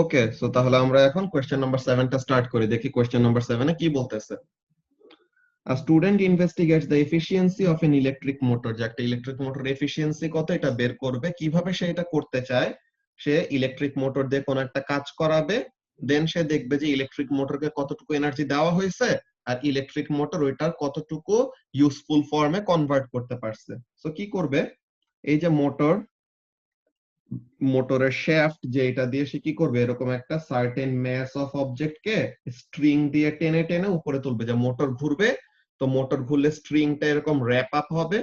ওকে, so তাহলে আমরা এখন কোশ্চেন নাম্বার 7 টা স্টার্ট করি, দেখি কোশ্চেন নাম্বার 7 এ কি বলতেছে। A student investigates the efficiency of an electric motor, যে একটা ইলেকট্রিক মোটর এফিসিয়েন্সি কত এটা বের করবে। কিভাবে সে এটা করতে চায়? সে ইলেকট্রিক মোটর দিয়ে কোন একটা কাজ করাবে, দেন সে দেখবে যে ইলেকট্রিক মোটরকে কতটুকু এনার্জি দেওয়া হয়েছে আর ইলেকট্রিক মোটর ওইটার কতটুকু ইউজফুল ফর্মে কনভার্ট করতে পারছে। সো কি করবে, এই যে মোটরের শ্যাফট যে এটা দিয়ে সে কি করবে, এরকম একটা সার্টেন ম্যাস অফ অবজেক্ট কে স্ট্রিং দিয়ে টেনে টেনে উপরে তুলবে। যে মোটর ঘুরবে, তো মোটর ঘুরলে স্ট্রিংটা এরকম র‍্যাপ আপ হবে,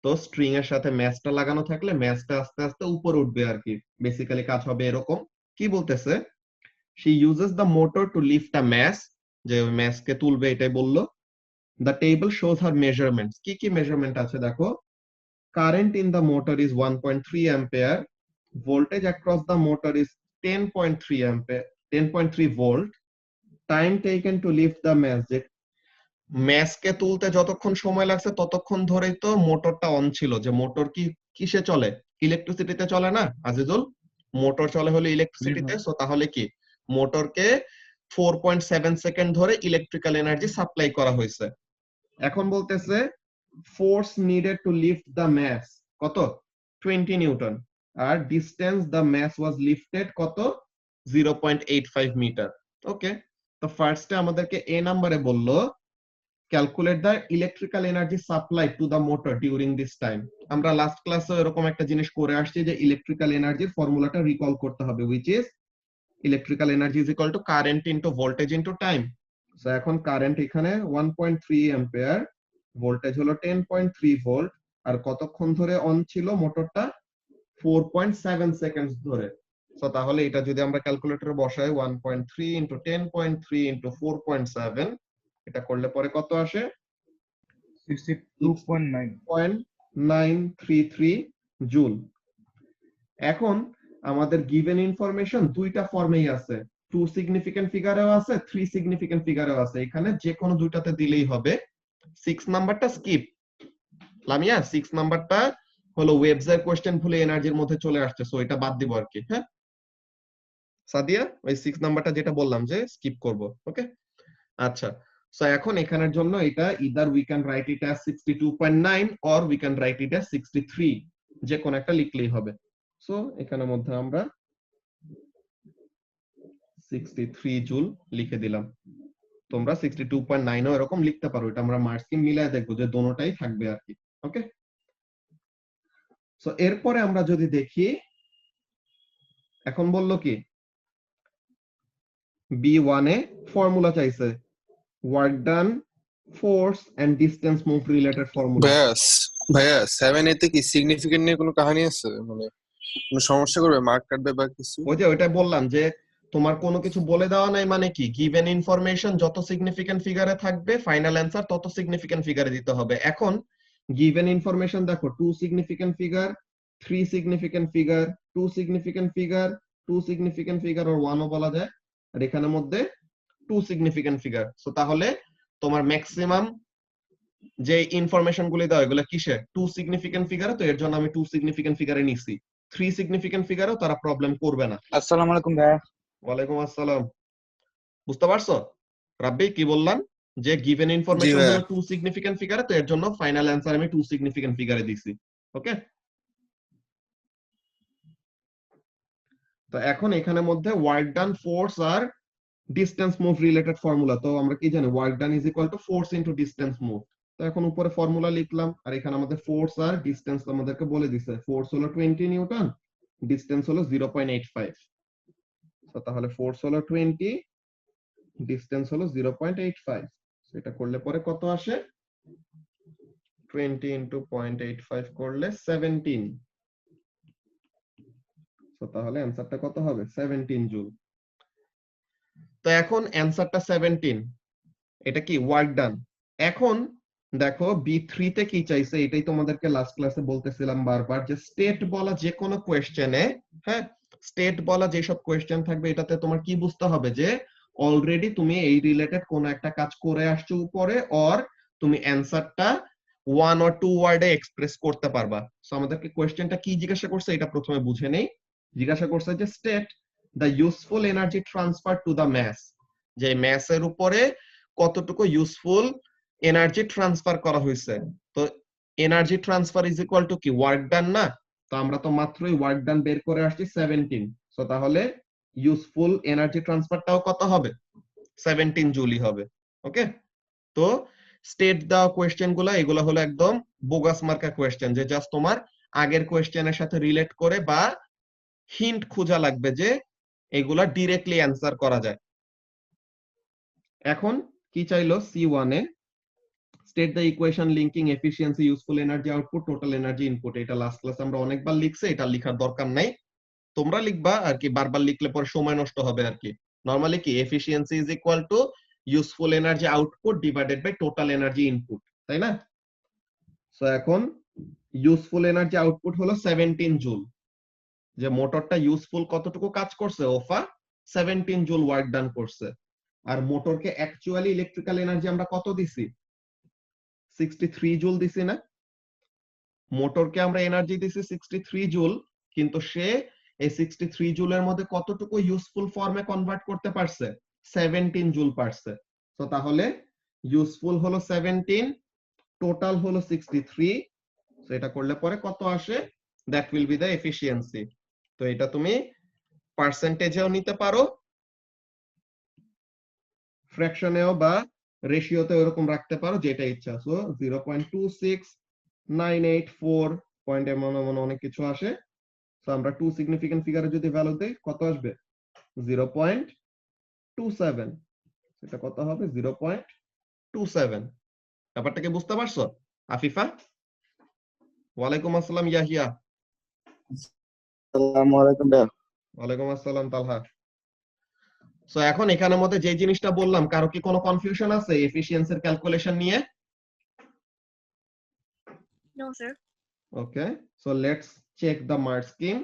তো স্ট্রিং এর সাথে ম্যাসটা লাগানো থাকলে ম্যাসটা আস্তে আস্তে উপরে উঠবে আর কি। বেসিক্যালি কাজ হবে এরকম। কি বলতেছে, she uses the motor to lift a mass, যে ওই ম্যাসকে তুলবে এটাই বললো। the table shows her measurements, কি কি মেজারমেন্ট আছে দেখো। current in the motor is 1.3 ampere, voltage across the motor is 10.3 ampere, 10.3 volt, time taken to lift the mass, যে ম্যাসকে তুলতে যতক্ষণ সময় লাগছে ততক্ষণ ধরেই তো মোটরটা অন ছিল। যে মোটর কি কিসে চলে, ইলেকট্রিসিটিতে চলে না আজিজুল? মোটর চলে হলো জি ইলেকট্রিসিটিতে। ভাই। সো তাহলে কি মোটরকে 4.7 সেকেন্ড ধরে ইলেকট্রিক্যাল এনার্জি সাপ্লাই করা হয়েছে। এখন বলতেছে force needed to lift the mass কত, 20 নিউটন, আর distance the mass was lifted কত, 0.85 মিটার। ওকে, তো ফার্স্টে আমাদেরকে এ নাম্বারে বললো calculate the electrical energy supply to the motor during this time. আমরা লাস্ট ক্লাসে এরকম একটা জিনিস করে আসছি যে ইলেকট্রিক্যাল এনার্জির ফর্মুলাটা রিকল করতে হবে, which is electrical energy is equal to current into voltage into time. So এখন কারেন্ট এখানে 1.3 অ্যাম্পিয়ার, ভোল্টেজ হলো 10.3 ভোল্ট, আর কতক্ষণ ধরে অন ছিল মোটরটা, 4.7 সেকেন্ডস ধরে। সো তাহলে এটা যদি আমরা ক্যালকুলেটরে বসাই 1.3 ইনটু 10.3 ইনটু 4.7, এটা করলে পরে কত আসে, 62.9। 6.933 জুল। এখন আমাদের গিভেন ইনফরমেশন দুইটা ফর্মেই আছে, 2 সিগনিফিকেন্ট ফিগারেও আছে, 3 সিগনিফিকেন্ট ফিগারেও আছে। এখানে যে কোনো দুইটাতে দিলেই হবে। 6 নাম্বারটা স্কিপ, লামিয়া 6 নাম্বারটা হলো ওয়েভস এর কোশ্চেন ভুলে এনার্জির মধ্যে চলে আসছে, সো এটা বাদ দিব আর কি। হ্যাঁ সাদিয়া, ওই 6 নাম্বারটা যেটা বললাম যে স্কিপ করব। ওকে, আচ্ছা। সো এখন এখানের জন্য এটা either we can write it as 62.9 or we can write it as 63, যে কোন একটা লিখলেই হবে। সো এখানের মধ্যে আমরা 63 জুল লিখে দিলাম। তোমরা 62.9 ও এরকম লিখতে পারো, এটা আমরা মার্ক স্কিম মিলায় দেখবো যে দোনোটাই থাকবে আর কি। ওকে, সো এরপরে আমরা যদি দেখি, এখন বললো কি B1 এ ফর্মুলা চাইছে, work done, force and distance move related formula. ভাইয়া ভাইয়া 7 এতে কি সিগনিফিকেন্ট নিয়ে কোনো কাহিনী আছে, মানে কোনো সমস্যা করবে, মার্ক কাটবে বা কিছু? ওই যে ওইটা বললাম যে তোমার কোনো কিছু বলে দেওয়া নাই, মানে কি গিভেন ইনফরমেশন যত সিগনিফিকেন্ট ফিগারে থাকবে ফাইনাল অ্যান্সার তত সিগনিফিকেন্ট ফিগারে দিতে হবে। এখন গিভেন ইনফরমেশন দেখো 2 significant figure, 3 significant figure, 2 significant figure, 2 significant figure or 1 ও বলা যায়, আর এখানের মধ্যে 2 সিগনিফিকেন্ট ফিগার। সো তাহলে তোমার ম্যাক্সিমাম যে ইনফরমেশন গুলি দেওয়া এগুলো কিসে, 2 সিগনিফিকেন্ট ফিগারে, তো এর জন্য আমি 2 সিগনিফিকেন্ট ফিগারে নিছি। 3 সিগনিফিকেন্ট ফিগারও তারা প্রবলেম করবে না। আসসালামু আলাইকুম ভাইয়া। ওয়ালাইকুম আসসালাম। বুঝতে পারছো রাব্বি কি বললাম, যে গিভেন জি ইনফরমেশন ভাইয়া। হলো 2 সিগনিফিকেন্ট ফিগারে, তো এর জন্য ফাইনাল অ্যান্সার আমি 2 সিগনিফিকেন্ট ফিগারে দিছি। ওকে, তো এখন এখানের মধ্যে ওয়ার্ক ডান, ফোর্স আর ডিসটেন্স মুভ রিলেটেড ফর্মুলা, তো আমরা কি জানি work done is equal to force into distance move. তো এখন উপরে ফর্মুলা লিখলাম, আর এখানে আমাদের ফোর্স আর ডিসটেন্স আমাদেরকে বলে দিছে, ফোর্স হলো 20 নিউটন, ডিসটেন্স হলো 0.85। তো তাহলে ফোর্স হলো 20, ডিসটেন্স হলো 0.85। এটা করলে পরে কত আসে, 20 ইনটু 0.85 করলে 17। তো তাহলে অ্যানসারটা কত হবে, 17 জুল। তো এখন অ্যানসারটা 17, এটা কি ওয়ার্ক ডান। এখন দেখো B3 তে কি চাইছে, এটাই তোমাদেরকে লাস্ট ক্লাসে বলতেছিলাম বারবার, যে স্টেট বলা যে কোনো কোয়েশ্চেনে, হ্যাঁ স্টেট বলা যেসব কোয়েশ্চেন থাকবে এটাতে তোমার কি বুঝতে হবে, যে অলরেডি তুমি এই রিলেটেড কোন একটা কাজ করে আসছো উপরে, অর তুমি অ্যানসারটা 1 or 2 ওয়ার্ডে এক্সপ্রেস করতে পারবা। সো আমাদেরকে কোয়েশ্চেনটা কি জিজ্ঞাসা করছে এটা প্রথমে বুঝে নেই। জিজ্ঞাসা করছে যে state the useful energy transfer to the mass, যে ম্যাসের উপরে কতটুকু ইউজফুল এনার্জি ট্রান্সফার করা হয়েছে। তো energy transfer is equal two কি, ওয়ার্ক ডান না? তো আমরা তো মাত্রই ওয়ার্ক ডান বের করে আসছি 17। সো তাহলে ইউজফুল এনার্জি ট্রান্সফারটাও কত হবে? 17 জুলই হবে। ওকে, তো স্টেট দেওয়া কোয়েশ্চেন গুলা এগুলো হলো একদম বোগাস মার্কা কোয়েশ্চেন, যে জাস্ট তোমার আগের কোয়েশ্চেনের সাথে রিলেট করে বা হিন্ট খোঁজা লাগবে যে এগুলা ডিরেক্টলি অ্যান্সার করা যায়। এখন কি চাইলো C1 এ, state the equation linking efficiency useful energy output total energy input. এটা লাস্ট ক্লাসে আমরা অনেকবার লিখছি, এটা লেখার দরকার নাই, তোমরা লিখবা আর কি, বারবার লিখলে পরে সময় নষ্ট হবে আর কি। নরমালি কি efficiency is equal to useful energy output divided by total energy input, তাই না? সো এখন ইউজফুল এনার্জি আউটপুট হলো 17 জুল, যে মোটরটা ইউজফুল কতটুকু কাজ করছে, ওফা 17 জুল ওয়ার্ক ডান করছে। আর মোটরকে অ্যাকচুয়ালি ইলেকট্রিক্যাল এনার্জি আমরা কত দিছি? 63 জুল দিছি না? মোটরকে আমরা এনার্জি দিছি 63 জুল, কিন্তু সে এই 63 জুলের মধ্যে কতটুকু ইউজফুল ফর্মে কনভার্ট করতে পারছে? 17 জুল পারছে। তো তাহলে ইউজফুল হলো 17, টোটাল হলো 63। তো এটা করলে পরে কত আসে? That will be the efficiency. তো এটা তুমি পার্সেন্টেজেও নিতে পারো, ফ্র্যাকশনেও বা রেশিওতে এরকম রাখতে পারো, যেটা ইচ্ছা। সো 0.26984 পয়েন্ট এমন এমন অনেক কিছু আসে। তো আমরা টু সিগনিফিকেন্ট ফিগারে যদি ভ্যালু দেই কত আসবে? 0.27। এটা কত হবে? 0.27। ব্যাপারটা কি বুঝতে পারছো আফিফা? ওয়ালাইকুম আসসালাম ইয়াহিয়া। আসসালামু আলাইকুম ভাইয়া। ওয়ালাইকুম আসসালাম তালহা। সো এখন এখানের মধ্যে যে জিনিসটা বললাম, কারো কি কোনো কনফিউশন আছে এফিসিয়েন্সির ক্যালকুলেশন নিয়ে? No, sir. Okay, so let's check the mark scheme.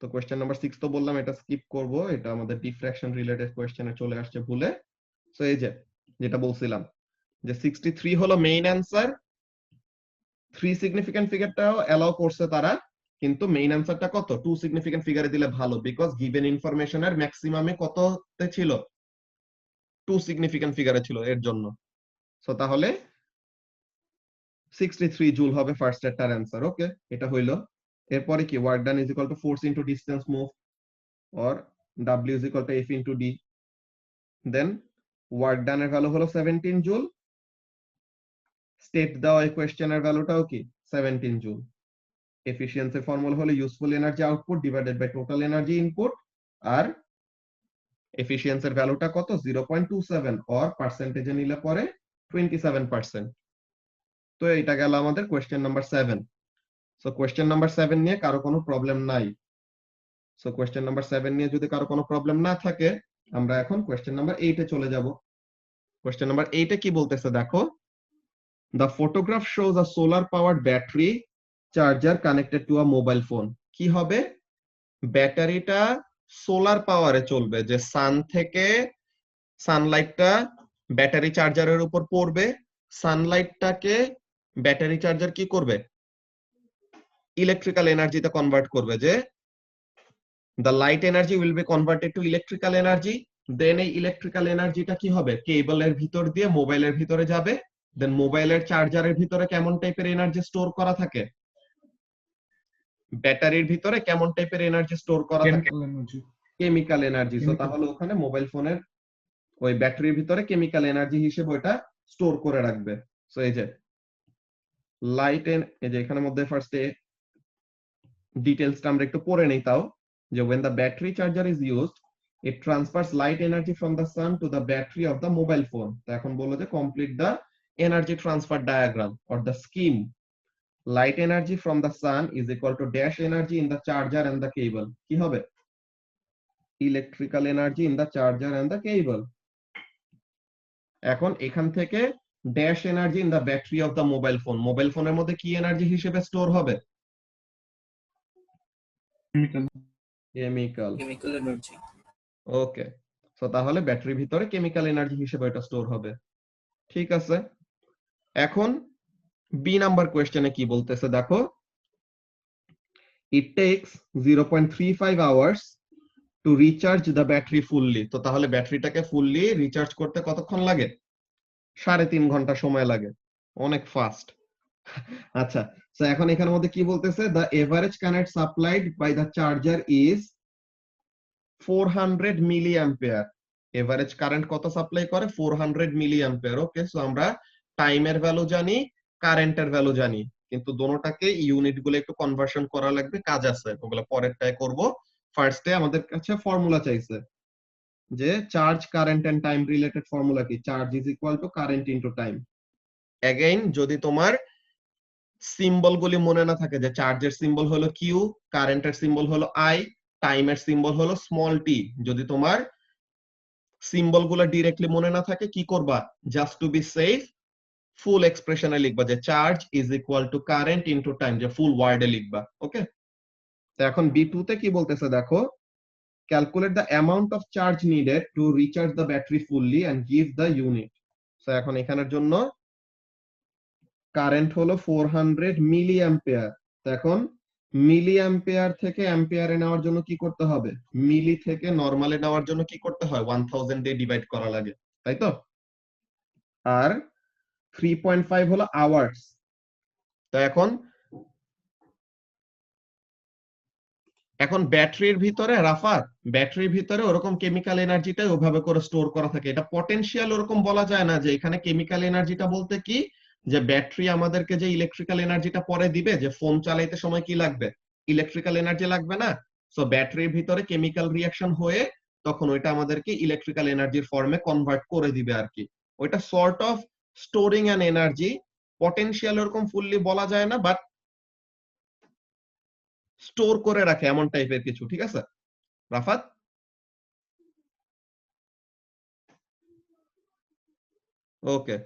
তো কোশ্চেন নাম্বার 6 তো বললাম এটা স্কিপ করব, এটা আমাদের ডিফ্র্যাকশন রিলেটেড কোশ্চেনে চলে আসছে ভুলে। সো এই যে যেটা বলছিলাম যে 63 হলো মেইন অ্যানসার, 3 সিগনিফিকেন্ট ফিগারটাও অ্যালাউ করছে তারা, কিন্তু মেইন অ্যানসারটা কত? 2 সিগনিফিকেন্ট ফিগারে দিলে ভালো, বিকজ গিভেন ইনফরমেশনের ম্যাক্সিমামে কততে ছিল? 2 সিগনিফিকেন্ট ফিগারে ছিল, এর জন্য। সো তাহলে 63 জুল হবে ফার্স্ট এরটার অ্যানসার। ওকে, এটা হইলো। এরপরে কি, work done is equal to force into distance move, or W is equal to F into D. Then work done এর ভ্যালু হলো 17 জুল, স্টেট দেওয়া এই কোশ্চেনের ভ্যালুটাও কি 17 জুল। এফিসিয়েন্সির ফর্মুলা হলো useful energy output divided by total energy input, আর এফিসিয়েন্সির ভ্যালুটা কত? 0.27, অর পার্সেন্টেজে নিলে পরে 27%। তো এটা গেল আমাদের question number 7। So question number 7 নিয়ে কারো কোনো প্রবলেম নাই। সো কোশ্চেন নাম্বার 7 নিয়ে যদি কারো কোনো প্রবলেম না থাকে, আমরা এখন কোশ্চেন নাম্বার 8 এ চলে যাব। কোশ্চেন নাম্বার 8 এ কি বলতেছে দেখো, the photograph shows a solar powered battery charger connected to a mobile phone. কি হবে? ব্যাটারিটা সোলার পাওয়ারে চলবে, যে সান থেকে সানলাইটটা ব্যাটারি চার্জারের উপর পড়বে, সানলাইটটাকে ব্যাটারি চার্জার কি করবে? ইলেকট্রিক্যাল এনার্জিতে কনভার্ট করবে, যে the light energy will be converted to electrical energy, দেন এই ইলেকট্রিক্যাল এনার্জিটা কি হবে? কেবলের ভিতর দিয়ে মোবাইলের ভিতরে যাবে, দেন মোবাইলের চার্জারের ভিতরে কেমন টাইপের এনার্জি স্টোর করা থাকে? ব্যাটারির ভিতরে কেমন টাইপের এনার্জি স্টোর করা থাকে? Chemical energy. সো তাহলে ওখানে মোবাইল ফোনের ওই ব্যাটারির ভিতরে কেমিক্যাল এনার্জি হিসেবে ওটা স্টোর করে রাখবে। সো এই যে লাইট এই যে এখানের মধ্যে ফার্স্টে ডিটেইলসটা আমরা একটু পড়ে নেই তাও, যে when the battery charger is used it transfers light energy from the sun to the battery of the mobile phone. তো এখন বললো যে complete the energy transfer diagram or the scheme. Light energy from the sun is equal to dash energy in the charger and the cable. কি হবে? Electrical energy in the charger and the cable. এখন এখান থেকে dash energy in the battery of the mobile phone. Mobile ফোনের মধ্যে কি energy হিসেবে store হবে? Chemical energy. ওকে, সো তাহলে ব্যাটারির ভিতরে কেমিক্যাল এনার্জি হিসেবে এটা স্টোর হবে। ঠিক আছে, এখন বি নাম্বার কোশ্চেনে কি বলতেছে দেখো, it takes 0.35 hours to recharge the battery fully. তো তাহলে ব্যাটারিটাকে ফুললি রিচার্জ করতে কতক্ষণ লাগে? 3.5 ঘন্টা সময় লাগে। অনেক ফাস্ট। আচ্ছা, তো এখন এখানের মধ্যে কি বলতেছে? the average current supplied by the charger is 400 milliampere. Average current কত সাপ্লাই করে? 400 মিলি অ্যাম্পিয়ার। ওকে, সো আমরা টাইমের ভ্যালু জানি, কারেন্টের ভ্যালু জানি, কিন্তু দোনোটাকে ইউনিট গুলো একটু কনভার্সন করা লাগবে, কাজ আছে, ওগুলো পরেরটায় করব। ফার্স্টে আমাদের কাছে ফর্মুলা চাইছে যে charge, current and time related formula কি? Charge is equal to current into time. Again, যদি তোমার সিম্বল গুলি মনে না থাকে, যে চার্জের সিম্বল হলো কিউ, কারেন্টের সিম্বল হলো আই, টাইমের সিম্বল হলো স্মল টি, যদি তোমার সিম্বল গুলো ডিরেক্টলি মনে না থাকে, কি করবা? জাস্ট টু বি সেফ ফুল এক্সপ্রেশনে লিখবা যে charge is equal to current into time, যে ফুল ওয়ার্ডে লিখবা। ওকে, তো এখন বি2 তে কি বলতেছে দেখো, calculate the amount of charge needed to recharge the battery fully and give the unit. তো এখন এখানের জন্য কারেন্ট হলো 400 মিলি অ্যাম্পিয়ার। তো এখন মিলি অ্যাম্পিয়ার থেকে অ্যাম্পিয়ারে নেওয়ার জন্য কি করতে হবে? মিলি থেকে নরমালে নেওয়ার জন্য কি করতে হয়? 1000 দিয়ে ডিভাইড করা লাগে, তাই তো? আর 3.5 হলো আওয়ার্স। তো এখন এখন ব্যাটারির ভিতরে, রাফাত, ব্যাটারির ভিতরে ওরকম কেমিক্যাল এনার্জিটা ওভাবে করে স্টোর করা থাকে। এটা পটেনশিয়াল ওরকম বলা যায় না, যে এখানে কেমিক্যাল এনার্জিটা বলতে কি, যে ব্যাটারি আমাদেরকে যে ইলেকট্রিক্যাল এনার্জিটা পরে দিবে, যে ফোন চালাইতে সময় কি লাগবে? ইলেকট্রিক্যাল এনার্জি লাগবে না? সো ব্যাটারির ভিতরে কেমিক্যাল রিঅ্যাকশন হয়ে তখন ওইটা আমাদেরকে ইলেকট্রিক্যাল এনার্জির ফর্মে কনভার্ট করে দিবে আর কি। ওইটা sort of storing an energy. Potential ওরকম ফুললি বলা যায় না, বাট স্টোর করে রাখে এমন টাইপের কিছু, ঠিক আছে রাফাত? ওকে,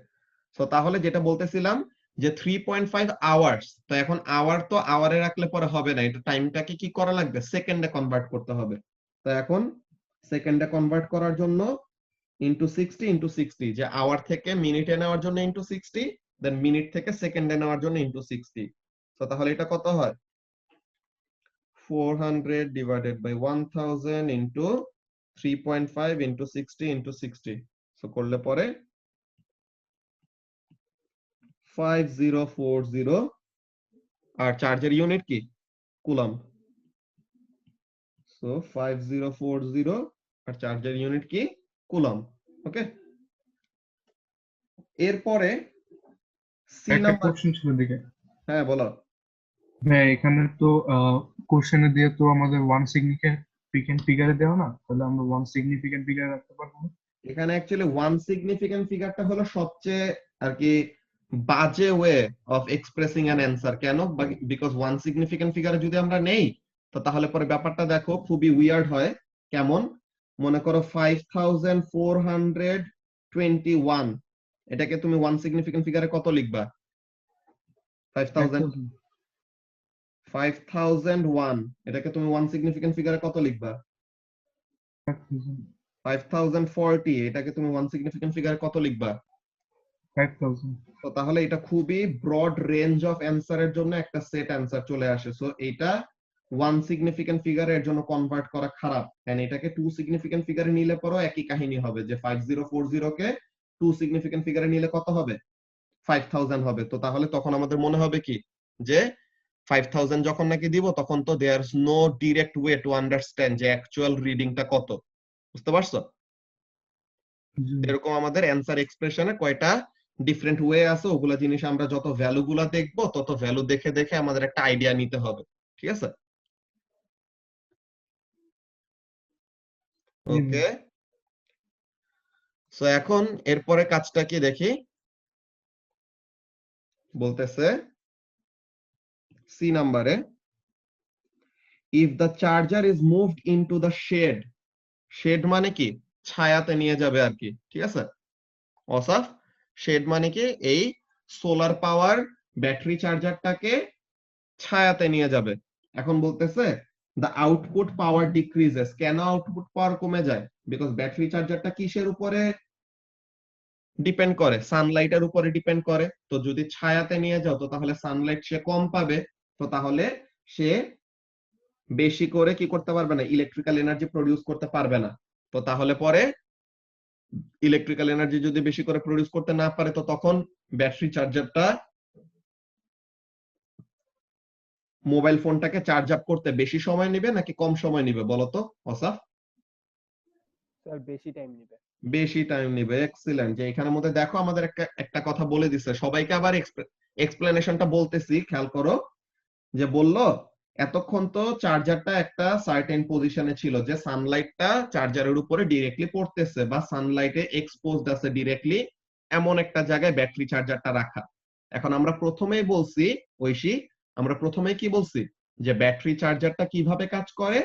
সো তাহলে যেটা বলতেছিলাম, যে 3.5 আওয়ার্স। তো এখন আওয়ার তো আওয়ারে রাখলে পরে হবে না, এটা টাইমটাকে কি করা লাগবে? সেকেন্ডে কনভার্ট করতে হবে। তো এখন সেকেন্ডে কনভার্ট করার জন্য ইনটু 60 ইনটু 60, যে আওয়ার থেকে মিনিটে নেওয়ার জন্য ইনটু 60, দেন মিনিট থেকে সেকেন্ডে নেওয়ার জন্য ইনটু 60। তো তাহলে এটা কত হয়? 400 divided by 1000 into 3.5 into 60 into 60। So করলে পরে 5040। আর চার্জের ইউনিট কি? কুলম্ব। সো 5040, আর চার্জের ইউনিট কি? কুলম্ব। ওকে, এরপরে সি একটা নাম্বার। কোশ্চেন ছিল দিকে। হ্যাঁ বলো। ভাই এখানে তো কোশ্চেনে দিয়ে তো আমাদের ওয়ান সিগনিফিকেন্ট ফিগারে দেওয়া না, তাহলে আমরা ওয়ান সিগনিফিকেন্ট ফিগার রাখতে পারবো না? এখানে অ্যাকচুয়ালি ওয়ান সিগনিফিকেন্ট ফিগারটা হলো সবচেয়ে আর কি বাজে way of expressing an answer. কেন? বিকজ ওয়ান সিগনিফিকেন্ট ফিগারে যদি আমরা নেই, তো তাহলে পরে ব্যাপারটা দেখো খুবই উইয়ার্ড হয়। কেমন? মনে করো 5421, এটাকে তুমি ওয়ান সিগনিফিকেন্ট ফিগারে কত লিখবা? 5000। 1000। 5001, এটাকে তুমি ওয়ান সিগনিফিকেন্ট ফিগারে কত লিখবা? 5000। 5040, এটাকে তুমি ওয়ান সিগনিফিকেন্ট ফিগারে কত লিখবা? 5000। তো তাহলে এটা খুবই ব্রড রেঞ্জ অফ অ্যান্সারের জন্য একটা সেট অ্যান্সার চলে আসে। সো এটা ওয়ান সিগনিফিকেন্ট ফিগারের জন্য কনভার্ট করা খারাপ, এন্ড এটাকে টু সিগনিফিকেন্ট ফিগারে নিলে পরেও একই কাহিনী হবে, যে 5040 কে টু সিগনিফিকেন্ট ফিগারে নিলে কত হবে? 5000 হবে। তো তাহলে তখন আমাদের মনে হবে কি, যে 5000 যখন নাকি দিব, তখন তো there is no direct way to understand যে অ্যাকচুয়াল রিডিংটা কত। বুঝতে পারছো? জি। এরকম আমাদের অ্যান্সার এক্সপ্রেশনে কয়টা ডিফারেন্ট ওয়ে আছে, ওগুলা জিনিস আমরা যত ভ্যালু গুলা দেখবো, তত ভ্যালু দেখে দেখে আমাদের একটা আইডিয়া নিতে হবে, ঠিক আছে? জি ভাই। ওকে, সো এখন এরপরে কাজটা কি দেখি। বলতেছে সি নাম্বারে, if the charger is moved into the shade. Shade মানে কি? ছায়াতে নিয়ে যাবে আর কি, ঠিক আছে অসাফ? শেড মানে কি? এই সোলার পাওয়ার ব্যাটারি চার্জারটাকে ছায়াতে নিয়ে যাবে। এখন বলতেছে the output power decreases। কেন আউটপুট পাওয়ার কমে যায়? বিকজ ব্যাটারি চার্জারটা কিসের উপরে ডিপেন্ড করে? সানলাইটের উপরে ডিপেন্ড করে। তো যদি ছায়াতে নিয়ে যাও, তো তাহলে সানলাইট সে কম পাবে, তো তাহলে সে বেশি করে কি করতে পারবে না, ইলেকট্রিক্যাল এনার্জি প্রডিউস করতে পারবে না। তো তাহলে পরে ইলেকট্রিক্যাল এনার্জি যদি বেশি করে প্রডিউস করতে না পারে, তো তখন ব্যাটারি চার্জারটা মোবাইল ফোনটাকে চার্জ আপ করতে বেশি সময় নেবে নাকি কম সময় নেবে বলো তো অসাফ? স্যার বেশি টাইম নেবে। বেশি টাইম নেবে। এক্সিলেন্ট। যে এখানের মধ্যে দেখো আমাদের একটা একটা কথা বলে দিচ্ছে, সবাইকে আবার এক্সপ্লেনেশনটা বলতেছি, খেয়াল করো। যে বললো এতক্ষণ তো চার্জারটা একটা সার্টেন পজিশনে ছিল, যে সানলাইটটা চার্জারের উপরে ডিরেক্টলি পড়তেছে বা সানলাইটে এক্সপোজড আছে ডিরেক্টলি, এমন একটা জায়গায় ব্যাটারি চার্জারটা রাখা। এখন আমরা প্রথমেই বলছি ঐশী, আমরা প্রথমেই কি বলছি, যে ব্যাটারি চার্জারটা কিভাবে কাজ করে,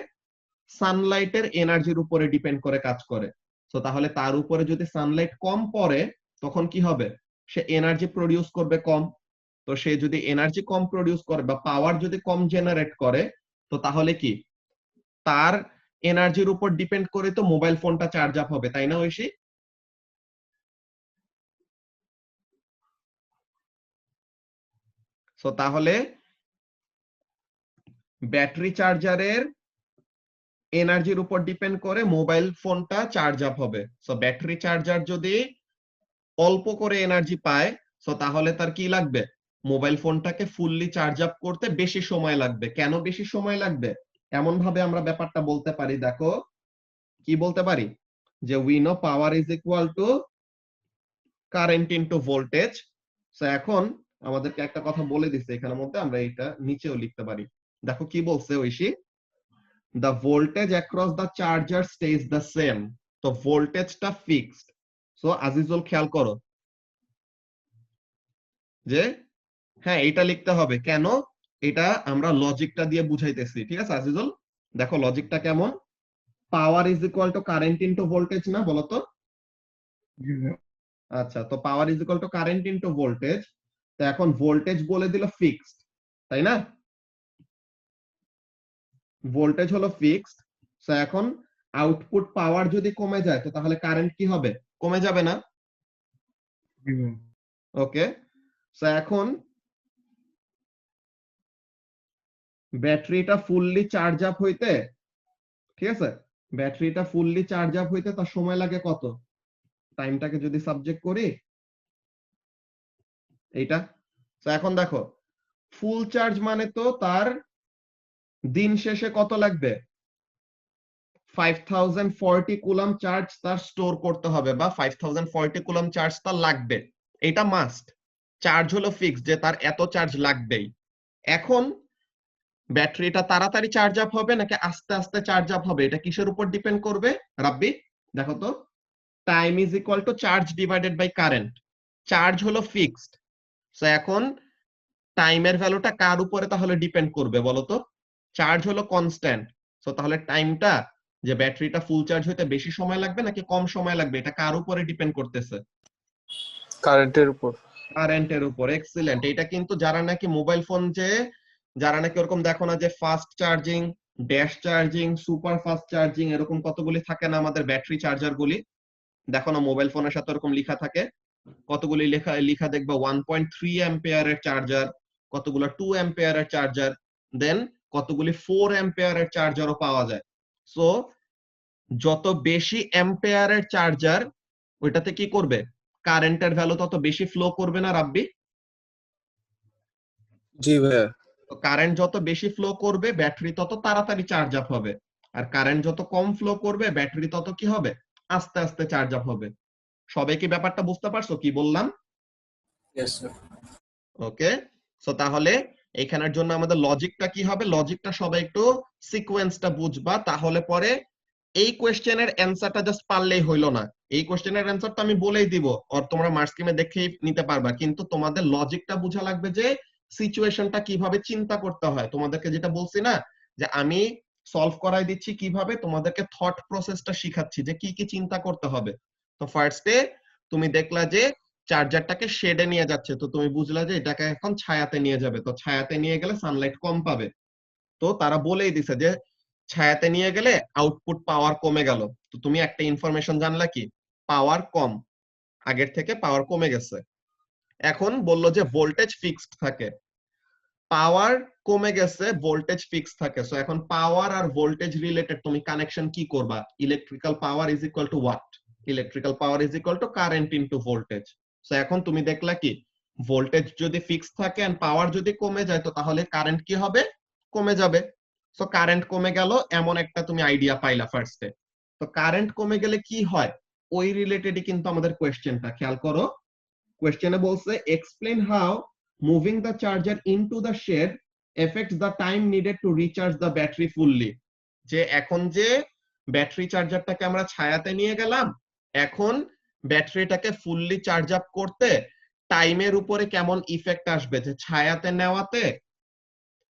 সানলাইটের এনার্জির উপরে ডিপেন্ড করে কাজ করে। তো তাহলে তার উপরে যদি সানলাইট কম পড়ে তখন কি হবে, সে এনার্জি প্রডিউস করবে কম। তো সে যদি এনার্জি কম প্রডিউস করে বা পাওয়ার যদি কম জেনারেট করে, তো তাহলে কি তার এনার্জির উপর ডিপেন্ড করে তো মোবাইল ফোনটা চার্জ আপ হবে, তাই না ঐশী? সো তাহলে ব্যাটারি চার্জারের এনার্জির উপর ডিপেন্ড করে মোবাইল ফোনটা চার্জ আপ হবে। সো ব্যাটারি চার্জার যদি অল্প করে এনার্জি পায়, সো তাহলে তার কি লাগবে, মোবাইল ফোনটাকে ফুললি চার্জ আপ করতে বেশি সময় লাগবে। কেন বেশি সময় লাগবে, এমন ভাবে আমরা ব্যাপারটা বলতে পারি, দেখো কি বলতে পারি, যে we know power is equal to current into voltage. So এখন আমাদেরকে একটা কথা বলে দিচ্ছে এখানের মধ্যে, আমরা এটা নিচেও লিখতে পারি। দেখো কি বলছে Oishi, the voltage across the charger stays the same. তো ভোল্টেজটা ফিক্সড। সো আজিজুল খেয়াল করো যে হ্যাঁ এটা লিখতে হবে, কেন, এটা আমরা লজিকটা দিয়ে বুঝাইতেছি, ঠিক আছে আজিজুল? দেখো লজিকটা কেমন, পাওয়ার is equal to current into voltage না, বলতো? জি ভাইয়া। আচ্ছা, তো পাওয়ার is equal to current into voltage. তো এখন ভোল্টেজ বলে দিল ফিক্সড, তাই না? ভোল্টেজ হলো ফিক্সড। সো এখন আউটপুট পাওয়ার যদি কমে যায়, তো তাহলে কারেন্ট কি হবে, কমে যাবে না? জি ভাইয়া। ওকে। সো এখন ব্যাটারিটা ফুললি চার্জ আপ হইতে, ঠিক আছে, ব্যাটারিটা ফুললি চার্জ আপ হইতে তার সময় লাগে কত, টাইমটাকে যদি সাবজেক্ট করি এইটা। তো এখন দেখো ফুল চার্জ মানে তো তার দিন শেষে কত লাগবে, 5040 কুলম চার্জ তার স্টোর করতে হবে, বা 5040 কুলম চার্জ তার লাগবে, এটা মাস্ট। চার্জ হলো ফিক্স, যে তার এত চার্জ লাগবেই। এখন ব্যাটারিটা তাড়াতাড়ি চার্জ আপ হবে নাকি আস্তে আস্তে চার্জ আপ হবে, এটা কিসের উপর ডিপেন্ড করবে রাব্বি? দেখো তো, time is equal to charge divided by current. Charge হলো ফিক্সড, সো এখন টাইমের ভ্যালুটা কার উপরে তাহলে ডিপেন্ড করবে বলো তো? চার্জ হলো কনস্ট্যান্ট। সো তাহলে টাইমটা, যে ব্যাটারিটা ফুল চার্জ হইতে বেশি সময় লাগবে নাকি কম সময় লাগবে, এটা কার উপরে ডিপেন্ড করতেছে? কারেন্টের উপর। কারেন্টের উপর। এক্সিলেন্ট। এটা কিন্তু যারা নাকি মোবাইল ফোন, যে যারা নাকি ওরকম দেখো না যে fast charging, dash charging, super fast charging, এরকম কতগুলি থাকে না আমাদের ব্যাটারি চার্জার গুলি, দেখো না মোবাইল ফোনের সাথে ওরকম লেখা থাকে, কতগুলি লেখা লেখা দেখবে 1.3 অ্যাম্পিয়ারের চার্জার, কতগুলো 2 অ্যাম্পিয়ারের চার্জার, দেন কতগুলি 4 অ্যাম্পিয়ারের চার্জারও পাওয়া যায়। সো যত বেশি অ্যাম্পিয়ারের চার্জার, ওইটাতে কি করবে, কারেন্টের ভ্যালু তত বেশি ফ্লো করবে না রাব্বি? জি ভাইয়া। তো কারেন্ট যত বেশি ফ্লো করবে ব্যাটারি তত তাড়াতাড়ি চার্জ আপ হবে, আর কারেন্ট যত কম ফ্লো করবে ব্যাটারি তত কি হবে, আস্তে আস্তে চার্জ আপ হবে। সবাই কি ব্যাপারটা বুঝতে পারছো কি বললাম? Yes sir. ওকে। সো তাহলে এখানের জন্য আমাদের লজিকটা কি হবে, লজিকটা সবাই একটু সিকোয়েন্সটা বুঝবা, তাহলে পরে এই কোশ্চেনের অ্যান্সারটা জাস্ট পারলেই হইলো না। এই কোশ্চেনের অ্যান্সারটা আমি বলেই দিব, আর তোমরা মার্কস স্কিমে দেখেই নিতে পারবা, কিন্তু তোমাদের লজিকটা বোঝা লাগবে, যে সিচুয়েশনটা কিভাবে চিন্তা করতে হয়। তোমাদেরকে যেটা বলছি না, যে আমি সলভ করাই দিচ্ছি কিভাবে, তোমাদেরকে থট প্রসেসটা শিখাচ্ছি যে কি কি চিন্তা করতে হবে। তো ফার্স্টে তুমি দেখলা যে চার্জারটাকে শেডে নিয়ে যাচ্ছে, তো তুমি বুঝলা যে এটাকে এখন ছায়াতে নিয়ে যাবে, তো ছায়াতে নিয়ে গেলে সানলাইট কম পাবে। তো তারা বলেই দিছে যে ছায়াতে নিয়ে গেলে আউটপুট পাওয়ার কমে গেল। তো তুমি একটা ইনফরমেশন জানলা কি, পাওয়ার কম, আগের থেকে পাওয়ার কমে গেছে। এখন বললো যে ভোল্টেজ ফিক্সড থাকে। পাওয়ার কমে গেছে, ভোল্টেজ ফিক্স থাকে। সো এখন পাওয়ার আর ভোল্টেজ রিলেটেড তুমি কানেকশন কি করবা? Electrical power is equal two what? Electrical power is equal to current into voltage. So এখন তুমি দেখলা কি ভোল্টেজ যদি ফিক্স থাকে এন্ড পাওয়ার যদি কমে যায়, তো তাহলে কারেন্ট কি হবে? কমে যাবে। সো কারেন্ট কমে গেল, এমন একটা তুমি আইডিয়া পাইলা ফার্স্টে। তো কারেন্ট কমে গেলে কি হয় ওই রিলেটেডই কিন্তু আমাদের কোশ্চেনটা, খেয়াল করো। কোশ্চেনে বলছে explain how moving the charger into the shade affects the time needed to recharge the battery fully. যে এখন যে ব্যাটারি চার্জারটাকে আমরা ছায়াতে নিয়ে গেলাম, এখন ব্যাটারিটাকে ফুললি চার্জ আপ করতে টাইমের উপরে কেমন ইফেক্ট আসবে, যে ছায়াতে নেওয়াতে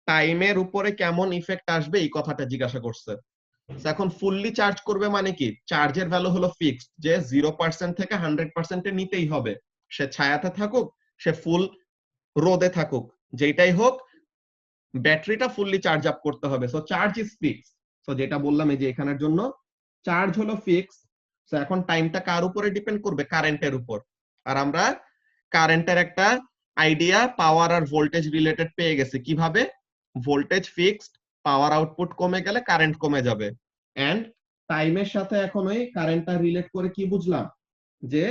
টাইমের উপরে কেমন ইফেক্ট আসবে এই কথাটা জিজ্ঞাসা করছে। এখন ফুললি চার্জ করবে মানে কি? চার্জের ভ্যালু হলো ফিক্সড, যে 0% থেকে 100% এ নিতেই হবে। সে ছায়াতে থাকুক, সে ফুল রোদে থাকুক, যেটাই হোক ব্যাটারিটা ফুললি চার্জ আপ করতে হবে। So charge is fixed. So যেটা বললাম এই যে এখানের জন্য চার্জ হলো ফিক্সড। সো এখন টাইমটা কার উপরে ডিপেন্ড করবে? কারেন্টের উপর। আর আমরা কারেন্টের একটা আইডিয়া পাওয়ার আর ভোল্টেজ রিলেটেড পেয়ে গেছি। কিভাবে? ভোল্টেজ ফিক্সড, পাওয়ার আউটপুট কমে গেলে কারেন্ট কমে যাবে। এন্ড টাইমের সাথে এখন ওই কারেন্টটা রিলেট করে কি বুঝলাম? যে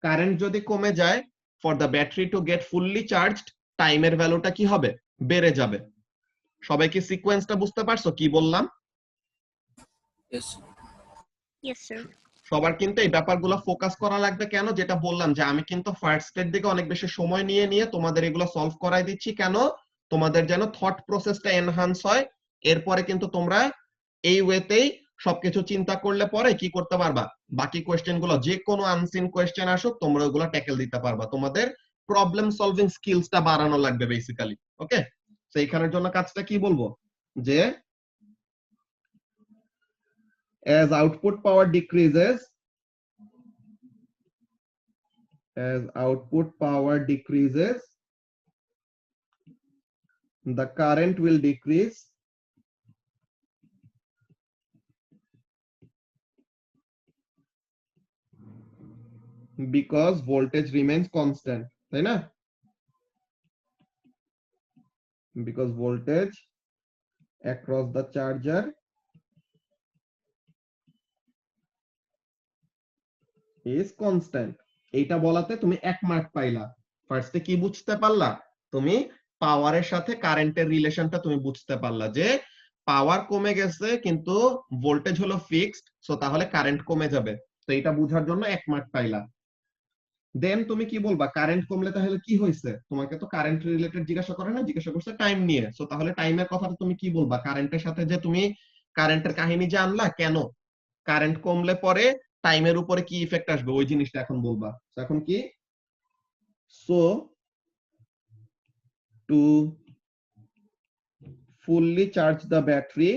কারেন্ট যদি কমে যায়, for the battery to get fully charged, টাইমের ভ্যালুটা কি হবে? বেড়ে যাবে। সবাই কি সিকোয়েন্সটা বুঝতে পারছো কি বললাম? Yes, sir. সবার কিন্তু এই ব্যাপারগুলো ফোকাস করা লাগবে। কেন? যেটা বললাম যে আমি কিন্তু ফার্স্ট এর দিকে অনেক বেশি সময় নিয়ে নিয়ে তোমাদের এগুলো সলভ করাই দিচ্ছি। কেন? তোমাদের যেন থট প্রসেসটা এনহান্স হয়। এরপরে কিন্তু তোমরা এই ওয়েতেই সবকিছু চিন্তা করলে পরে কি করতে পারবা? বাকি কোয়েশ্চেন গুলো, যে কোনো আনসিন কোয়েশ্চেন আসুক, তোমরা ওগুলো ট্যাকেল দিতে পারবা। তোমাদের প্রবলেম সলভিং স্কিলসটা বাড়ানো লাগবে বেসিক্যালি। ওকে, তো এইখানের জন্য কাজটা কি বলবো? যে as output power decreases, the current will decrease because voltage remains constant, তাই না? Because voltage across the charger is constant. এইটা বলাতে তুমি 1 মার্ক পাইলা। ফার্স্টে কি বুঝতে পারলা? তুমি পাওয়ারের সাথে কারেন্টের রিলেশনটা তুমি বুঝতে পারলা, যে পাওয়ার কমে গেছে কিন্তু ভোল্টেজ হলো ফিক্সড, সো তাহলে কারেন্ট কমে যাবে। তো এটা বুঝার জন্য 1 মার্ক পাইলা। দেন তুমি কি বলবা? কারেন্ট কমলে তাহলে কি হয়েছে? তোমাকে তো কারেন্ট রিলেটেড জিজ্ঞাসা করে না, জিজ্ঞাসা করছে টাইম নিয়ে। সো তাহলে টাইমের কথাটা তুমি কি বলবা? কারেন্টের সাথে যে তুমি কারেন্টের কাহিনী জানলা, কেন কারেন্ট কমলে পরে টাইমের উপরে কি ইফেক্ট আসবে ওই জিনিসটা এখন বলবা। এখন কি? So to fully charge the battery,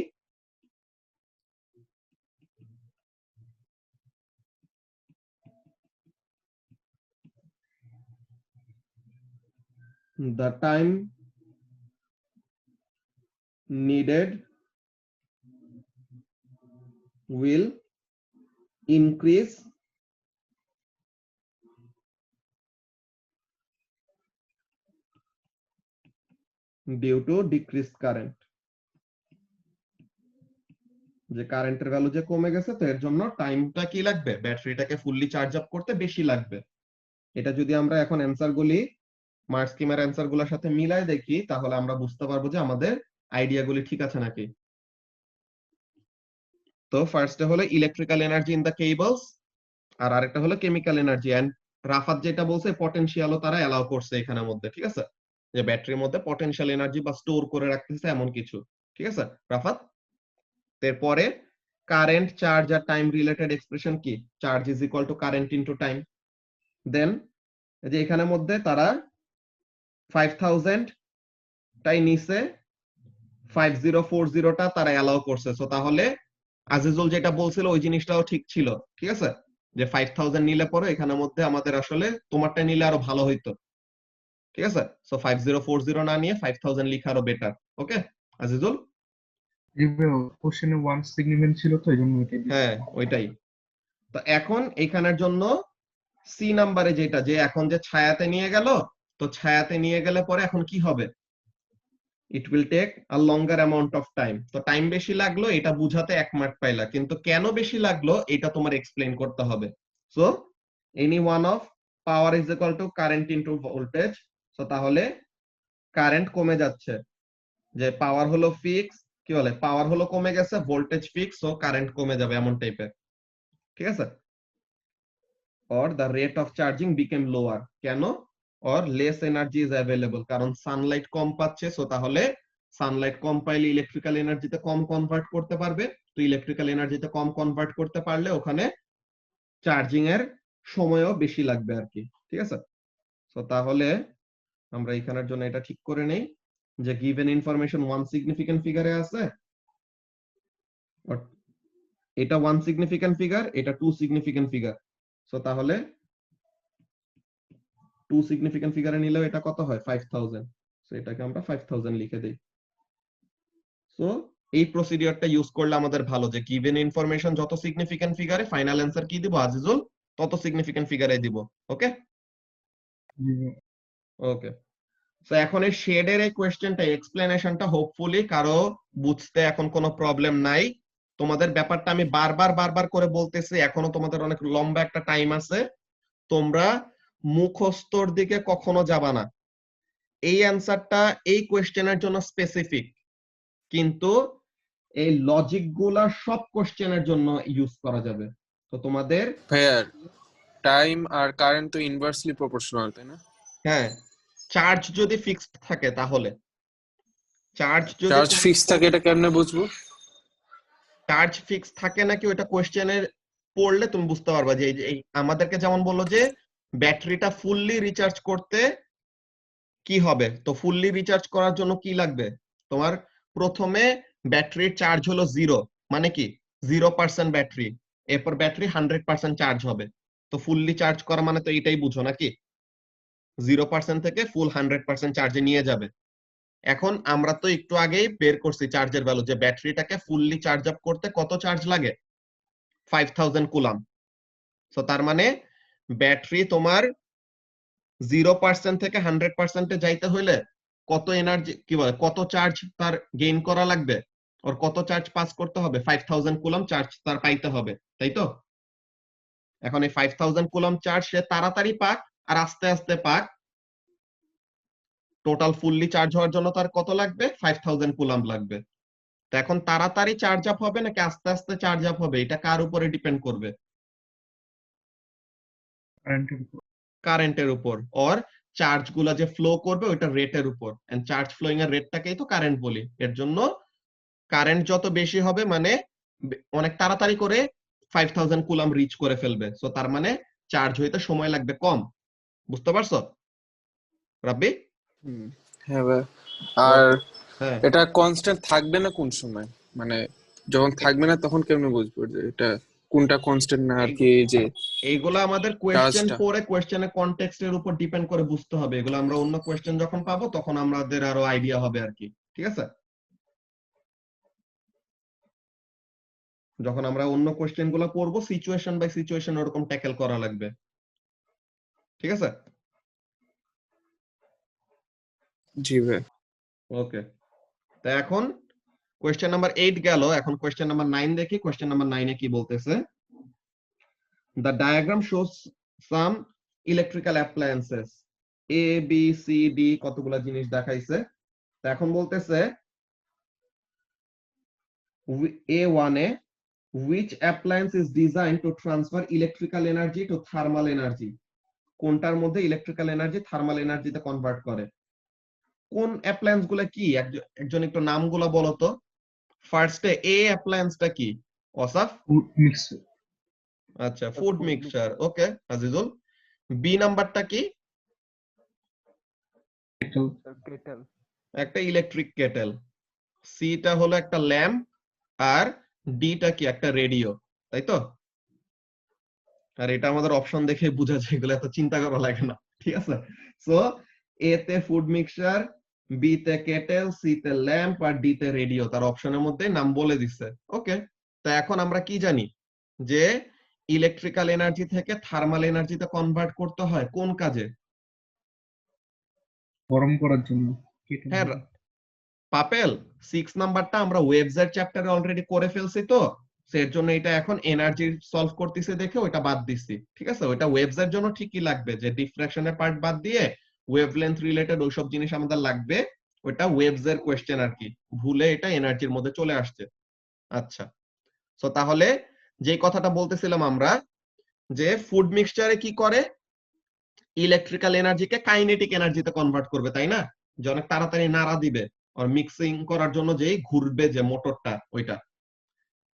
the time needed will increase due to decreased current. যে কারেন্টের ভ্যালু যে কমে গেছে, তো এর জন্য টাইমটা কি লাগবে? ব্যাটারিটাকে ফুললি চার্জ আপ করতে বেশি লাগবে। এটা যদি আমরা এখন অ্যানসার গুলি মার্ক স্কিমের অ্যানসার গুলোর সাথে মিলাই দেখি, তাহলে আমরা বুঝতে পারবো যে আমাদের আইডিয়া গুলি ঠিক আছে নাকি। তো ফার্স্টে হলো electrical energy in the cables, আর আরেকটা হলো কেমিক্যাল এনার্জি। এন্ড রাফাত যেটা বলছে পটেনশিয়ালও তারা এলাও করছে এখানের মধ্যে, ঠিক আছে? যে ব্যাটারির মধ্যে পটেনশিয়াল এনার্জি বা স্টোর করে রাখতেছে এমন কিছু, ঠিক আছে রাফাত? এরপরে কারেন্ট, চার্জ আর টাইম রিলেটেড এক্সপ্রেশন কি? Charge is equal to current into time. Then যে এখানের মধ্যে তারা 5000 টাই নিচে 5040টা তারা এলাও করছে। সো তাহলে আজিজুল যেটা বলছিল ওই জিনিসটাও ঠিক ছিল, ঠিক আছে? যে 5000 নিলে পরে এখানের মধ্যে আমাদের আসলে তোমারটা নিলে আরো ভালো হইতো, ঠিক আছে? সো 5040 না নিয়ে 5000 লিখা আরো বেটার। ওকে আজিজুল? কোশ্চেনে ওয়ান সিগনিফিকেন্ট ছিল, তো এই জন্য হ্যাঁ ওইটাই। তো এখন এখানের জন্য সি নাম্বারে যেটা, যে এখন যে ছায়াতে নিয়ে গেল, তো ছায়াতে নিয়ে গেলে পরে এখন কি হবে? It will take a longer amount of time. তো টাইম বেশি লাগলো এটা বুঝাতে 1 মার্ক পাইলা, কিন্তু কেন বেশি লাগলো এটা তোমার এক্সপ্লেইন করতে হবে। So any one of power is equal to current into voltage. So তাহলে কারেন্ট কমে যাচ্ছে, যে পাওয়ার হলো ফিক্স, কি বলে পাওয়ার হলো কমে গেছে, ভোল্টেজ ফিক্স, সো কারেন্ট কমে যাবে এমন টাইপের, ঠিক আছে। or the rate of charging became lower, কেন? or less energy is available, কারণ সানলাইট কম পাচ্ছে, সো তাহলে সানলাইট কম পাইলে ইলেকট্রিক্যাল এনার্জিতে কম কনভার্ট করতে পারবে, তো ইলেকট্রিক্যাল এনার্জিতে কম কনভার্ট করতে পারলে ওখানে চার্জিং এর সময়ও বেশি লাগবে আর কি, ঠিক আছে। সো তাহলে আমরা এখানের জন্য এটা ঠিক করে নেই যে গিভেন ইনফরমেশন ওয়ান সিগনিফিকেন্ট ফিগারে আছে, এটা ওয়ান সিগনিফিকেন্ট ফিগার, এটা টু সিগনিফিকেন্ট ফিগার। সো তাহলে টু সিগনিফিকেন্ট ফিগারে নিলেও এটা কত হয় 5000, সো এটাকে আমরা 5000 লিখে দেই। সো এই প্রসিডিউরটা ইউজ করলে আমাদের ভালো, যে গিভেন ইনফরমেশন যত সিগনিফিকেন্ট ফিগারে ফাইনাল অ্যানসার কি দিব আজিজুল, তত সিগনিফিকেন্ট ফিগারে দিব। ওকে ওকে। সো এখন এই শেডের এই কোশ্চেনটা এক্সপ্লেনেশনটা হোপফুলি কারো বুঝতে এখন কোনো প্রবলেম নাই। তোমাদের ব্যাপারটা আমি বারবার করে বলতেছি, এখনো তোমাদের অনেক লম্বা একটা টাইম আছে, তোমরা মুখস্থর দিকে কখনো যাবা না। এই অ্যানসারটা এই কোশ্চেনের জন্য স্পেসিফিক, কিন্তু এই লজিক গুলা সব কোশ্চেনের জন্য ইউজ করা যাবে। তো তোমাদের ভাইয়া টাইম আর কারেন্ট তো ইনভার্সলি প্রপোর্শনাল, তাই না? হ্যাঁ, চার্জ যদি ফিক্সড থাকে তাহলে, চার্জ যদি চার্জ ফিক্স থাকে এটা কেমনে বুঝবো? চার্জ ফিক্স থাকে নাকি ওটা কোশ্চেনের পড়লে তুমি বুঝতে পারবা, যে এই আমাদেরকে যেমন বললো যে ব্যাটারিটা ফুললি রিচার্জ করতে কি হবে, তো ফুললি রিচার্জ করার জন্য কি লাগবে তোমার, প্রথমে ব্যাটারির চার্জ হলো 0, মানে কি 0% ব্যাটারি, এরপর ব্যাটারি 100% চার্জ হবে। তো ফুললি চার্জ করা মানে তো এটাই বুঝো নাকি, 0% থেকে ফুল 100% চার্জে নিয়ে যাবে। এখন আমরা তো একটু আগেই বের করছি চার্জের ভ্যালু, যে ব্যাটারিটাকে ফুললি চার্জ আপ করতে কত চার্জ লাগে, 5000 কুলাম। সো তার মানে ব্যাটারি তোমার 0% থেকে 100% যাইতে হইলে কত এনার্জি, কি বলে কত চার্জ তার গেইন করা লাগবে, ওর কত চার্জ পাস করতে হবে, 5000 কুলাম চার্জ তার পাইতে হবে, তাই তো। এখন এই 5000 কুলাম চার্জ সে তাড়াতাড়ি পাক আর আস্তে আস্তে পাক, টোটাল ফুললি চার্জ হওয়ার জন্য তার কত লাগবে, 5000 কুলাম লাগবে। তো এখন তাড়াতাড়ি চার্জ আপ হবে নাকি আস্তে আস্তে চার্জ আপ হবে, এটা কার উপরে ডিপেন্ড করবে, কারেন্টের উপর। কারেন্টের উপর, অর চার্জ গুলা যে ফ্লো করবে ওইটা রেটের উপর, এন্ড চার্জ ফ্লোইং এর রেটটাকেই তো কারেন্ট বলি। এর জন্য কারেন্ট যত বেশি হবে মানে অনেক তাড়াতাড়ি করে 5000 কুলাম রিচ করে ফেলবে, সো তার মানে চার্জ হইতে সময় লাগবে কম। বুঝতে পারছো রাব্বি? হ্যাঁ ভাই। আর হ্যাঁ, এটা কনস্ট্যান্ট থাকবে না কোন সময়, মানে যখন থাকবে না তখন কেমনে বুঝবো যে এটা কোনটা কনস্ট্যান্ট না আর কি, যে এইগুলা আমাদের কোয়েশ্চেন চার্জটা? পরে কোয়েশ্চেনের কনটেক্সটের উপর ডিপেন্ড করে বুঝতে হবে, এগুলো আমরা অন্য কোয়েশ্চেন যখন পাবো তখন আমাদের আরো আইডিয়া হবে আর কি, ঠিক আছে। যখন আমরা অন্য কোয়েশ্চেন গুলো পড়বো সিচুয়েশন বাই সিচুয়েশন ওরকম ট্যাকেল করা লাগবে, ঠিক আছে। জি ভাই। ওকে, তো এখন কোয়েশ্চেন নাম্বার 8 গেল, এখন কোয়েশ্চেন নাম্বার 9 দেখি। কোয়েশ্চেন নাম্বার 9 এ কি বলতেছে, the diagram shows some electrical appliances a b c d, কতগুলা জিনিস দেখাইছে। তো এখন বলতেছে a1 A which appliance is designed to transfer electrical energy to thermal energy, কোনটার মধ্যে ইলেকট্রিক্যাল এনার্জি থার্মাল এনার্জিতে কনভার্ট করে, কোন অ্যাপ্লায়েন্স গুলা কি, একজন একটু নামগুলো বলো তো। ফার্স্টে এ অ্যাপ্লায়েন্সটা কি অসাফ? মিক্সার। আচ্ছা, ফুড মিক্সচার। ওকে আজিজুল। বি নাম্বারটা কি? কেটেল। একটা ইলেকট্রিক কেটেল। সিটা হলো একটা ল্যাম্প, আর ডিটা কি একটা রেডিও, তাই তো। আর এটা আমাদের অপশন দেখে বোঝা যায়, এগুলো এত চিন্তা করা লাগে না, ঠিক আছে। সো এ তে ফুড মিক্সচার, বি তে কেটেল, সি তে ল্যাম্প, আর ডি তে রেডিও, তার অপশনের মধ্যে নাম বলে দিচ্ছে। ওকে, তো এখন আমরা কি জানি যে ইলেকট্রিক্যাল এনার্জি থেকে থার্মাল এনার্জিতে কনভার্ট করতে হয় কোন কাজে? গরম করার জন্য। হ্যাঁ, পাপেল 6 নাম্বারটা আমরা ওয়েভস এর চ্যাপ্টারে অলরেডি করে ফেলছি, তো এর জন্য এটা এখন এনার্জি সলভ করতেছে দেখে ওইটা বাদ দিছি। ঠিক আছে, ওইটা ওয়েভস এর জন্য ঠিকই লাগবে, যে ডিফ্রাকশনের পার্ট বাদ দিয়ে ওয়েভলেন্থ রিলেটেড ওইসব জিনিস আমাদের লাগবে, ওইটা ওয়েভস এর কোশ্চেন আর কি, ভুলে এটা এনার্জির মধ্যে চলে আসছে। আচ্ছা, তো তাহলে যে কথাটা বলতেছিলাম আমরা, যে ফুড মিক্সচারে কি করে, ইলেকট্রিক্যাল এনার্জিকে কাইনেটিক এনার্জিতে কনভার্ট করবে, তাই না? যে অনেক তাড়াতাড়ি নাড়া দিবে, আর মিক্সিং করার জন্য যেই ঘুরবে যে মোটরটা ওইটা।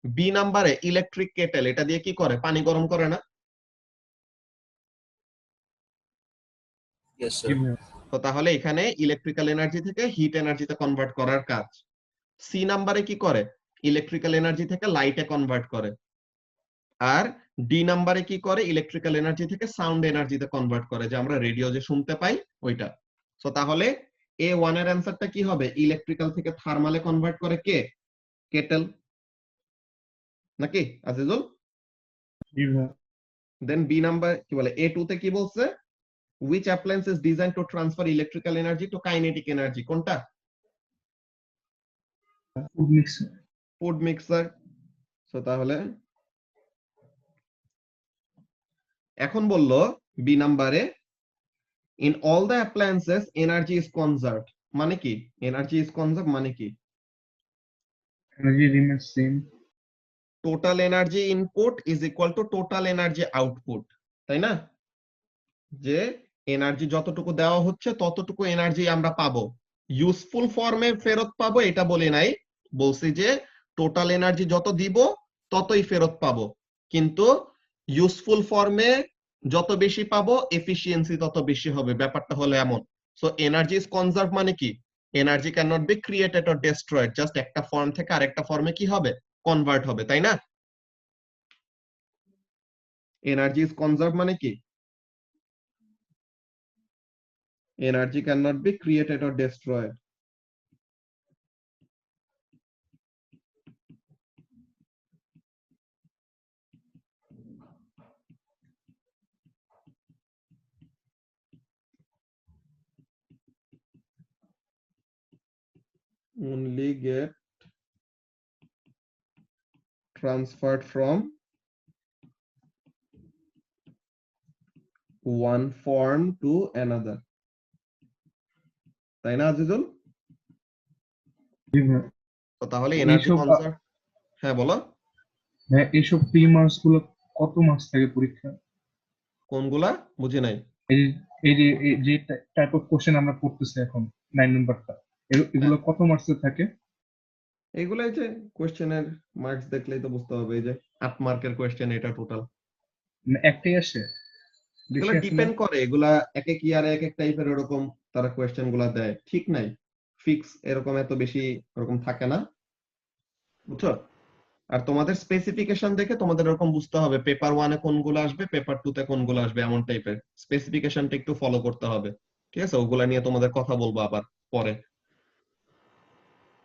বি নাম্বারে ইলেকট্রিক কেটেল, এটা দিয়ে কি করে, পানি গরম করে না? ইয়েস জি স্যার। ভাইয়া। তো তাহলে এখানে ইলেকট্রিক্যাল এনার্জি থেকে হিট এনার্জিতে কনভার্ট করার কাজ। সি নাম্বারে কি করে, ইলেকট্রিক্যাল এনার্জি থেকে লাইটে কনভার্ট করে। আর ডি নাম্বারে কি করে, ইলেকট্রিক্যাল এনার্জি থেকে সাউন্ড এনার্জিতে কনভার্ট করে, যে আমরা রেডিও যে শুনতে পাই ওইটা। সো তাহলে A1 এর অ্যান্সারটা কি হবে, ইলেকট্রিক্যাল থেকে থার্মালে কনভার্ট করে কে, কেটেল, নাকি আজিজুল? জি ভাইয়া। দেন বি নাম্বার কি বলে, A2 তে কি বলছে, which appliance is designed to transfer electrical energy to kinetic energy, কোনটা? Food mixer. Food mixer. So তাহলে এখন বললো বি নাম্বারে, in all the appliances energy is conserved, মানে কি, এনার্জি ইজ কনজার্ভ মানে কি, energy remains same. Total energy input is equal two total energy output, তাই না? যে এনার্জি যতটুকু দেওয়া হচ্ছে ততটুকু এনার্জি আমরা পাবো, ইউজফুল ফর্মে ফেরত পাবো এটা বলি নাই, বলছি যে টোটাল এনার্জি যত দিব ততই ফেরত পাবো, কিন্তু ইউজফুল ফর্মে যত বেশি পাবো এফিসিয়েন্সি তত বেশি হবে, ব্যাপারটা হলো এমন। সো এনার্জি ইজ কনজার্ভ মানে কি, energy can not be created or destroyed, just একটা ফর্ম থেকে আরেকটা ফর্মে কি হবে, কনভার্ট হবে, তাই না? এনার্জি ইজ কনজার্ভ মানে কি, energy cannot be created or destroyed. Only get transferred from one form to another, তাই না আজিজুল? জি ভাইয়া। তো তাহলে এনার্জি এইসব কনজার্ভ, হ্যাঁ বলো। ভাইয়া, এইসব প্রি মার্কস গুলো কত মার্কস থাকে পরীক্ষা? কোনগুলা, বুঝি নাই। এই যে টাইপ অফ কোশ্চেন আমরা পড়তেছি এখন 9 নাম্বারটা, এগুলো হ্যাঁ, কত মার্কসের থাকে? এইগুলাই যে কোশ্চেনের মার্কস দেখলেই তো বুঝতে হবে, এই যে 8 মার্কের কোশ্চেন এটা টোটাল। মানে একটাই আসে, এগুলা বেশি আসে না? ডিপেন্ড করে, এগুলা এক এক ইয়ারে এক এক টাইপের এরকম তারা কোশ্চেন গুলা দেয়, ঠিক নাই, ফিক্স এরকম এত বেশি এরকম থাকে না, বুঝছো? আর তোমাদের স্পেসিফিকেশন দেখে তোমাদের এরকম বুঝতে হবে পেপার 1 এ কোনগুলো আসবে, পেপার 2 তে কোনগুলো আসবে, এমন টাইপের স্পেসিফিকেশনটা একটু ফলো করতে হবে। ঠিক আছে, ওগুলা নিয়ে তোমাদের কথা বলবো আবার পরে।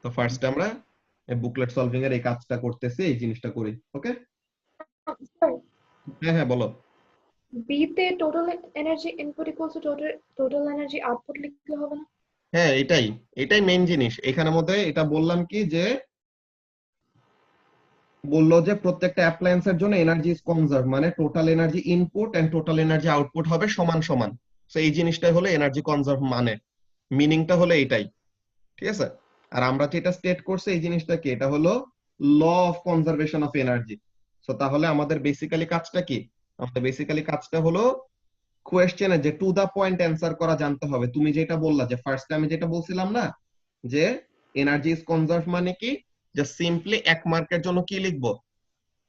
তো ফার্স্টে আমরা এই বুকলেট সলভিং এর এই কাজটা করতেছি, এই জিনিসটা করি, ওকে? স্যার, হ্যাঁ হ্যাঁ বলো। বি তে total energy input equals to total energy output লিখলে হবে না? হ্যাঁ, এটাই এটাই মেইন জিনিস এখানের মধ্যে, এটা বললাম কি, যে বললো যে প্রত্যেকটা অ্যাপ্লায়েন্সের জন্য এনার্জি ইজ কনজার্ভ, মানে total energy input and total energy output হবে সমান সমান। তো এই জিনিসটাই হলো এনার্জি কনজার্ভ, মানে মিনিংটা হলো এইটাই। ঠিক আছে, আর আমরা যেটা স্টেট করছি এই জিনিসটা কি, এটা হলো law of conservation of energy. So তাহলে আমাদের বেসিক্যালি কাজটা কি, আমাদের বেসিক্যালি কাজটা হলো কোয়েশ্চেনে যে টু দা পয়েন্ট অ্যান্সার করা জানতে হবে। তুমি যেটা বললা, যে ফার্স্ট টাইমে যেটা বলছিলাম না, যে এনার্জি ইজ কনজার্ভ মানে কি, যে সিম্পলি এক মার্কের জন্য কি লিখবো,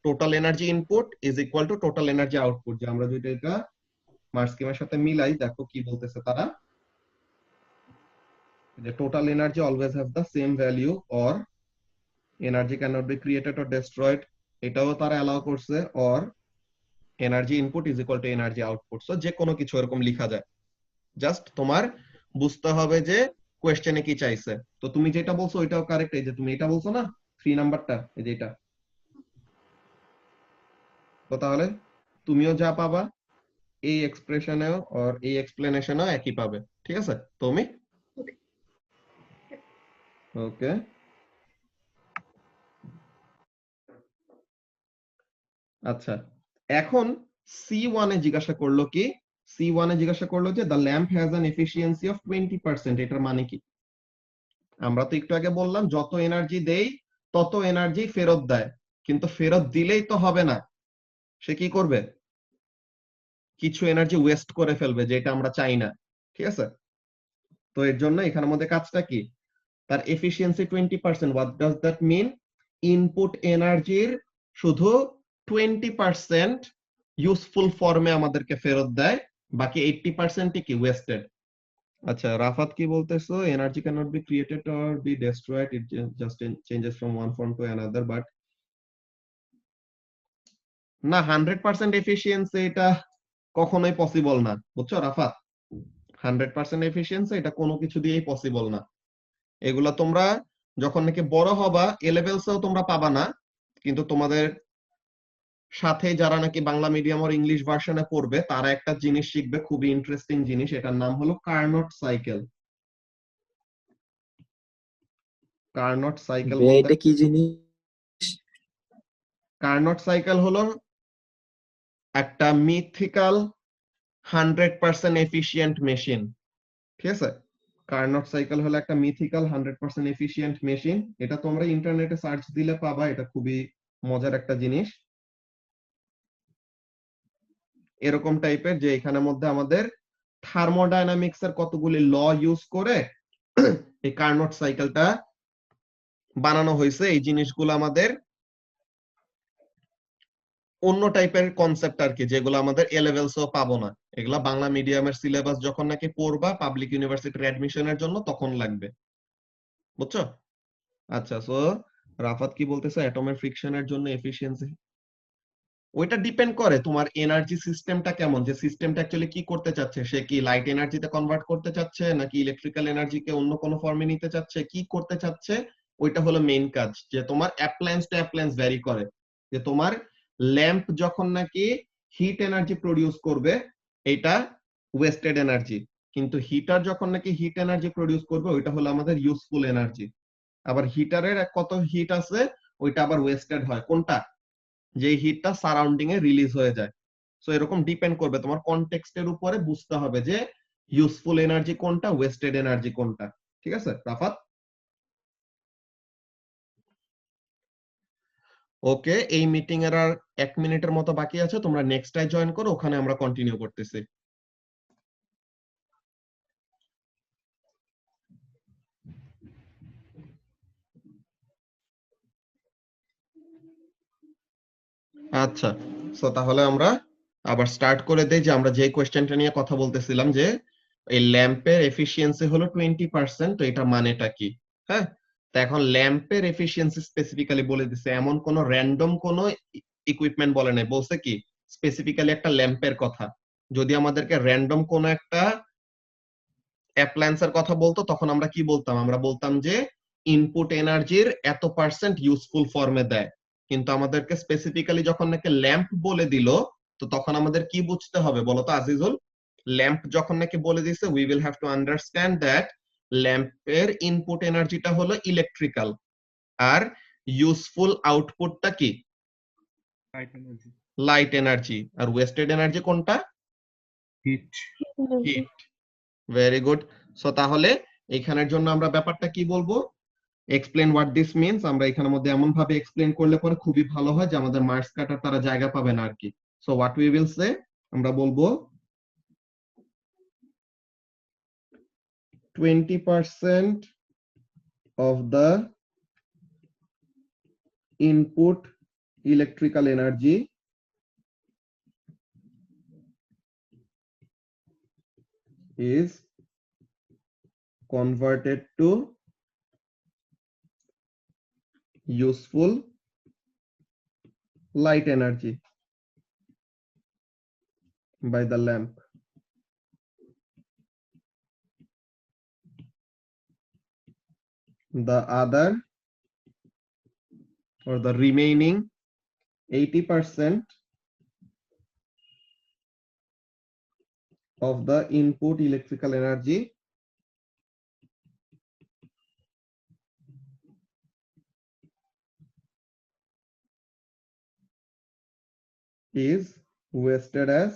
total energy input is equal two total energy output. যে আমরা যদি এটা মার্ক স্কিমের সাথে মিলাই, দেখো কি বলতেছে তারা, যে total energy always have the same value or energy can not be created or destroyed, এটাও তারা অ্যালাউ করছে, or energy input is equal two energy output. So যে কোনো কিছু এরকম লেখা যায়, জাস্ট তোমার বুঝতে হবে যে কোয়েশ্চেনে কি চাইছে। তো তুমি যেটা বলছো ওইটাও কারেক্ট, এই যে তুমি এটা বলছো না 3 নাম্বারটা, এই যে এটা। তো তাহলে তুমিও যা পাবা এই এক্সপ্রেশনেও আর এই এক্সপ্লেনেশনেও একই পাবে। ঠিক আছে তুমি, ওকে। ওকে, আচ্ছা, এখন C1 এ জিজ্ঞাসা করলো কি, C1 এ জিজ্ঞাসা করলো যে the lamp has an efficiency of 20%, এটার মানে কি? আমরা তো একটু আগে বললাম যত এনার্জি দেই তত এনার্জি ফেরত দেয়, কিন্তু ফেরত দিলেই তো হবে না, সে কি করবে? কিছু এনার্জি ওয়েস্ট করে ফেলবে, যেটা আমরা চাই না, ঠিক আছে? তো এর জন্য এখানের মধ্যে কাজটা কি, তার efficiency 20%, what does that mean? Input এনার্জির শুধু 20% ইউজফুল ফর্মে আমাদেরকে ফেরত দেয়, বাকি 80% কি ওয়েস্টেড। আচ্ছা, রাফাত কি বলতেছো? Energy cannot be created or be destroyed, it just changes from one form to another, but না, 100% এফিসিয়েন্সি এটা কখনোই পসিবল না, বুঝছো রাফাত? 100% এফিসিয়েন্সি এটা কোনো কিছু দিয়েই পসিবল না। এগুলা তোমরা যখন নাকি বড় হবা এ লেভেলসেও তোমরা পাবা না, কিন্তু তোমাদের সাথে যারা নাকি বাংলা মিডিয়াম আর ইংলিশ ভার্সনে পড়বে তারা একটা জিনিস শিখবে, খুবই ইন্টারেস্টিং জিনিস, এটার নাম হলো কার্নট সাইকেল। কার্নট সাইকেল ভাইয়া বলতে, এটা কি জিনিস? কার্নট সাইকেল হলো একটা মিথিক্যাল 100% এফিশিয়েন্ট মেশিন, ঠিক আছে? কার্নট সাইকেল হলো একটা মিথিক্যাল 100% এফিশিয়েন্ট মেশিন, এটা তোমরা ইন্টারনেটে সার্চ দিলে পাবা, এটা খুবই মজার একটা জিনিস। এরকম টাইপের যে এখানের মধ্যে আমাদের থার্মোডাইনামিক্স এর কতগুলি ল ইউজ করে এই কার্নট সাইকেলটা বানানো হয়েছে। এই জিনিসগুলো আমাদের অন্য টাইপের কনসেপ্ট আর কি, যেগুলো আমাদের এ লেভেলসও পাবো না, এগুলা বাংলা মিডিয়ামের সিলেবাস যখন নাকি পড়বা পাবলিক ইউনিভার্সিটির অ্যাডমিশনের জন্য তখন লাগবে, বুঝছো? আচ্ছা, সো রাফাত কি বলতেছে, অ্যাটমের ফ্রিকশনের জন্য এফিশিয়েন্সি, ওইটা ডিপেন্ড করে তোমার এনার্জি সিস্টেমটা কেমন, যে সিস্টেমটা অ্যাকচুয়ালি কি করতে চাচ্ছে, সে কি লাইট এনার্জিতে কনভার্ট করতে চাচ্ছে নাকি ইলেকট্রিক্যাল এনার্জিকে অন্য কোনো ফর্মে নিতে চাচ্ছে, কি করতে চাচ্ছে, ওইটা হলো মেইন কাজ। যে তোমার অ্যাপ্লায়েন্স টু অ্যাপ্লায়েন্স ভ্যারি করে, যে তোমার ল্যাম্প যখন নাকি হিট এনার্জি প্রডিউস করবে এটা ওয়েস্টেড এনার্জি, কিন্তু হিটার যখন নাকি হিট এনার্জি প্রডিউস করবে ওইটা হলো আমাদের ইউজফুল এনার্জি। আবার হিটারের কত হিট আছে, ওইটা আবার ওয়েস্টেড হয়, কোনটা? যে হিটটা সারাউন্ডিং এ রিলিজ হয়ে যায়। সো এরকম ডিপেন্ড করবে, তোমার কনটেক্সটের উপরে বুঝতে হবে যে ইউজফুল এনার্জি কোনটা, ওয়েস্টেড এনার্জি কোনটা, ঠিক আছে রাফাত? ওকে, এই মিটিং এর আর 1 মিনিটের মতো বাকি আছে, তোমরা নেক্সট টাই জয়েন করো, ওখানে আমরা কন্টিনিউ করতেছি। আচ্ছা, সো তাহলে আমরা আবার স্টার্ট করে দেই, যে আমরা যে কোয়েশ্চেনটা নিয়ে কথা বলতেছিলাম, যে এই ল্যাম্পের এফিসিয়েন্সি হলো 20%, তো এটা মানেটা কি? হ্যাঁ, তো এখন ল্যাম্পের এফিসিয়েন্সি স্পেসিফিক্যালি বলে দিছে, এমন কোন র্যান্ডম কোন ইকুইপমেন্ট বলে নাই, বলছে কি স্পেসিফিক্যালি একটা ল্যাম্পের কথা। যদি আমাদেরকে র্যান্ডম কোন একটা অ্যাপ্লায়েন্সের কথা বলতো তখন আমরা কি বলতাম? আমরা বলতাম যে ইনপুট এনার্জির এত পার্সেন্ট ইউজফুল ফর্মে দেয়, কিন্তু আমাদেরকে স্পেসিফিক্যালি যখন নাকি ল্যাম্প বলে দিল, তো তখন আমাদের কি বুঝতে হবে বলতো আজিজুল? ল্যাম্প যখন নাকি বলে দিছে, we will have to understand that ল্যাম্পের ইনপুট এনার্জিটা হলো ইলেকট্রিক্যাল, আর ইউজফুল আউটপুটটা কি? Light energy, light energy. আর ওয়েস্টেড এনার্জি কোনটা? Heat. Heat. Very good. So তাহলে এখানের জন্য আমরা ব্যাপারটা কি বলবো? এক্সপ্লেন হোয়াট দিস মিনস, আমরা এখানের মধ্যে এমন ভাবে এক্সপ্লেন করলে পরে খুবই ভালো হয়, যে আমাদের মার্কস কাটার তারা জায়গা পাবে না আর কি। So what we will say, আমরা বলবো 20% of the input electrical energy is converted to useful light energy by the lamp. The other, or the remaining 80% of the input electrical energy is wasted as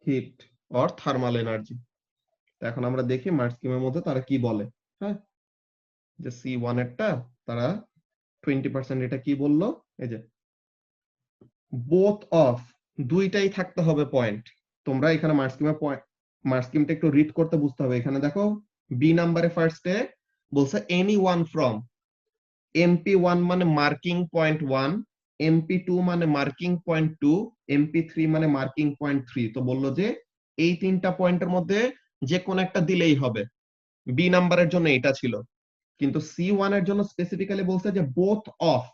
heat or thermal energy। এখন আমরা দেখি marks স্কিমের মধ্যে তারা কি বলে। হ্যাঁ, যে C1 এরটা তারা 20% এটা কি বললো, এই যে both of, দুইটাই থাকতে হবে পয়েন্ট। তোমরা এখানে মার্কস স্কিমটা একটু রিড করতে বুঝতে হবে। এখানে দেখো বি নাম্বারে ফার্স্টে বলছে এনি ওয়ান ফ্রম MP1 মানে মার্কিং পয়েন্ট 1, MP2 মানে মার্কিং পয়েন্ট 2, MP3 মানে মার্কিং পয়েন্ট 3। তো বললো যে এই তিনটা পয়েন্টের মধ্যে যে কোন একটা দিলেই হবে। বি নাম্বারের জন্য এটা ছিল, কিন্তু C1 এর জন্য স্পেসিফিক্যালি বলছে যে বোথ অফ,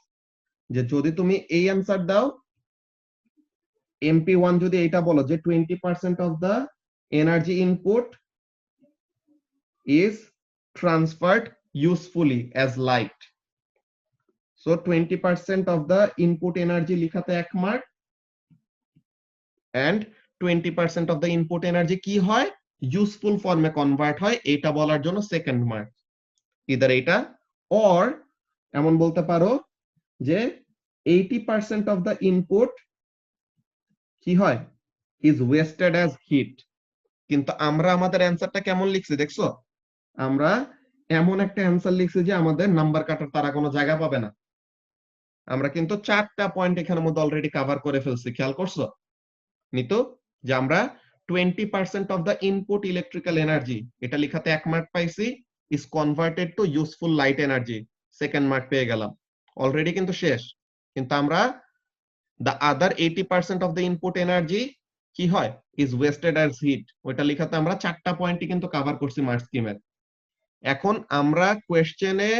যে যদি তুমি এই অ্যান্সার দাও MP1 যদি এটা বলো যে 20% of the energy input is transferred usefully as light, so 20% of the input energy লিখাতে 1 mark and 20% of the input energy কি হয় ইউজফুল ফর্মে কনভার্ট হয়, এটা বলার জন্য সেকেন্ড মার্ক। ইদার এটা or এমন বলতে পারো যে 80% of the input কি হয় is wasted as heat। কিন্তু আমরা আমাদের অ্যান্সারটা কেমন লিখছি দেখছো, আমরা এমন একটা অ্যান্সার লিখছি যে আমাদের নাম্বার কাটার তারা কোনো জায়গা পাবে না। আমরা কিন্তু 4টা পয়েন্ট এখানের মধ্যে অলরেডি কভার করে ফেলছি, খেয়াল করছো নিতো, যে আমরা 20% of the input electrical energy এটা লিখাতে 1 মার্ক পাইছি, is converted to useful light energy, second mark পেয়ে গেলাম অলরেডি, কিন্তু শেষ। কিন্তু আমরা the other 80% of the input energy কি হয় is wasted as heat, ওইটা লিখাতে আমরা 4টা পয়েন্টই কিন্তু কভার করছি মার্কস স্কিমের। এখন আমরা কোশ্চেনে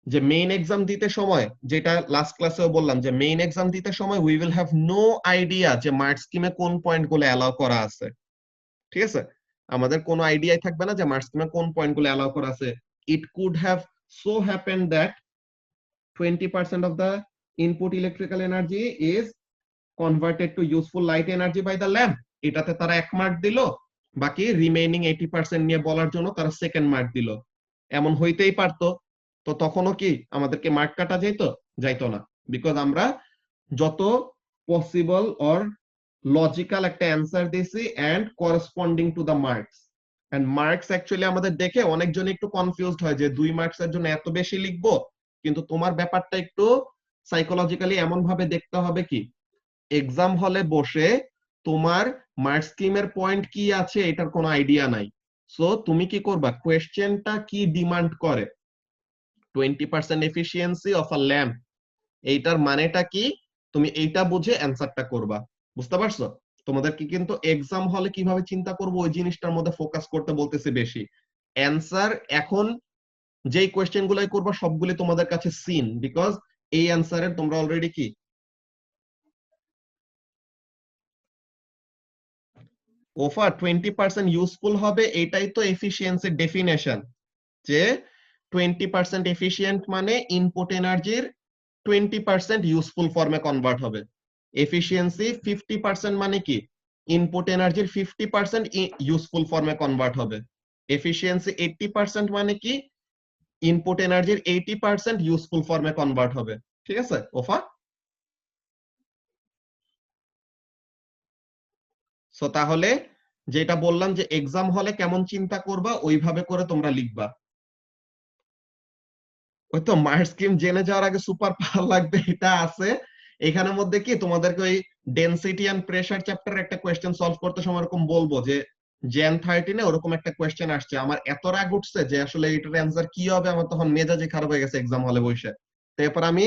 যে মেইন এক্সাম দিতে সময়, যেটা লাস্ট ক্লাসেও বললাম যে মেইন এক্সাম দিতে সময় we will have no idea যে মার্কস স্কিমে কোন পয়েন্টগুলো অ্যালাউ করা আছে, ঠিক আছে? আমাদের কোনো আইডিয়াই থাকবে না যে মার্কস স্কিমে কোন পয়েন্টগুলো অ্যালাউ করা আছে। It could have so happen that 20% of the input electrical energy is converted to useful light energy by the lamp, এটাতে তারা 1 মার্ক দিল, বাকি রিমেইনিং 80% নিয়ে বলার জন্য তারা সেকেন্ড মার্ক দিল। এমন হইতেই পারতো, তো তখনও কি আমাদেরকে মার্ক কাটা যাইতো? যাইতো না, বিকজ আমরা যত পসিবল অর লজিক্যাল একটা অ্যান্সার দিছি and corresponding to the marks. And marks actually আমাদের দেখে অনেকজন একটু কনফিউজড হয় যে 2 মার্কসের জন্য এত বেশি লিখবো, কিন্তু তোমার ব্যাপারটা একটু সাইকোলজিক্যালি এমন ভাবে দেখতে হবে কি এক্সাম হলে বসে তোমার মার্কস স্কিমের পয়েন্ট কি আছে এটার কোনো আইডিয়া নাই। সো তুমি কি করবা, কোয়েশ্চেনটা কি ডিমান্ড করে 20% এফিশিয়েন্সি অফ আ ল্যাম্প, এইটার মানেটা কি তুমি এইটা বুঝে অ্যানসারটা করবা। বুঝতে পারছো? তোমাদেরকে কিন্তু এক্সাম হলে কিভাবে চিন্তা করবো ওই জিনিসটার মধ্যে ফোকাস করতে বলতেছে বেশি। অ্যানসার এখন যেই কোয়েশ্চেন গুলাই করবা সবগুলি তোমাদের কাছে সিন, বিকজ এই অ্যানসারের তোমরা অলরেডি কি ওফা 20% ইউজফুল হবে, এটাই তো এফিশিয়েন্সির ডেফিনেশন, যে 20% এফিশিয়েন্ট মানে ইনপুট এনার্জির 20% ইউজফুল ফর্মে কনভার্ট হবে। এফিশিয়েন্সি 50% মানে কি ইনপুট এনার্জির 50% ইউজফুল ফর্মে কনভার্ট হবে। এফিশিয়েন্সি 80% মানে কি ইনপুট এনার্জির 80% ইউজফুল ফর্মে কনভার্ট হবে। ঠিক আছে ওফা? সো তাহলে যেটা বললাম যে এক্সাম হলে কেমন চিন্তা করবা ওইভাবে করে তোমরা লিখবা। ওই তো মার্কস স্কিম জেনে যাওয়ার আগে সুপার পাওয়ার লাগবে এটা আছে। এখানের মধ্যে কি তোমাদেরকে ওই ডেনসিটি এন্ড প্রেসার চ্যাপ্টার একটা কোয়েশ্চেন সলভ করতে সময় এরকম বলবো যে জেন 13 এ ওরকম একটা কোয়েশ্চেন আসছে, আমার এত রাগ উঠছে যে আসলে এটার অ্যান্সার কি হবে, আমার তখন মেজাজই খারাপ হয়ে গেছে এক্সাম হলে বসে। তারপর আমি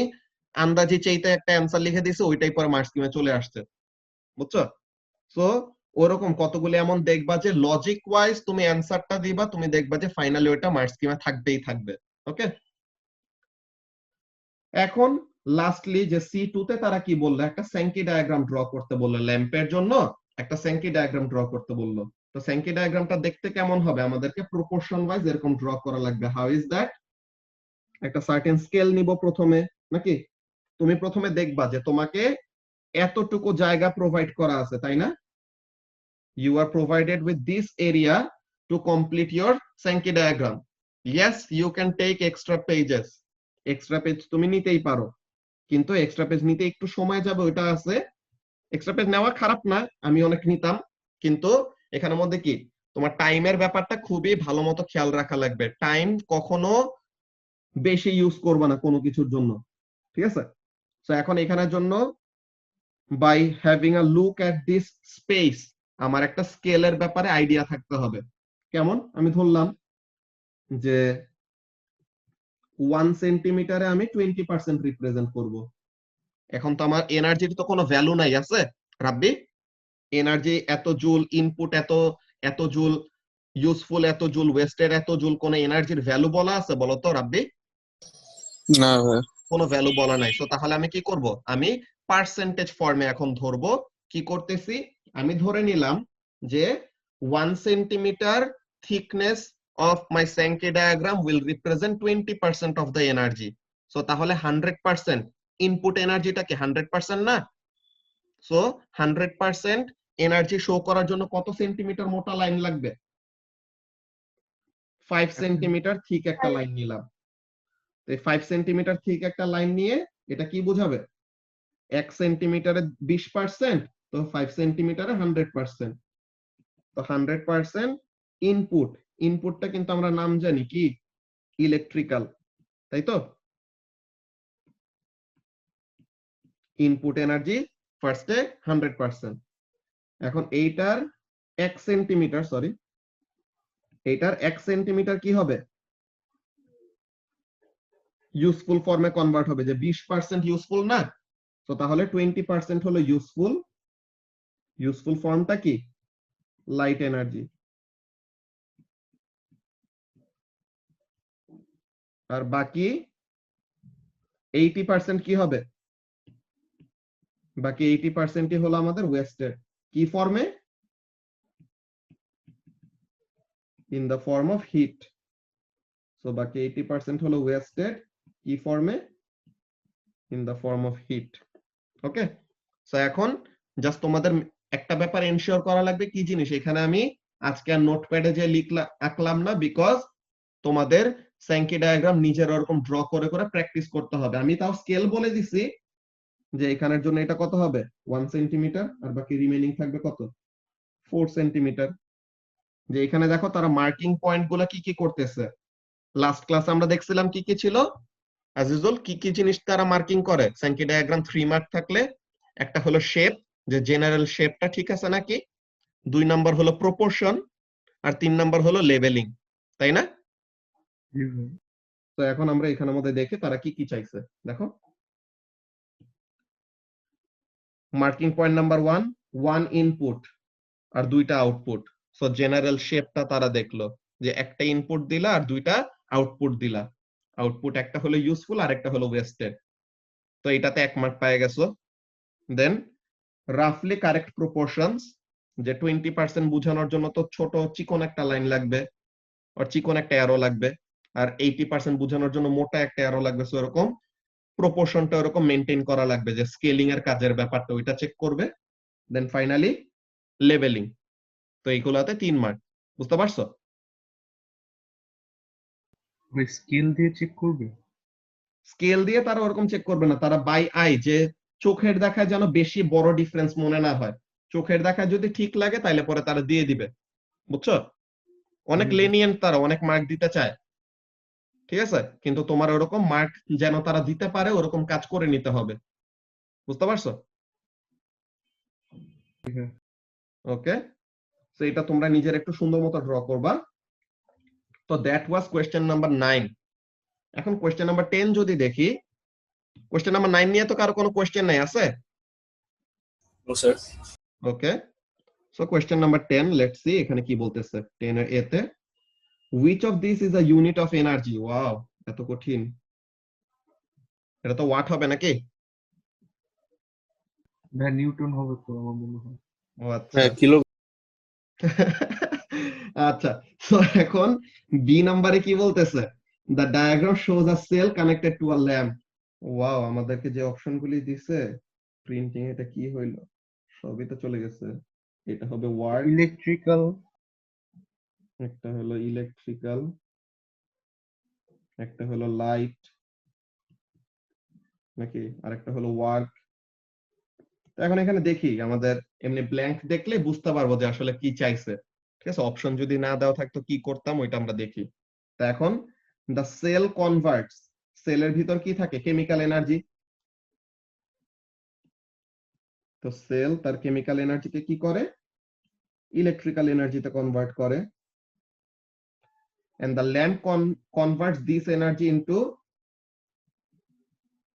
আন্দাজি চাইতে একটা অ্যান্সার লিখে দিয়েছি, ওইটাই পরে মার্কস স্কিমে চলে আসছে। বুঝছো? সো ওরকম কতগুলো এমন দেখবা যে লজিক ওয়াইজ তুমি অ্যান্সারটা দিবা, তুমি দেখবা যে ফাইনালি ওইটা মার্কস স্কিমে থাকবেই থাকবে। ওকে, এখন লাস্টলি যে C2 তে তারা কি বললো, একটা স্যাঙ্কি ডায়াগ্রাম ড্র করতে বললো, ল্যাম্পের জন্য একটা স্যাঙ্কি ডায়াগ্রাম ড্র করতে বললো। তো স্যাঙ্কি ডায়াগ্রামটা দেখতে কেমন হবে, আমাদেরকে প্রপোর্শন ওয়াইজ এরকম ড্র করা লাগবে। How is that? একটা সার্টেন স্কেল নিব প্রথমে, নাকি তুমি প্রথমে দেখবা যে তোমাকে এতটুকু জায়গা প্রোভাইড করা আছে, তাই না? You are provided with this area to complete your Sankey diagram. Yes, you can take extra pages. Extra page তুমি নিতেই পারো, কিন্তু এক্সট্রা পেজ নিতে একটু সময় যাবে, ওইটা আছে। এক্সট্রা পেজ নেওয়া খারাপ না, আমি অনেক নিতাম, কিন্তু এখানের মধ্যে কি তোমার টাইমের ব্যাপারটা খুবই ভালো মতো খেয়াল রাখা লাগবে। টাইম কখনো বেশি ইউজ করবে না কোনো কিছুর জন্য, ঠিক আছে? তো এখন এখানের জন্য by having a look at this space আমার একটা স্কেলের ব্যাপারে আইডিয়া থাকতে হবে। কেমন? আমি ধরলাম যে 1 সেন্টিমিটারে আমি 20% রিপ্রেজেন্ট করব। এখন তো আমার এনার্জির তো কোনো ভ্যালু নাই, আছে রাব্বি? এনার্জি এত জুল, ইনপুট এত, এত জুল ইউজফুল, এত জুল ওয়েস্টেড, এত জুল, কোন এনার্জির ভ্যালু বলা আছে বলো তো রাব্বি? না ভাই। কোনো ভ্যালু বলা নাই। সো তাহলে আমি কি করব? আমি পার্সেন্টেজ ফর্মে এখন ধরবো। কি করতেছি? আমি ধরে নিলাম যে 1 centimetre thickness of my Sankey diagram will represent 20% of the energy. So তাহলে 100% ইনপুট এনার্জিটা কি 100% না? সো 100% এনার্জি শো করার জন্য কত সেন্টিমিটার মোটা লাইন লাগবে? 5 সেন্টিমিটার থিক একটা লাইন নিলাম। তো 5 সেন্টিমিটার থিক একটা লাইন নিয়ে এটা কি বোঝাবে? 1 সেন্টিমিটারে 20%, তো 5 সেন্টিমিটারে 100%। তো 100% ইনপুট, ইনপুটটা কিন্তু আমরা নাম জানি কি? ইলেকট্রিক্যাল, তাই তো? ইনপুট এনার্জি ফার্স্টে 100%। এখন এইটার 1 সেন্টিমিটার, সরি, এইটার 1 সেন্টিমিটার কি হবে? ইউজফুল ফর্মে কনভার্ট হবে, যে 20% ইউজফুল না? তো তাহলে 20% হলো ইউজফুল। ইউজফুল ফর্মটা কি? Light energy. আর বাকি 80% কি হবে? বাকি 80%ই হলো আমাদের ওয়েস্টেড। কি ফর্মে? In the form of heat. So বাকি 80% হলো ওয়েস্টেড, কি ফর্মে? In the form of heat. Okay, so এখন জাস্ট তোমাদের একটা ব্যাপার এনশিওর করা লাগবে, কি জিনিস? এখানে আমি আজকে আর নোটপ্যাডে যে আঁকলাম না, বিকজ তোমাদের স্যাঙ্কি ডায়াগ্রাম নিজের ওরকম ড্র করে করে প্র্যাকটিস করতে হবে। আমি তাও স্কেল বলে দিছি যে এখানের জন্য এটা কত হবে? 1 সেন্টিমিটার, আর বাকি রিমেইনিং থাকবে কত? 4 সেন্টিমিটার। যে এখানে দেখো তারা মার্কিং পয়েন্ট গুলা কি কি করতেছে। লাস্ট ক্লাসে আমরা দেখছিলাম কি কি ছিল। আজিজুল, কি কি জিনিস তারা মার্কিং করে স্যাঙ্কি ডায়াগ্রাম 3 মার্ক থাকলে? একটা হলো শেপ, যে জেনারেল শেপটা ঠিক আছে নাকি, 2 নাম্বার হলো প্রপোর্শন, আর 3 নাম্বার হলো লেভেলিং, তাই না? তো এখন আমরা এখানের মধ্যে দেখি তারা কি কি চাইছে। দেখো, মার্কিং পয়েন্ট নাম্বার 1, 1 ইনপুট আর 2টা আউটপুট। সো জেনারেল শেপটা তারা দেখলো, যে একটা ইনপুট দিলা আর 2টা আউটপুট দিলা। আউটপুট একটা হলো ইউজফুল আর একটা হলো ওয়েস্টেড। তো এটাতে 1 মার্ক পেয়ে গেছো। দেন রাফলি কারেক্ট প্রপোর্শনস, যে 20% বোঝানোর জন্য তো ছোট চিকন একটা লাইন লাগবে, আর চিকন একটা অ্যারো লাগবে, আর 80% বোঝানোর জন্য মোটা একটা অ্যারো লাগবে। সো এরকম প্রপোর্শনটা এরকম মেইনটেইন করা লাগবে, যে স্কেলিং এর কাজের ব্যাপারটা ওইটা চেক করবে। দেন ফাইনালি লেভেলিং। তো এইগুলাতে 3 মার্ক। বুঝতে পারছো? ওই স্কেল দিয়ে চেক করবে? স্কেল দিয়ে তারা ওরকম চেক করবে না, তারা বাই আই, যে চোখের দেখায় যেন বেশি বড় ডিফারেন্স মনে না হয়। চোখের দেখায় যদি ঠিক লাগে তাহলে পরে তারা দিয়ে দিবে। বুঝছো? অনেক লেনিয়েন্ট, তারা অনেক মার্ক দিতে চায়, ঠিক আছে? কিন্তু তোমার ওরকম মার্ক যেন তারা দিতে পারে ওরকম কাজ করে নিতে হবে। বুঝতে পারছো? ওকে, তো এটা তোমরা নিজের একটু সুন্দর মতো ড্র করবা। তো দ্যাট ওয়াজ কোয়েশ্চেন নাম্বার 9। এখন কোয়েশ্চেন নাম্বার 10 যদি দেখি, কোয়েশ্চেন নাম্বার 9 নিয়ে তো কারো কোনো কোয়েশ্চেন নাই, আছে? No sir. Okay, so question number 10, let's see এখানে কি বলতেছে 10 এর এ তে। which of this is a unit of energy? Wow, এত কঠিন। এটা তো ওয়াট হবে নাকি? ভাই নিউটন হবে তো আমার মনে হয়। ও আচ্ছা। হ্যাঁ, কিলো। আচ্ছা, তো এখন বি নাম্বারে কি বলতেছে? The diagram shows a cell connected to a lamp. Wow, আমাদেরকে যে অপশনগুলি দিছে প্রিন্টিং, এটা কি হইলো? সবই তো চলে গেছে। এটা হবে ওয়ার্ড, ইলেকট্রিক্যাল। একটা হলো ইলেকট্রিক্যাল, একটা হলো লাইট, নাকি আরেকটা হলো ওয়ার্ক। তো এখন এখানে দেখি আমাদের এমনি ব্ল্যাঙ্ক দেখলে বুঝতে পারবো যে আসলে কি চাইছে। ঠিক আছে, অপশন যদি না দেওয়া থাকতো কি করতাম ওইটা আমরা দেখি। তো এখন দ্য সেল কনভার্টস, সেলের ভিতর কি থাকে? Chemical energy. তো সেল তার কেমিক্যাল এনার্জিকে কি করে? ইলেকট্রিক্যাল এনার্জিতে কনভার্ট করে। and the lamp converts this energy into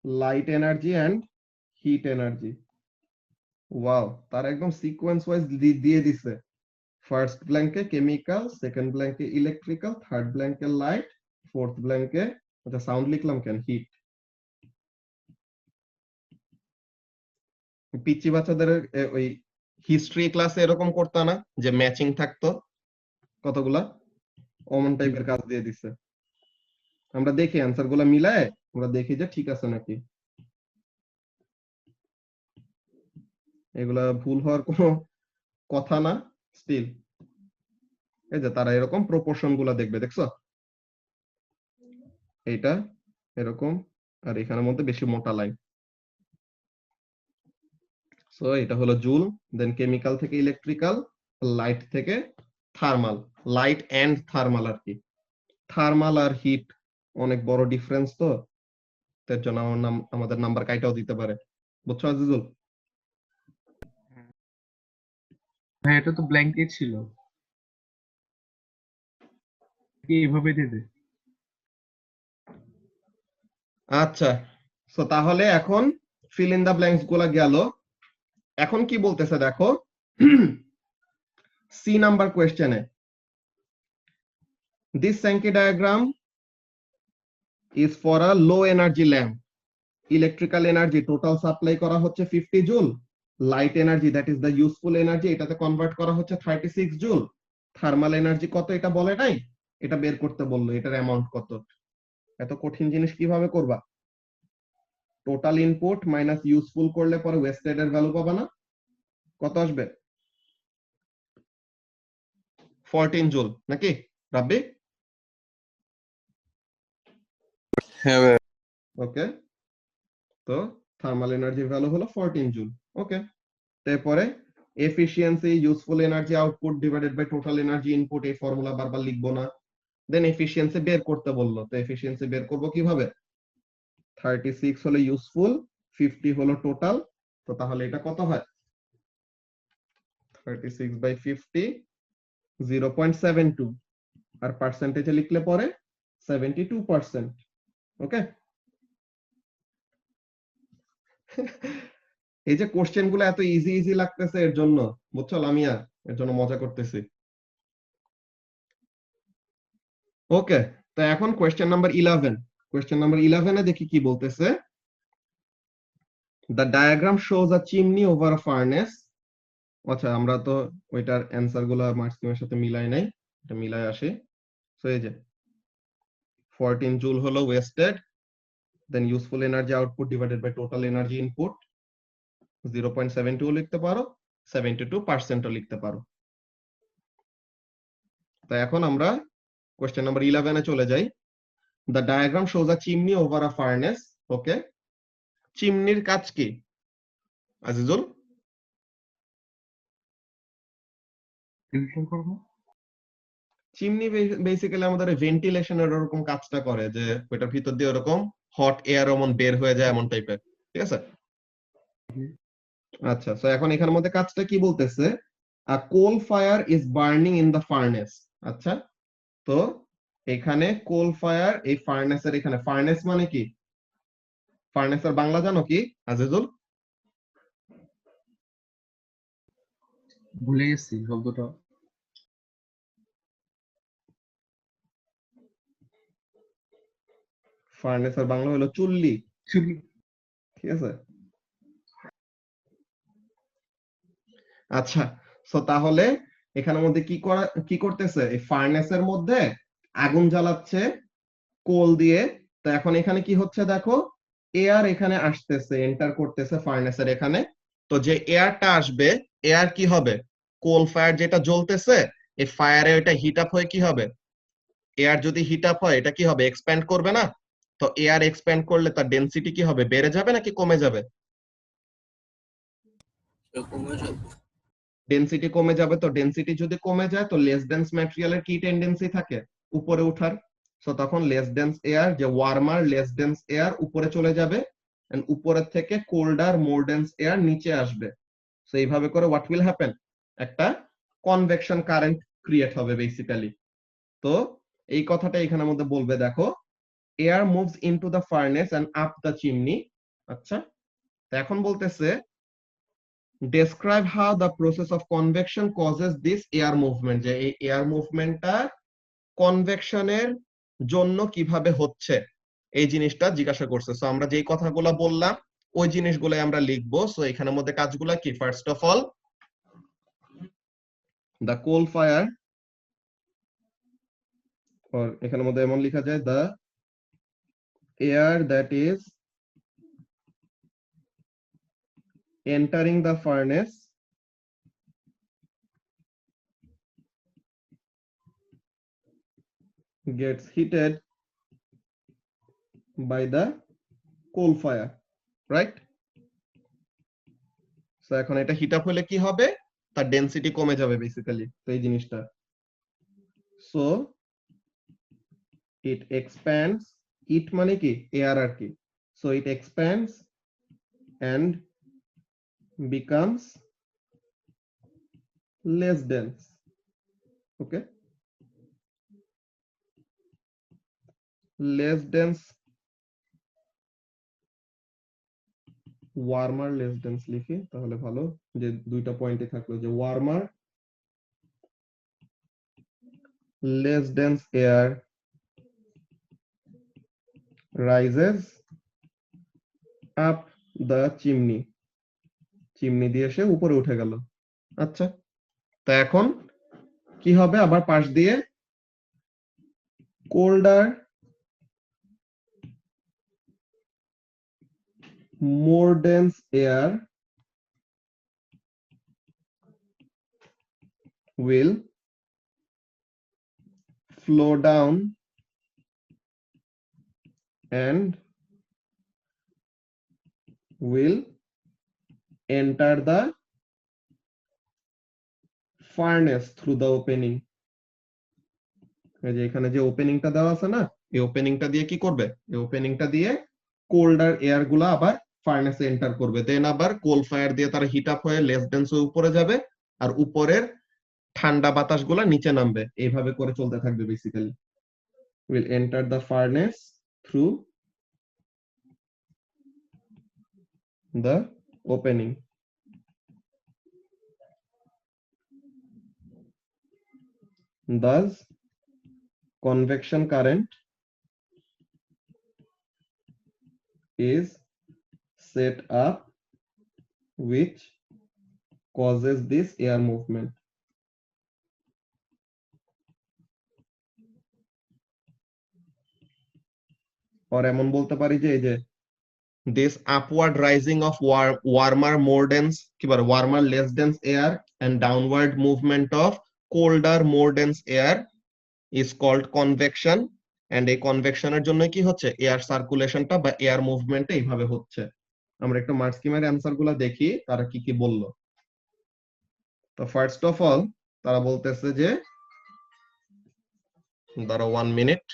light energy and heat energy. Wow, তার একদম সিকোয়েন্স ওয়াইজ দিয়ে দিছে। ফার্স্ট ব্ল্যাঙ্কে কেমিক্যাল, সেকেন্ড ব্ল্যাঙ্কে ইলেকট্রিক্যাল, থার্ড ব্ল্যাঙ্কে লাইট, ফোর্থ ব্ল্যাঙ্কে, আচ্ছা সাউন্ড লিখলাম কেন, হিট। পিচ্চি বাচ্চাদের ওই হিস্ট্রি ক্লাসে এরকম করতো না যে ম্যাচিং থাকতো কতগুলা, অমন টাইপের কাজ দিয়ে দিছে। আমরা দেখি অ্যান্সার গুলা মিলায় আমরা দেখি যে ঠিক আছে নাকি। এগুলা ভুল হওয়ার কোনো কথা না। স্টিল এই যে তারা এরকম প্রপোর্শন গুলা দেখবে, দেখছো এইটা এরকম, আর এখানের মধ্যে বেশি মোটা লাইন। সো এটা হলো জুল, দেন কেমিক্যাল থেকে ইলেকট্রিক্যাল, লাইট থেকে থার্মাল। লাইট এন্ড থার্মাল আর কি। থার্মাল আর হিট অনেক বড় ডিফারেন্স, তো তার জন্য আমাদের নাম্বার কাইটাও দিতে পারে। বুঝছো আজিজুল? হ্যাঁ, এটা তো ব্ল্যাঙ্কেট ছিল, কি এইভাবে দিয়ে দে। আচ্ছা, সো তাহলে এখন ফিল ইন দা ব্ল্যাঙ্কস গুলা গেল। এখন কি বলতেছে দেখো, সি নাম্বার কোয়েশ্চেনে, this Sankey diagram is for a low energy lamp. Electrical energy total supply করা হচ্ছে 50 joule, light energy that is the useful energy এটাতে কনভার্ট করা হচ্ছে 36 জুল। থার্মাল এনার্জি কত এটা বলে নাই, এটা বের করতে বললো, এটার অ্যামাউন্ট কত। এত কঠিন জিনিস কিভাবে করবা? টোটাল ইনপুট মাইনাস ইউজফুল করলে পরে ওয়েস্টেড এর ভ্যালু পাবা না? কত আসবে? 14 জুল নাকি রাব্বি? হ্যাঁ ভাই। ওকে, তো থার্মাল এনার্জির ভ্যালু হলো 14 জুল। ওকে, তারপরে efficiency useful energy output divided by total energy input, এই ফর্মুলা বারবার লিখবো না। দেন এফিশিয়েন্সি বের করতে বললো, তো এফিশিয়েন্সি বের করব কিভাবে? 36 হলো ইউজফুল, 50 হলো টোটাল, তো তাহলে এটা কত হয়? 36 বাই 50 0.72, আর পার্সেন্টেজে লিখলে পরে 72%। ওকে, এই যে কোশ্চেন গুলো এত ইজি ইজি লাগতেছে এর জন্য, বুঝছো লামিয়া, এর জন্য মজা করতেছি। ওকে, তো এখন কোয়েশ্চেন নাম্বার 11। কোয়েশ্চেন নাম্বার 11 এ দেখি কি বলতেছে। The diagram shows a chimney over a furnace. আচ্ছা, আমরা তো ওইটার অ্যান্সার গুলা মার্কস স্কিমের সাথে মিলাই নাই, এটা মিলাই আসে। সো এই যে 14 জুল হলো wasted, then useful energy output divided by total energy input 0.72 লিখতে পারো, 72% লিখতে পারো। তো এখন আমরা কোয়েশ্চেন নাম্বার 11 এ চলে যাই। The diagram shows a chimney over a furnace. Okay, চিমনির কাজ কি আজিজুল? ফিল্টার করবো। চিমনি বেসিক্যালি আমাদের ভেন্টিলেশনের ওরকম কাজটা করে, যে ওইটার ভিতর দিয়ে ওরকম হট এয়ার এমন বের হয়ে যায় এমন টাইপের। ঠিক আছে, আচ্ছা, সো এখন এখানের মধ্যে কাজটা কি বলতেছে? A coal fire is burning in the furnace. আচ্ছা, তো এখানে কোল ফায়ার, এই ফার্নেসের, এখানে ফার্নেস মানে কি? ফার্নেসের বাংলা জানো কি আজিজুল? ভুলে গেছি শব্দটা। ফার্নেসের বাংলা হলো চুল্লি। চুলি। ঠিক আছে, আচ্ছা, সো তাহলে এখানের মধ্যে কি করতেছে? এই ফার্নেসের মধ্যে আগুন জ্বালাচ্ছে কোল দিয়ে। তো এখন এখানে কি হচ্ছে দেখো, এয়ার এখানে আসতেছে, এন্টার করতেছে ফার্নেসের এখানে। তো যে এয়ারটা আসবে, এয়ার কি হবে? কোল ফায়ার যেটা জ্বলতেছে, এই ফায়ারে ওইটা হিট আপ হয়ে কি হবে? এয়ার যদি হিট আপ হয় এটা কি হবে? এক্সপ্যান্ড করবে না? তো এয়ার এক্সপ্যান্ড করলে তার ডেনসিটি কি হবে, বেড়ে যাবে নাকি কমে যাবে? ডেনসিটি কমে যাবে। তো ডেনসিটি যদি কমে যায় তো লেস ডেন্স ম্যাটেরিয়ালের কি টেন্ডেন্সি থাকে, উপরে ওঠার। সো তখন লেস ডেন্স এয়ার, যে ওয়ার্মার লেস ডেন্স এয়ার উপরে চলে যাবে, এন্ড উপরের থেকে কোল্ডার মোর ডেন্স এয়ার নিচে আসবে। সো এইভাবে করে হোয়াট উইল হ্যাপেন, একটা কনভেকশন কারেন্ট ক্রিয়েট হবে বেসিক্যালি। তো এই কথাটা এখানের মধ্যে বলবে, দেখো air moves into the furnace end up the chimney. আচ্ছা, তো এখন বলতেছে describe how the process of convection causes this air movement, যে এই এয়ার মুভমেন্টটা কনভেকশনের জন্য কিভাবে হচ্ছে এই জিনিসটা জিজ্ঞাসা করছে। সো আমরা যেই কথাগুলো বললাম ওই জিনিসগুলো আমরা লিখবো। সো এখানের মধ্যে কাজগুলো কি, first of all the coal fire, or এখানের মধ্যে এমন লেখা যায় the air that is entering the furnace gets heated by the coal fire, right? So এখন এটা হিট আপ হলে কি হবে, তার ডেনসিটি কমে যাবে বেসিক্যালি। তো এই জিনিসটা, সো ইট এক্সপ্যান্ডস, ইট মানে কি এয়ার আর কি। So it expands and becomes less dense. Okay, less dense warmer less dense লিখি তাহলে ভালো, যে দুইটা পয়েন্টে থাকলো, যে warmer less dense air rises up the chimney, chimney দিয়ে সে উপরে উঠে গেল। আচ্ছা, তো এখন কি হবে, আবার পাশ দিয়ে colder more dense air will flow down and will enter the furnace through the opening। এই যে এখানে যে ওপেনিংটা দেওয়া আছে না, এই ওপেনিংটা দিয়ে কি করবে, এই ওপেনিংটা দিয়ে কোল্ডার এয়ার গুলা আবার ফার্নেসে এন্টার করবে, দেন আবার কোল ফায়ার দিয়ে তারা হিট আপ হয়ে লেস ডেন্স উপরে যাবে, আর উপরের ঠান্ডা বাতাসগুলা নিচে নামবে। এইভাবে করে চলতে থাকবে basically. will enter the furnace through the opening. Thus convection current is set up which causes this air movement. or এমন বলতে পারি যে এই যে this upward rising of warmer more dense কি বলে warmer less dense air and downward movement of colder more dense air is called convection, and এই কনভেকশনের জন্য কি হচ্ছে, এয়ার সার্কুলেশনটা বা এয়ার মুভমেন্টটা এইভাবে হচ্ছে। আমরা একটু মার্ক স্কিমের অ্যানসার গুলা দেখি তারা কি কি বললো। তো ফার্স্ট অফ অল তারা বলতেছে যে, দাঁড়াও 1 মিনিট,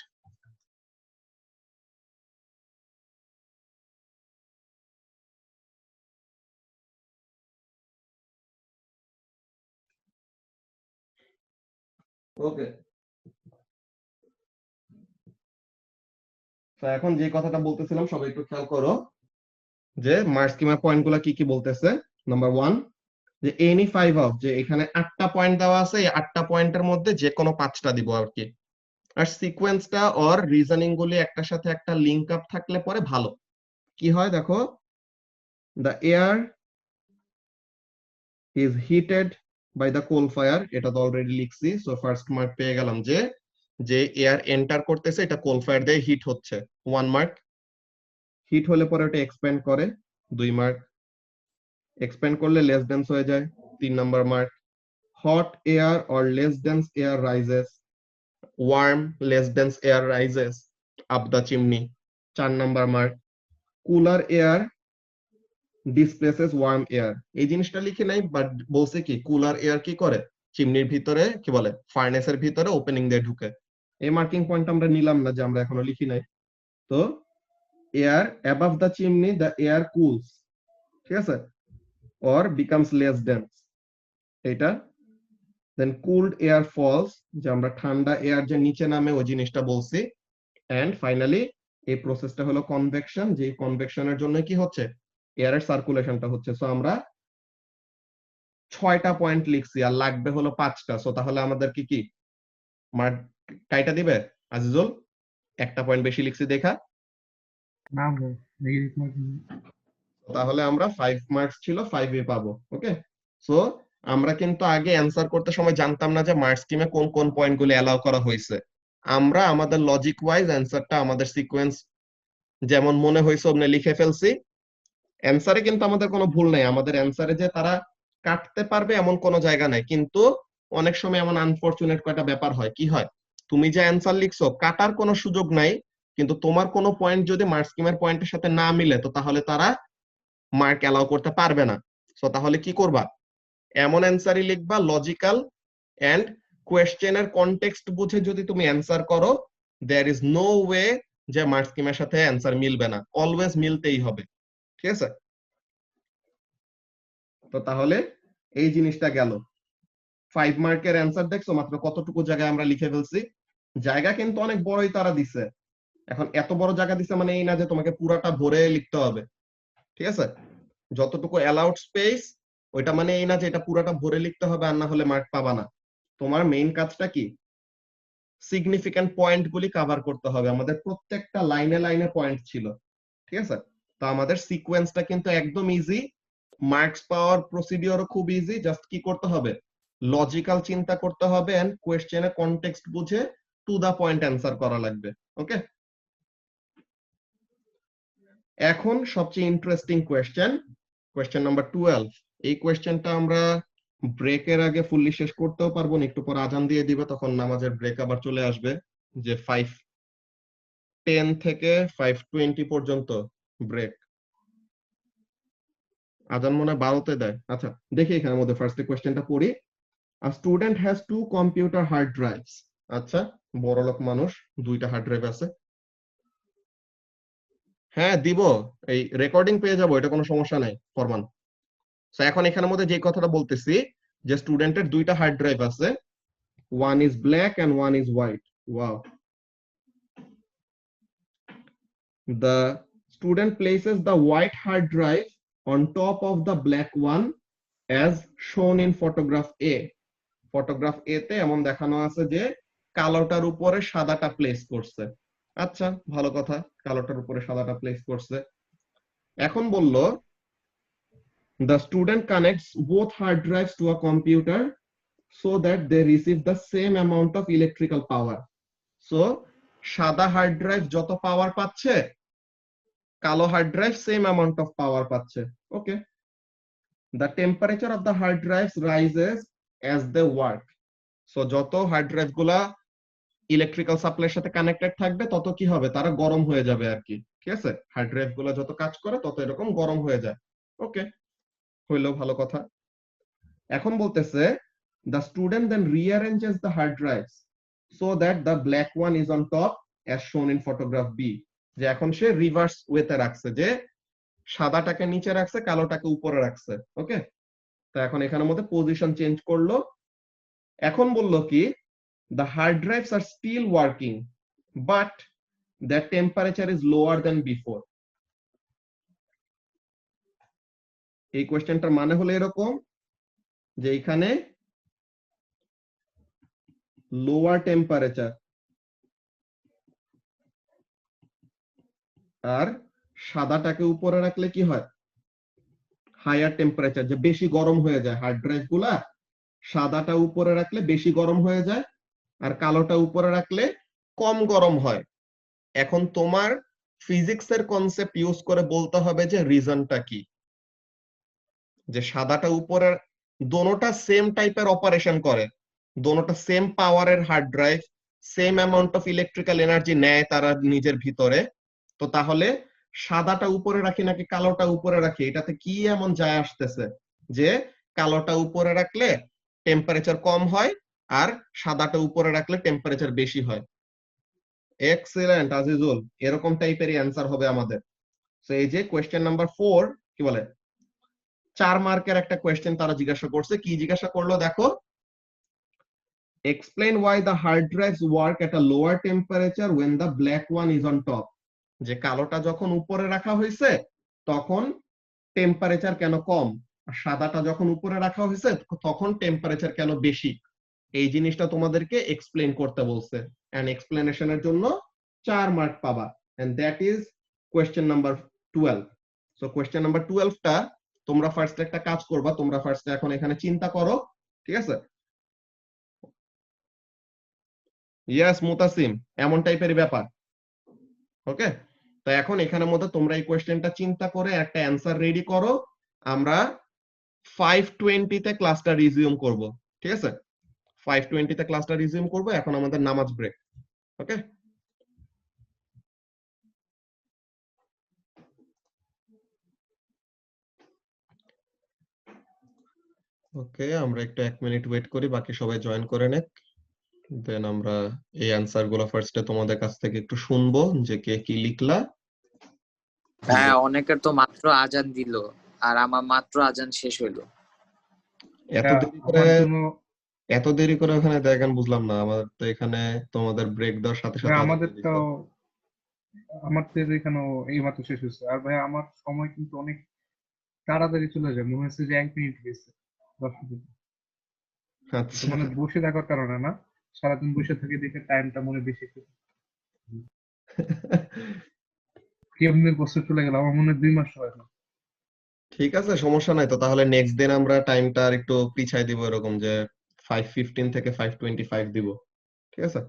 ওকে। তো এখন যে কথাটা বলতেছিলাম সবাই একটু খেয়াল করো, যে মার্ক স্কিমের পয়েন্টগুলো কি কি বলতেছে। নাম্বার 1, যে এনি 5 অফ, যে এখানে 8টা পয়েন্ট দেওয়া আছে, এই 8টা পয়েন্টের মধ্যে যে কোনো 5টা দিব আর কি। আর সিকোয়েন্সটা অর রিজনিং গুলি একটার সাথে একটা লিংক আপ থাকলে পরে ভালো কি হয়, দেখো the air is heated by the coal fire, এটা তো অলরেডি লিখছি। সো ফার্স্ট মার্ক পেয়ে গেলাম, যে যে এয়ার এন্টার করতেছে এটা কোল ফায়ার দিয়ে হিট হচ্ছে, 1 মার্ক। হিট হলে পরে ওটা এক্সপ্যান্ড করে, 2 মার্ক। এক্সপ্যান্ড করলে লেস ডেন্স হয়ে যায়, 3 number mark. Hot air or less dense air rises, warm less dense air rises up the chimney, 4 number mark, cooler air displaces warm air. এই জিনিসটা লিখে নাই, বাট বলছে কি কুলার এয়ার কি করে, চিমনির ভিতরে কি বলে ফার্নেসের ভিতরে ওপেনিং দিয়ে ঢুকে। এই মার্কিং পয়েন্ট আমরা নিলাম না, যে আমরা এখনো লিখি নাই। তো air above the chimney the air cools, ঠিক আছে, অর বিকামস লেস ডেন্স, এটা। দেন কুলড এয়ার ফলস, যে আমরা ঠান্ডা এয়ার যে নিচে নামে ওই জিনিসটা বলছি। এন্ড ফাইনালি এই প্রসেসটা হলো কনভেকশন, যে কনভেকশনের জন্য কি হচ্ছে, এয়ারের সার্কুলেশনটা হচ্ছে। সো আমরা 6টা পয়েন্ট লিখছি, আর লাগবে হলো 5টা। সো তাহলে আমাদের কি মার্ক কাইটা দিবে আজিজুল? একটা পয়েন্ট বেশি লিখছি দেখা। না ভাই, নেগেটিভ মার্ক। তাহলে আমরা 5 মার্কস ছিল, 5 এ পাবো। ওকে, সো আমরা কিন্তু আগে অ্যান্সার করতে সময় জানতাম না যে মার্কস স্কিমে কোন কোন পয়েন্টগুলো অ্যালাউ করা হয়েছে। আমরা আমাদের লজিক ওয়াইজ অ্যান্সারটা আমাদের সিকোয়েন্স যেমন মনে হয়েছে অমনি লিখে ফেলছি। অ্যান্সারে কিন্তু আমাদের কোনো ভুল নাই, আমাদের অ্যান্সারে যে তারা কাটতে পারবে এমন কোনো জায়গা নাই। কিন্তু অনেক সময় এমন আনফরচুনেট কয়টা ব্যাপার হয়, কি হয়, তুমি যে অ্যান্সার লিখছো কাটার কোনো সুযোগ নাই, কিন্তু তোমার কোনো পয়েন্ট যদি মার্ক স্কিমের পয়েন্টের সাথে না মিলে, তো তাহলে তারা মার্ক অ্যালাউ করতে পারবে না। সো তাহলে কি করবা, এমন অ্যান্সারই লিখবা লজিক্যাল এন্ড কোয়েশ্চেনের কনটেক্সট বুঝে যদি তুমি অ্যান্সার করো, দেয়ার ইজ নো ওয়ে যে মার্ক স্কিমের সাথে অ্যান্সার মিলবে না, অলওয়েজ মিলতেই হবে। ঠিক আছে, তো তাহলে এই জিনিসটা গেল। 5 মার্কের অ্যান্সার দেখছো মাত্র কতটুকু জায়গায় আমরা লিখে ফেলছি। জায়গা কিন্তু অনেক বড়ই তারা দিছে। এখন এত বড় জায়গা দিছে মানে এই না যে তোমাকে পুরাটা ভরে লিখতে হবে, ঠিক আছে, যতটুকু অ্যালাউড স্পেস ওইটা মানে এই না যে এটা পুরাটা ভরে লিখতে হবে, আর না হলে মার্ক পাবা না। তোমার মেইন কাজটা কি, সিগনিফিক্যান্ট পয়েন্ট গুলি কভার করতে হবে। আমাদের প্রত্যেকটা লাইনে লাইনে পয়েন্ট ছিল, ঠিক আছে। তো আমাদের সিকোয়েন্সটা কিন্তু একদম ইজি, মার্কস পাওয়ার প্রসিডিওরও খুব ইজি। জাস্ট কি করতে হবে, লজিক্যাল চিন্তা করতে হবে এন্ড কোয়েশ্চেনের কনটেক্সট বুঝে টু দা পয়েন্ট অ্যান্সার করা লাগবে। ওকে, এখন সবচেয়ে ইন্টারেস্টিং কোয়েশ্চেন, কোয়েশ্চেন নাম্বার 12। এই কোয়েশ্চেনটা আমরা ব্রেকের আগে ফুললি শেষ করতেও পারবো না, একটু পর আজান দিয়ে দিবে, তখন নামাজের ব্রেক আবার চলে আসবে, যে 5:10 থেকে 5:20 পর্যন্ত ব্রেক। আজান মনে হয় 12তে দেয়। আচ্ছা দেখি এখানের মধ্যে ফার্স্ট কোয়েশ্চেনটা পড়ি। আ student has 2 computer hard drives. আচ্ছা, বড়লোক মানুষ, 2টা হার্ড ড্রাইভ আছে। হ্যাঁ দিব, এই রেকর্ডিং পেয়ে যাবো, এটা কোনো সমস্যা নাই ফরমান। সো এখন এখানের মধ্যে যে কথাটা বলতেছি, যে স্টুডেন্টের 2টা হার্ড ড্রাইভ আছে, one is black and one is white. Wow. The student places the white hard drive on top of the black one as shown in photograph A. Photograph A তে এমন দেখানো আছে যে কালোটার উপরে সাদাটা প্লেস করছে। আচ্ছা ভালো কথা, কালোটার উপরে সাদাটা প্লেস করছে। এখন বলল the student connects both hard drives to a computer so that they receive the same amount of electrical power. So সাদা হার্ড ড্রাইভ যত পাওয়ার পাচ্ছে, কালো hard drive same amount of power পাচ্ছে। ওকে, the temperature of the hard drives rises as they work. So যত hard drive গুলা electrical সাপ্লাইয়ের সাথে connected থাকবে, তত কি হবে, তারা গরম হয়ে যাবে আর কি। ঠিক আছে, হার্ড ড্রাইভ গুলা যত কাজ করে তত এরকম গরম হয়ে যায়। ওকে, হইলো ভালো কথা। এখন বলতেছে the student then rearranges the hard drives so that the black one is on top as shown in photograph B. যে এখন সে রিভার্স ওয়েতে রাখছে, যে সাদাটাকে নিচে রাখছে, কালোটাকে উপরে রাখছে। ওকে, তো এখন এখানের মধ্যে পজিশন চেঞ্জ করলো। এখন বললো কি, the hard drives are still working but their temperature is lower than before. এই কোয়েশ্চেনটার মানে হলো এরকম, যে এখানে লোয়ার টেম্পারেচার আর সাদাটাকে উপরে রাখলে কি হয়, হায়ার টেম্পারেচার, যে বেশি গরম হয়ে যায়। হার্ড ড্রাইভ গুলা সাদাটা উপরে রাখলে বেশি গরম হয়ে যায়, আর কালোটা উপরে রাখলে কম গরম হয়। এখন তোমার ফিজিক্সের কনসেপ্ট ইউজ করে বলতে হবে যে রিজনটা কি, যে সাদাটা উপরে, দোনোটা সেম টাইপের অপারেশন করে, দোনোটা সেম পাওয়ারের hard drive, same amount of electrical energy নেয় তারা নিজের ভিতরে, তো তাহলে সাদাটা উপরে রাখি নাকি কালোটা উপরে রাখি, এটাতে কি এমন যায় আসতেছে যে কালোটা উপরে রাখলে টেম্পারেচার কম হয় আর সাদাটা উপরে রাখলে টেম্পারেচার বেশি হয়? এক্সিলেন্ট আজিজুল, এরকম টাইপেরই অ্যান্সার হবে আমাদের। তো এই যে কোয়েশ্চেন নাম্বার 4 কি বলে 4 মার্কের একটা কোয়েশ্চেন তারা জিজ্ঞাসা করছে, কি জিজ্ঞাসা করলো দেখো, explain why the hard drives work at a lower temperature when the black one is on top। যে কালোটা যখন উপরে রাখা হয়েছে তখন টেম্পারেচার কেন কম, আর সাদাটা যখন উপরে রাখা হয়েছে তখন টেম্পারেচার কেন বেশি, এই জিনিসটা তোমাদেরকে এক্সপ্লেইন করতে বলছে। এন্ড এক্সপ্লেনেশনের জন্য 4 মার্ক পাবা, and that is question number 12। So question number 12টা তোমরা ফার্স্ট একটা কাজ করবা, তোমরা ফার্স্ট এখন এখানে চিন্তা করো, ঠিক আছে? ইয়েস মুতাসিম, এমন টাইপের ব্যাপার। ওকে, তো এখন এখানের মধ্যে তোমরা এই কোয়েশ্চেনটা চিন্তা করে একটা অ্যান্সার রেডি করো। আমরা 5:20 তে ক্লাসটা রিজিউম করব, ঠিক আছে? 5:20 তে ক্লাসটা রিজিউম করব, এখন আমাদের নামাজ ব্রেক। ওকে, ওকে আমরা একটু 1 মিনিট ওয়েট করি, বাকি সবাই জয়েন করে নেক, দেন আমরা এই অ্যান্সার গুলো ফার্স্টে তোমাদের কাছ থেকে একটু শুনবো যে কে কি লিখলা। হ্যাঁ, অনেকের তো মাত্র আজান দিল আর আমার মাত্র আজান শেষ হইলো। এত দেরি করে আমার জন্য এত দেরি করে ওখানে দেখেন, বুঝলাম না। আমাদের তো এখানে তোমাদের ব্রেক দেওয়ার সাথে সাথে আজান আমাদের দিয়ে তো দিছে। আমার তো এখানে এই মাত্র শেষ হয়েছে। আর ভাই আমার সময় কিন্তু অনেক তাড়াতাড়ি চলে যায়, মনে হচ্ছে যে 1 মিনিট গেছে 10 মিনিট। এটা আচ্ছা, মানে বসে থাকার কারণে না, সারাদিন বসে থাকি দেখে টাইমটা মনে বেশি কেমনে বছর চলে গেল, আমার মনে হয় 2 মাস হয় না। ঠিক আছে, সমস্যা নাই। তো তাহলে নেক্সট দিন আমরা টাইমটা আর একটু পিছাই দিব, এরকম যে 5:15 থেকে 5:25 দিব, ঠিক আছে?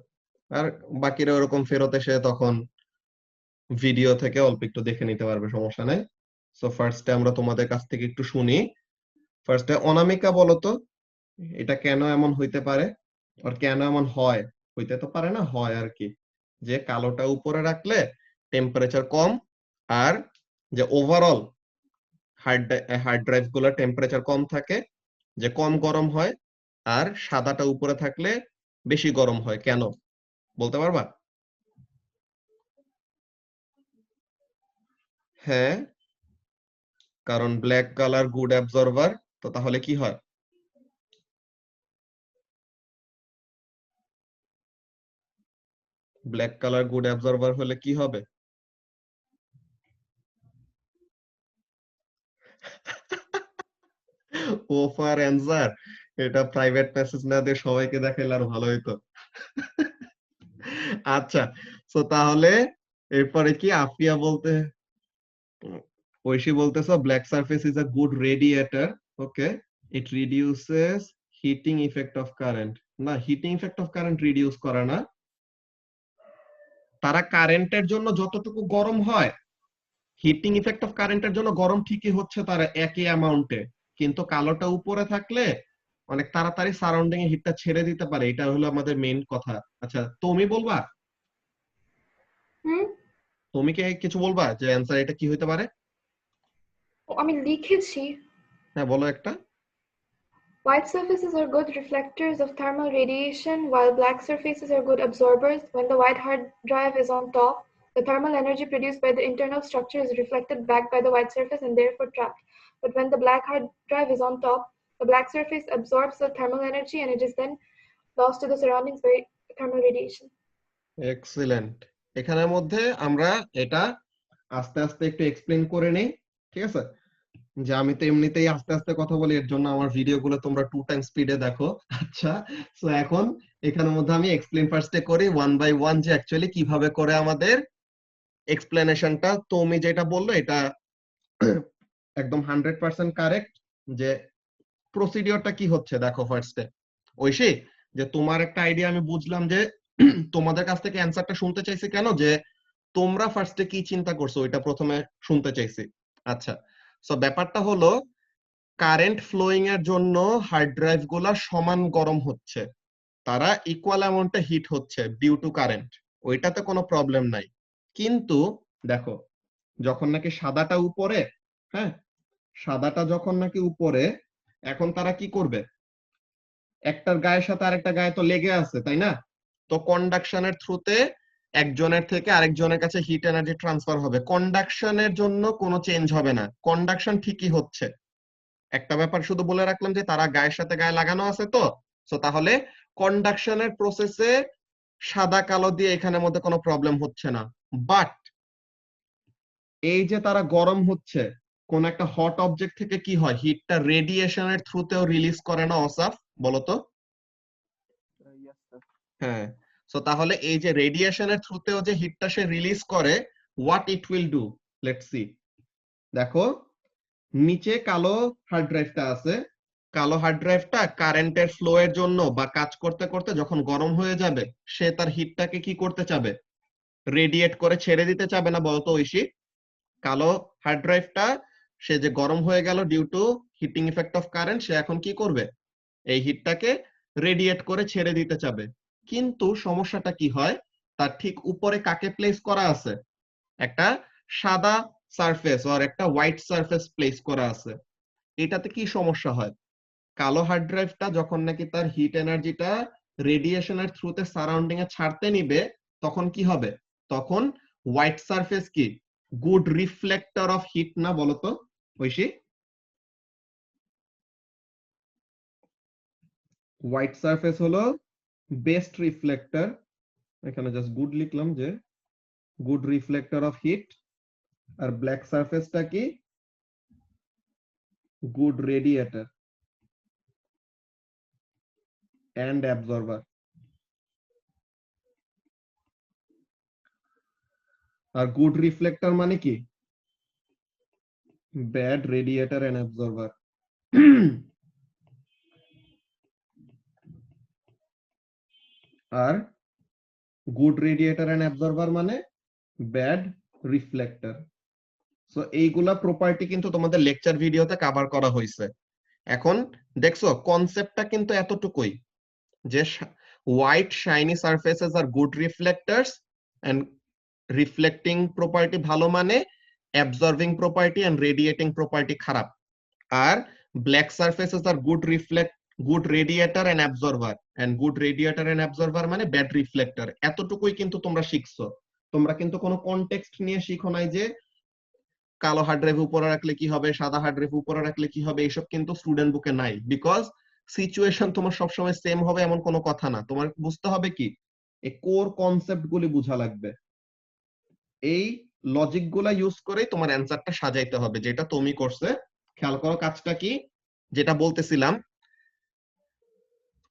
আর বাকিরা ওরকম ফেরত এসে তখন ভিডিও থেকে অল্প একটু দেখে নিতে পারবে, সমস্যা নাই। সো ফার্স্টে আমরা তোমাদের কাছ থেকে একটু শুনি। ফার্স্টে অনামিকা বলো তো, এটা কেন এমন হইতে পারে, আর কেন এমন হয়? হইতে তো পারে না, হয় আর কি, যে কালোটা উপরে রাখলে টেম্পারেচার কম, আর যে ওভারঅল হার্ড ড্রাইভ গুলোর টেম্পারেচার কম থাকে, যে কম গরম হয়, আর সাদাটা উপরে থাকলে বেশি গরম হয়, কেন বলতে পারবা? হ্যাঁ, কারণ ব্ল্যাক কালার গুড অ্যাবজর্ভার। তো তাহলে কি হয়? ব্ল্যাক কালার গুড অ্যাবজর্ভার হলে কি হবে? ও ফর অ্যান্সার, এটা প্রাইভেট মেসেজ না দিয়ে সবাইকে দেখাইলে আরো ভালো হইতো। আচ্ছা, তো তাহলে এরপরে কি আফিয়া বলতে, ঐশী বলতেছো black surface is a good radiator. Okay, it reduces heating effect of current. না, heating effect of current reduce করে না। তারা কারেন্টের জন্য যতটুকু গরম হয়, হিটিং ইফেক্ট অফ কারেন্টের জন্য গরম ঠিকই হচ্ছে তারা একই অ্যামাউন্টে, কিন্তু কালোটা উপরে থাকলে অনেক তাড়াতাড়ি সারাউন্ডিং এ হিটটা ছেড়ে দিতে পারে। এটা হলো আমাদের মেইন কথা। আচ্ছা, তুমি বলবা, হুম, তুমি কি কিছু বলবা যে অ্যান্সার এটা কি হইতে পারে? আমি লিখেছি। হ্যাঁ, বলো একটা। White surfaces are good reflectors of thermal radiation, while black surfaces are good absorbers. When the white hard drive is on top, the thermal energy produced by the internal structure is reflected back by the white surface and therefore trapped. But when the black hard drive is on top, the black surface absorbs the thermal energy and it is then lost to the surroundings by thermal radiation. Excellent. এখানের মধ্যে আমরা এটা আস্তে আস্তে একটু explain করে নেই, ঠিক আছে? যে আমি তো এমনিতেই আস্তে আস্তে কথা বলি, এর জন্য আমার ভিডিও গুলো তোমরা 2 টাইম স্পিডে দেখো। আচ্ছা, সো এখন এখানের মধ্যে আমি এক্সপ্লেন ফার্স্টে করি 1 বাই 1 যে অ্যাকচুয়ালি কিভাবে করে আমাদের এক্সপ্লেনেশনটা। তুমি যেটা বললো এটা একদম 100% কারেক্ট। যে প্রসিডিওরটা কি হচ্ছে দেখো ফার্স্টে, ঐশী, যে তোমার একটা আইডিয়া আমি বুঝলাম যে তোমাদের কাছ থেকে অ্যান্সারটা শুনতে চাইছি কেন, যে তোমরা ফার্স্টে কি চিন্তা করছো ওইটা প্রথমে শুনতে চাইছি। আচ্ছা, সো ব্যাপারটা হলো কারেন্ট ফ্লোয়িং এর জন্য হার্ড ড্রাইভ গুলা সমান গরম হচ্ছে, তারা ইকুয়াল অ্যামাউন্টে হিট হচ্ছে ডিউ টু কারেন্ট, ওইটাতে কোনো প্রবলেম নাই। কিন্তু দেখো যখন নাকি সাদাটা উপরে, হ্যাঁ সাদাটা যখন নাকি উপরে, এখন তারা কি করবে, একটার গায়ের সাথে আরেকটা গায়ে তো লেগে আছে তাই না, তো কন্ডাকশনের থ্রুতে একজনের থেকে আরেকজনের কাছে হিট এনার্জি ট্রান্সফার হবে, কন্ডাকশনের জন্য কোনো চেঞ্জ হবে না, কন্ডাকশন ঠিকই হচ্ছে। একটা ব্যাপার শুধু বলে রাখলাম যে তারা গায়ের সাথে গায়ে লাগানো আছে, তো সো তাহলে কন্ডাকশনের প্রসেসে সাদা কালো দিয়ে এখানের মধ্যে কোনো প্রবলেম হচ্ছে না। বাট এই যে তারা গরম হচ্ছে, কোন একটা হট অবজেক্ট থেকে কি হয়, হিটটা রেডিয়েশনের থ্রুতেও রিলিজ করে না অসাফ, বলতো? Yes, sir. হ্যাঁ, সো তাহলে এই যে রেডিয়েশনের থ্রুতেও যে হিটটা সে রিলিজ করে, what it will do, let's see. দেখো নিচে কালো হার্ড ড্রাইভটা আছে, কালো হার্ড ড্রাইভটা কারেন্টের ফ্লো এর জন্য বা কাজ করতে করতে যখন গরম হয়ে যাবে, সে তার হিটটাকে কি করতে চাবে, রেডিয়েট করে ছেড়ে দিতে চাবে না, বলতো ঐশী? কালো হার্ড ড্রাইভটা সে যে গরম হয়ে গেল due to heating effect of current, সে এখন কি করবে, এই হিটটাকে রেডিয়েট করে ছেড়ে দিতে চাবে। কিন্তু সমস্যাটা কি হয়, তার ঠিক উপরে কাকে প্লেস করা আছে, একটা সাদা সারফেস আর একটা হোয়াইট সারফেস প্লেস করা আছে। এটাতে কি সমস্যা হয়, কালো হার্ড ড্রাইভটা যখন নাকি তার হিট এনার্জিটা রেডিয়েশনের থ্রুতে সারাউন্ডিং এ ছাড়তে নিবে, তখন কি হবে, তখন হোয়াইট সারফেস কি গুড রিফ্লেক্টর অফ হিট না, বলতো ঐশী? হোয়াইট সারফেস হলো বেস্ট রিফ্লেক্টর, এখানে জাস্ট গুড লিখলাম যে গুড রিফ্লেক্টর অফ হিট, আর ব্ল্যাক সারফেসটা কি গুড রেডিয়েটর এন্ড অ্যাবজর্বার। আর গুড রিফ্লেক্টর মানে কি ব্যাড রেডিয়েটর এন্ড অ্যাবজর্বার। আর গুড রেডিয়েটর এন্ড অ্যাবজর্বার মানে ব্যাড রিফ্লেক্টর। সো এইগুলা প্রপার্টি কিন্তু তোমাদের লেকচার ভিডিওতে কভার করা হয়েছে। এখন দেখছো কনসেপ্টটা কিন্তু এতটুকুই, যে white shiny surfaces are good reflectors and reflecting property ভালো মানে absorbing property and radiating property খারাপ। আর black surfaces are good radiator and absorber, and good radiator and absorber মানে ব্যাড রিফ্লেক্টর। এতটুকুই কিন্তু তোমরা শিখছো, তোমরা কিন্তু কোনো কনটেক্সট নিয়ে শিখো নাই যে কালো হার্ড ড্রাইভ উপরে রাখলে কি হবে, সাদা হার্ড ড্রাইভ উপরে রাখলে কি হবে, এইসব কিন্তু স্টুডেন্ট বুকে নাই। বিকজ সিচুয়েশন তোমার সবসময় সেম হবে এমন কোনো কথা না, তোমার বুঝতে হবে কি এই কোর কনসেপ্ট গুলি বুঝা লাগবে, এই লজিক গুলা ইউজ করে তোমার অ্যান্সারটা সাজাইতে হবে, যেটা তুমি করছে। খেয়াল করো কাজটা কি, যেটা বলতেছিলাম,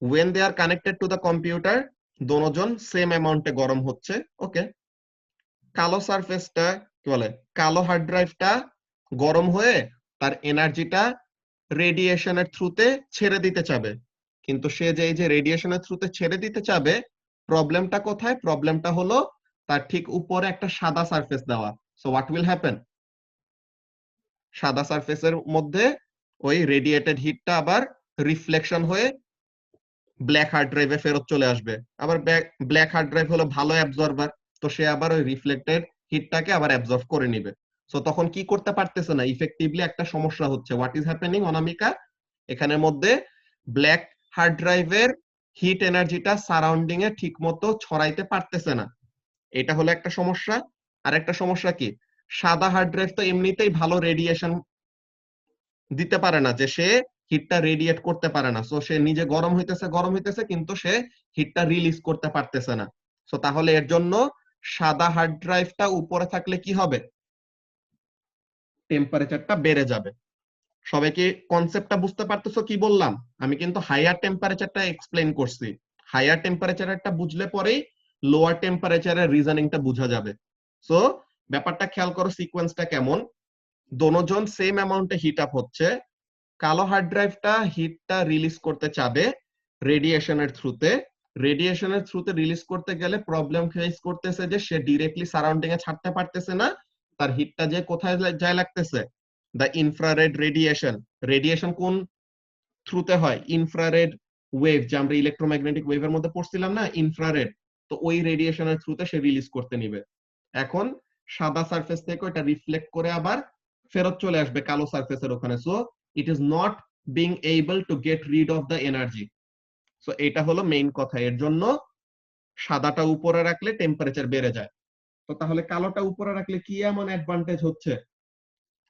when they are connected to the computer দোনোজন সেম অ্যামাউন্টে গরম হচ্ছে, ওকে। কালো সারফেসটা কি বলে, কালো হার্ড ড্রাইভটা গরম হয়ে তার এনার্জিটা রেডিয়েশনের থ্রুতে ছেড়ে দিতে চাবে, কিন্তু সে যে এই যে রেডিয়েশনের থ্রুতে ছেড়ে দিতে চাবে, প্রবলেমটা কোথায়, প্রবলেমটা হলো তার ঠিক উপরে একটা সাদা সারফেস দেওয়া। সো হোয়াট উইল হ্যাপেন, সাদা সারফেসের মধ্যে ওই রেডিয়েটেড হিটটা আবার রিফ্লেকশন হয়ে ব্ল্যাক হার্ড ড্রাইভে ফেরত চলে আসবে। আবার ব্ল্যাক হার্ড ড্রাইভ হলো ভালো অ্যাবজর্বার, তো সে আবার ওই রিফ্লেক্টেড হিটটাকে আবার অ্যাবজর্ব করে নিবে। সো তখন কি করতে পারতেছে না, ইফেক্টিভলি একটা সমস্যা হচ্ছে। হোয়াট ইজ হ্যাপেনিং অনামিকা, এখানের মধ্যে ব্ল্যাক হার্ড ড্রাইভের হিট এনার্জিটা সারাউন্ডিং এ ঠিক মতো ছড়াইতে পারতেছে না, এটা হলো একটা সমস্যা। আর একটা সমস্যা কি, সাদা হার্ড ড্রাইভ তো এমনিতেই ভালো রেডিয়েশন দিতে পারে না, যে সে হিটটা রেডিয়েট করতে পারে না, সো সে নিজে গরম হইতেছে কিন্তু সে হিটটা রিলিজ করতে পারতেছে না। সো তাহলে এর জন্য সাদা হার্ড ড্রাইভটা উপরে থাকলে কি হবে, টেম্পারেচারটা বেড়ে যাবে। সবাই কি কনসেপ্টটা বুঝতে পারতেছো কি বললাম? আমি কিন্তু হাইয়ার টেম্পারেচারটা এক্সপ্লেইন করছি, হাইয়ার টেম্পারেচারটা বুঝলে পরেই লোয়ার টেম্পারেচারের রিজনিংটা বোঝা যাবে। সো ব্যাপারটা খেয়াল করো, সিকোয়েন্সটা কেমন, দোনোজন সেম অ্যামাউন্টে হিট আপ হচ্ছে, কালো হার্ড ড্রাইভটা হিটটা রিলিজ করতে চাবে রেডিয়েশনের থ্রুতে, রেডিয়েশনের থ্রুতে রিলিজ করতে গেলে প্রবলেম ফেস করতেছে যে সে ডিরেক্টলি সারাউন্ডিং এ ছাড়তে পারতেছে না, তার হিটটা যে কোথায় যায় লাগতেছে, দা ইনফ্রারেড রেডিয়েশন। রেডিয়েশন কোন থ্রুতে হয়, ইনফ্রারেড ওয়েভ, যে আমরা ইলেকট্রোম্যাগনেটিক ওয়েভের মধ্যে পড়ছিলাম না, ইনফ্রারেড, তো ওই রেডিয়েশনের থ্রুতে সে রিলিজ করতে নিবে। এখন সাদা সারফেস থেকে ওটা রিফ্লেক্ট করে আবার ফেরত চলে আসবে কালো সারফেসের ওখানে। So it is not being able to get rid of the energy. So এটা হলো মেইন কথা, এর জন্য সাদাটা উপরে রাখলে টেম্পারেচার বেড়ে যায়। তো তাহলে কালোটা উপরে রাখলে কি এমন অ্যাডভান্টেজ হচ্ছে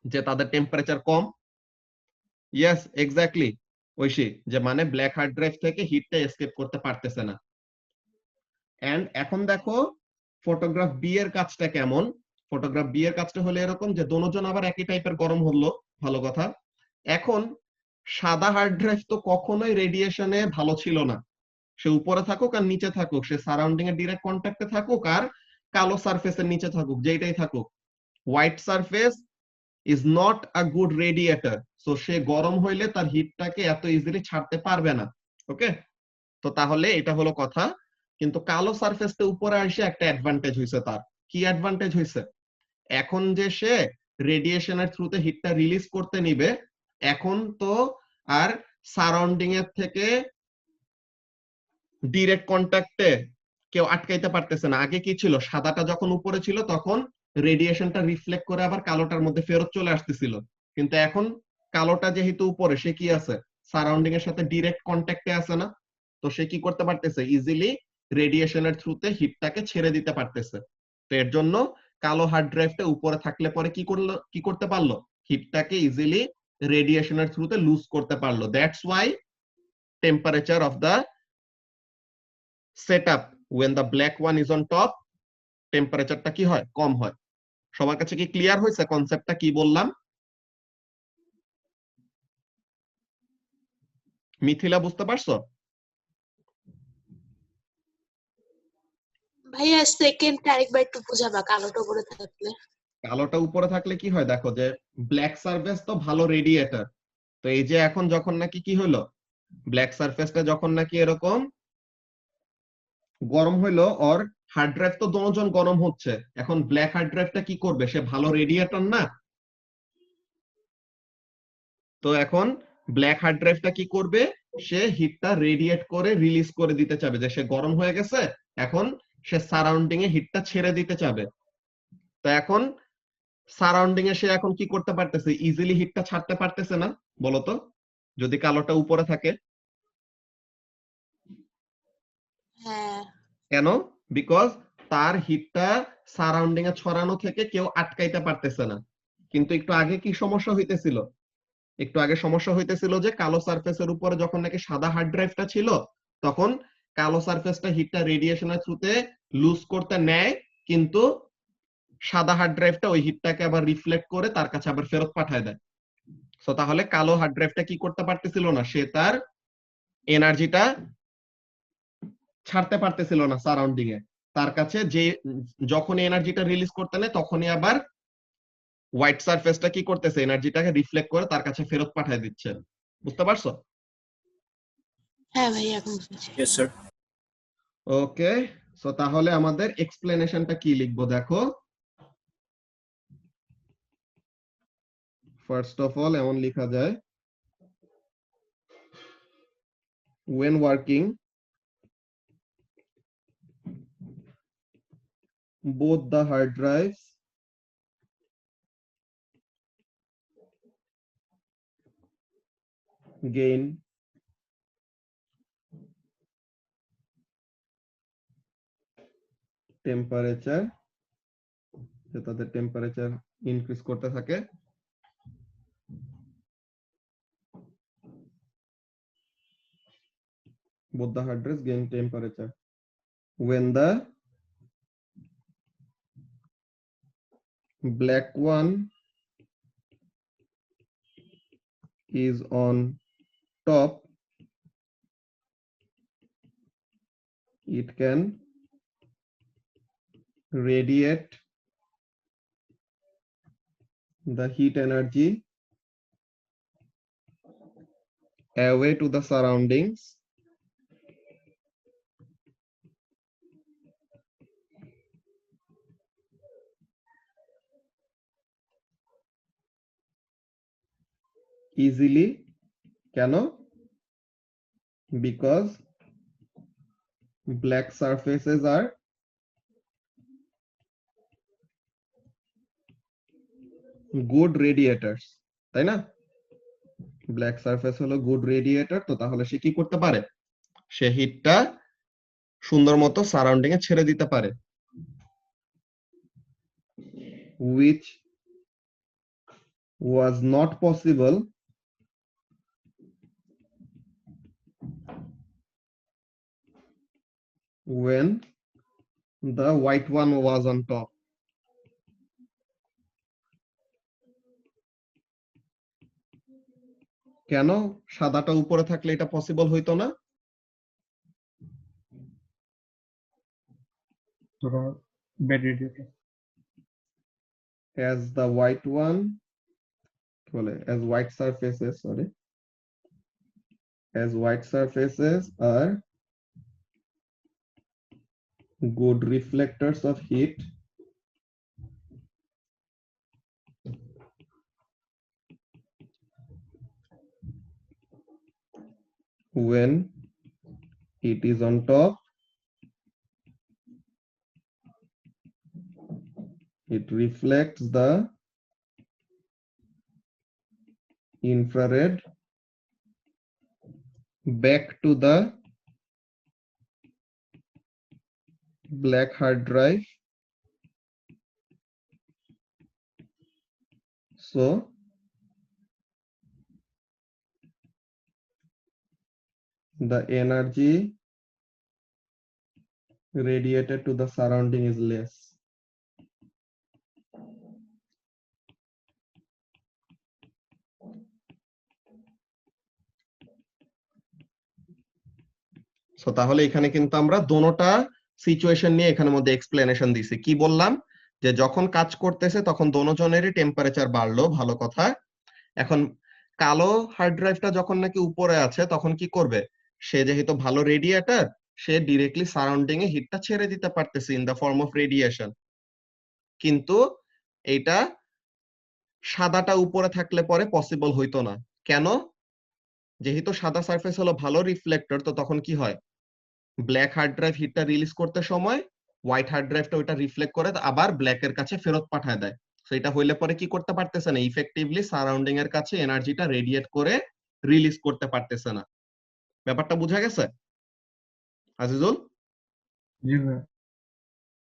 যে তাদের টেম্পারেচার কম? ইয়েস, এক্স্যাক্টলি ঐশী, যে মানে ব্ল্যাক হার্ড ড্রাইভ থেকে হিটটা এসকেপ করতে পারতেছে না। এন্ড এখন দেখো ফটোগ্রাফ বি এর কাজটা কেমন। ফটোগ্রাফ বি এর কাজটা হলো এরকম যে দোনোজন আবার একই টাইপের গরম হলো, ভালো কথা। এখন সাদা হার্ড ড্রাইভ তো কখনোই রেডিয়েশনে ভালো ছিল না, সে উপরে থাকুক আর নিচে থাকুক, সে সারাউন্ডিং এর ডিরেক্ট কন্ট্যাক্টে থাকুক আর কালো সারফেসের নিচে থাকুক, যেটাই থাকুক, white surface is not a good radiator. So সে গরম হইলে তার হিটটাকে এত ইজিলি ছাড়তে পারবে না। ওকে, তো তাহলে এটা হলো কথা। কিন্তু কালো সারফেসটা উপরে এসে একটা অ্যাডভান্টেজ হয়েছে তার। কি অ্যাডভান্টেজ হয়েছে? এখন যে সে রেডিয়েশনের থ্রুতে হিটটা রিলিজ করতে নিবে, এখন তো আর সারাউন্ডিং এর থেকে ডিরেক্ট কন্ট্যাক্টে কেউ আটকাইতে পারতেছে না। আগে কি ছিল, সাদাটা যখন উপরে ছিল তখন রেডিয়েশনটা রিফ্লেক্ট করে আবার কালোটার মধ্যে ফেরত চলে আসতেছিল, কিন্তু এখন কালোটা যেহেতু উপরে, সে কি আছে, সারাউন্ডিং এর সাথে ডিরেক্ট কন্ট্যাক্টে আছে না, তো সে কি করতে পারতেছে, ইজিলি রেডিয়েশনের থ্রুতে হিটটাকে ছেড়ে দিতে পারতেছে। তো এর জন্য কালো হার্ড ড্রাইভটা উপরে থাকলে পরে কি করতে পারলো, হিটটাকে ইজিলি রেডিয়েশনের থ্রুতে লুজ করতে পারলো। That's why temperature of the setup when the black one is on top, টেম্পারেচারটা কি হয়, কম হয়। সবার কাছে কি ক্লিয়ার হয়েছে কনসেপ্টটা কি বললাম? মিথিলা বুঝতে পারছো? ভাইয়া সেকেন্ডটা আরেকবার একটু বোঝাবা, কালোটা উপরে থাকলে। কালোটা উপরে থাকলে কি হয়, দেখো যে ব্ল্যাক সারফেস তো ভালো রেডিয়েটর। তো এই যে এখন যখন নাকি কি হলো, ব্ল্যাক সারফেসটা যখন নাকি এরকম গরম হইলো, ওর হার্ড ড্রাইভ তো দোনোজন গরম হচ্ছে, এখন ব্ল্যাক হার্ড ড্রাইভটা কি করবে, সে ভালো রেডিয়েটর না। তো এখন ব্ল্যাক হার্ড ড্রাইভটা কি করবে, সে হিটটা রেডিয়েট করে রিলিজ করে দিতে চাবে, যে সে গরম হয়ে গেছে, এখন সে সারাউন্ডিং এ হিটটা ছেড়ে দিতে চাবে। তো এখন সারাউন্ডিং এ সে এখন কি করতে পারতেছে, ইজিলি হিটটা ছাড়তে পারতেছে না, বলতো, যদি কালোটা উপরে থাকে। হ্যাঁ, কেন? বিকজ তার হিটটা সারাউন্ডিং এ ছড়ানো থেকে কেউ আটকাইতে পারতেছে না। কিন্তু একটু আগে কি সমস্যা হইতেছিল, একটু আগে সমস্যা হইতেছিল যে কালো সারফেসের উপরে যখন নাকি সাদা হার্ড ড্রাইভটা ছিল, তখন কালো সারফেসটা হিটটা রেডিয়েশনের থ্রুতে লুজ করতে নেয়, কিন্তু সাদা হার্ড ড্রাইভটা ওই হিটটাকে আবার রিফ্লেক্ট করে তার কাছে আবার ফেরত পাঠায় দেয়। সো তাহলে কালো হার্ড ড্রাইভটা কি করতে পারতেছিল না, সে তার এনার্জিটা ছাড়তে পারতেছিল না সারাউন্ডিং এ। তার কাছে যে যখন এনার্জিটা রিলিজ করতে নেয়, তখনই আবার হোয়াইট সারফেসটা কি করতেছে, এনার্জিটাকে রিফ্লেক্ট করে তার কাছে ফেরত পাঠিয়ে দিচ্ছে। বুঝতে পারছো? হ্যাঁ ভাইয়া এখন বুঝেছি। Yes, sir. ওকে, সো তাহলে আমাদের এক্সপ্লেনেশনটা কি লিখবো দেখো। ফার্স্ট অফ অল এমন লেখা যায়, when working both the hard drives gain temperature, যে তাদের টেম্পারেচার ইনক্রিজ করতে থাকে। both the hard drives gain temperature when the black one is on top, it can radiate the heat energy away to the surroundings easily. কেন? Because black surfaces are good radiators, তাই না? Black surface হলো good radiator, তো তাহলে সে কি করতে পারে? সে হিটটা সুন্দর মতো সারাউন্ডিং এ ছেড়ে দিতে পারে, which was not possible when the white one was on top. কেন সাদাটা উপরে থাকলে এটা পসিবল হইতো না? তোরা bad radiator As the white one, as white surfaces, sorry, as white surfaces are good reflectors of heat, when it is on top, it reflects the infrared back to the black hard drive. So the energy radiated to the surrounding is less. So তাহলে এখানে কিন্তু আমরা দোনোটা situation নিয়ে এখানের মধ্যে explanation দিছি। কি বললাম? যে যখন কাজ করতেছে তখন দোনোজনেরই টেম্পারেচার বাড়লো, ভালো কথা। এখন কালো হার্ড ড্রাইভটা যখন নাকি উপরে আছে তখন কি করবে? সে যেহেতু ভালো রেডিয়েটর, সে ডিরেক্টলি সারাউন্ডিং এ হিটটা ছেড়ে দিতে পারতেছে in the form of radiation. কিন্তু এইটা সাদাটা উপরে থাকলে পরে পসিবল হইতো না। কেন? যেহেতু সাদা সারফেস হলো ভালো রিফ্লেক্টর, তো তখন কি হয়? ব্ল্যাক হার্ড ড্রাইভ হিটটা রিলিজ করতে সময় হোয়াইট হার্ড ড্রাইভটা ওইটা রিফ্লেক্ট করে আবার ব্ল্যাক এর কাছে ফেরত পাঠায় দেয়। তো এটা হইলে পরে কি করতে পারতেছে না? ইফেক্টিভলি সারাউন্ডিং এর কাছে এনার্জিটা রেডিয়েট করে রিলিজ করতে পারতেছে না। ব্যাপারটা বোঝা গেছে আজিজুল? জি ভাই।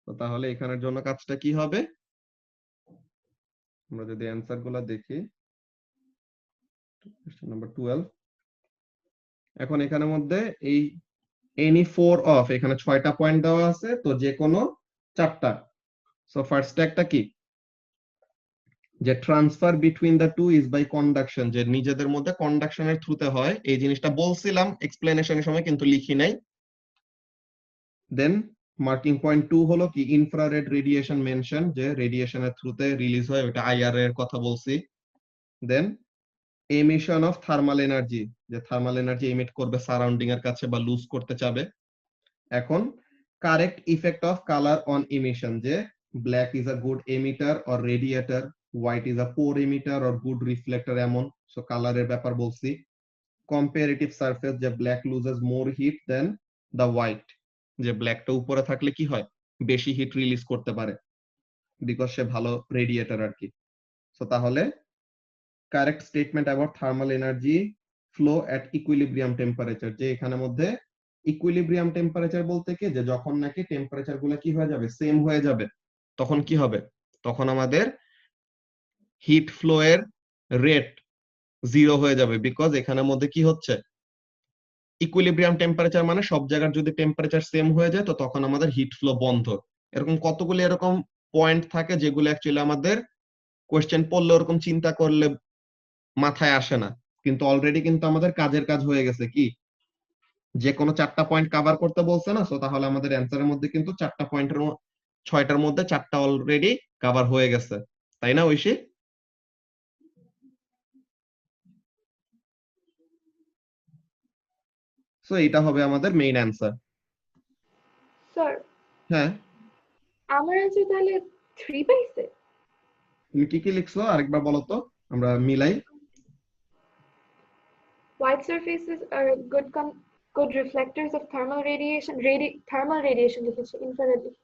তো তাহলে এখানের জন্য কাজটা কি হবে? আমরা যদি অ্যানসার গুলা দেখি, কোশ্চেন নাম্বার 12, এখন এখানের মধ্যে এই এনি 4 অফ, এখানে 6টা পয়েন্ট দেওয়া আছে, তো যে কোনো 4টা। সো ফার্স্ট একটা কি? যে transfer between the two is by conduction, যে নিজেদের মধ্যে কন্ডাকশনের থ্রুতে হয়। এই জিনিসটা বলছিলাম এক্সপ্লেনেশনের সময়, কিন্তু লিখি নাই। দেন মার্কিং পয়েন্ট 2 হলো কি? ইনফ্রারেড রেডিয়েশন মেনশন, যে রেডিয়েশনের থ্রুতে রিলিজ হয়, ওটা আইআর এর কথা বলছি। Then emission of thermal energy, যে থার্মাল এনার্জি এমিট করবে সারাউন্ডিং এর কাছে বা লুজ করতে চাবে। এখন correct effect of colour on emission, যে black is a good emitter or radiator, white is a poor emitter or good reflector, এমন। সো কালারের ব্যাপার বলছি। কম্পারেটিভ সারফেস, যে black loses more heat than the white, যে ব্ল্যাকটা উপরে থাকলে কি হয়? বেশি হিট রিলিজ করতে পারে, বিকজ সে ভালো রেডিয়েটর আর কি। সো তাহলে correct statement about thermal energy flow at equilibrium temperature, যে এখানে মধ্যে ইকুইলিব্রিয়াম টেম্পারেচার বলতে কি? যে যখন নাকি টেম্পারেচার গুলো কি হয়ে যাবে? সেম হয়ে যাবে, তখন কি হবে? তখন আমাদের হিট ফ্লো এর রেট 0 হয়ে যাবে, বিকজ এখানের মধ্যে কি হচ্ছে? ইকুইলিব্রিয়াম টেম্পারেচার মানে সব জায়গার যদি টেম্পারেচার সেম হয়ে যায়, তো তখন আমাদের হিট ফ্লো বন্ধ। এরকম কতগুলো এরকম পয়েন্ট থাকে যেগুলো অ্যাকচুয়ালি আমাদের কোশ্চেন পড়লে ওরকম চিন্তা করলে মাথায় আসে না, কিন্তু অলরেডি কিন্তু আমাদের কাজের কাজ হয়ে গেছে। কি? যে কোনো 4টা পয়েন্ট কভার করতে বলছে না? সো তাহলে আমাদের অ্যান্সারের মধ্যে কিন্তু 4টা পয়েন্টের 6টার মধ্যে 4টা অলরেডি কভার হয়ে গেছে, তাই না ঐশী? সো এটা হবে আমাদের মেইন অ্যান্সার। স্যার, হ্যাঁ, আমার অ্যান্সার তাহলে 3 পাইছে। তুমি কি কি লিখছো আরেকবার বলো তো, আমরা মিলাই। White surfaces are good reflectors of thermal radiation. Thermal radiation লিখেছে, infrared লিখেছে।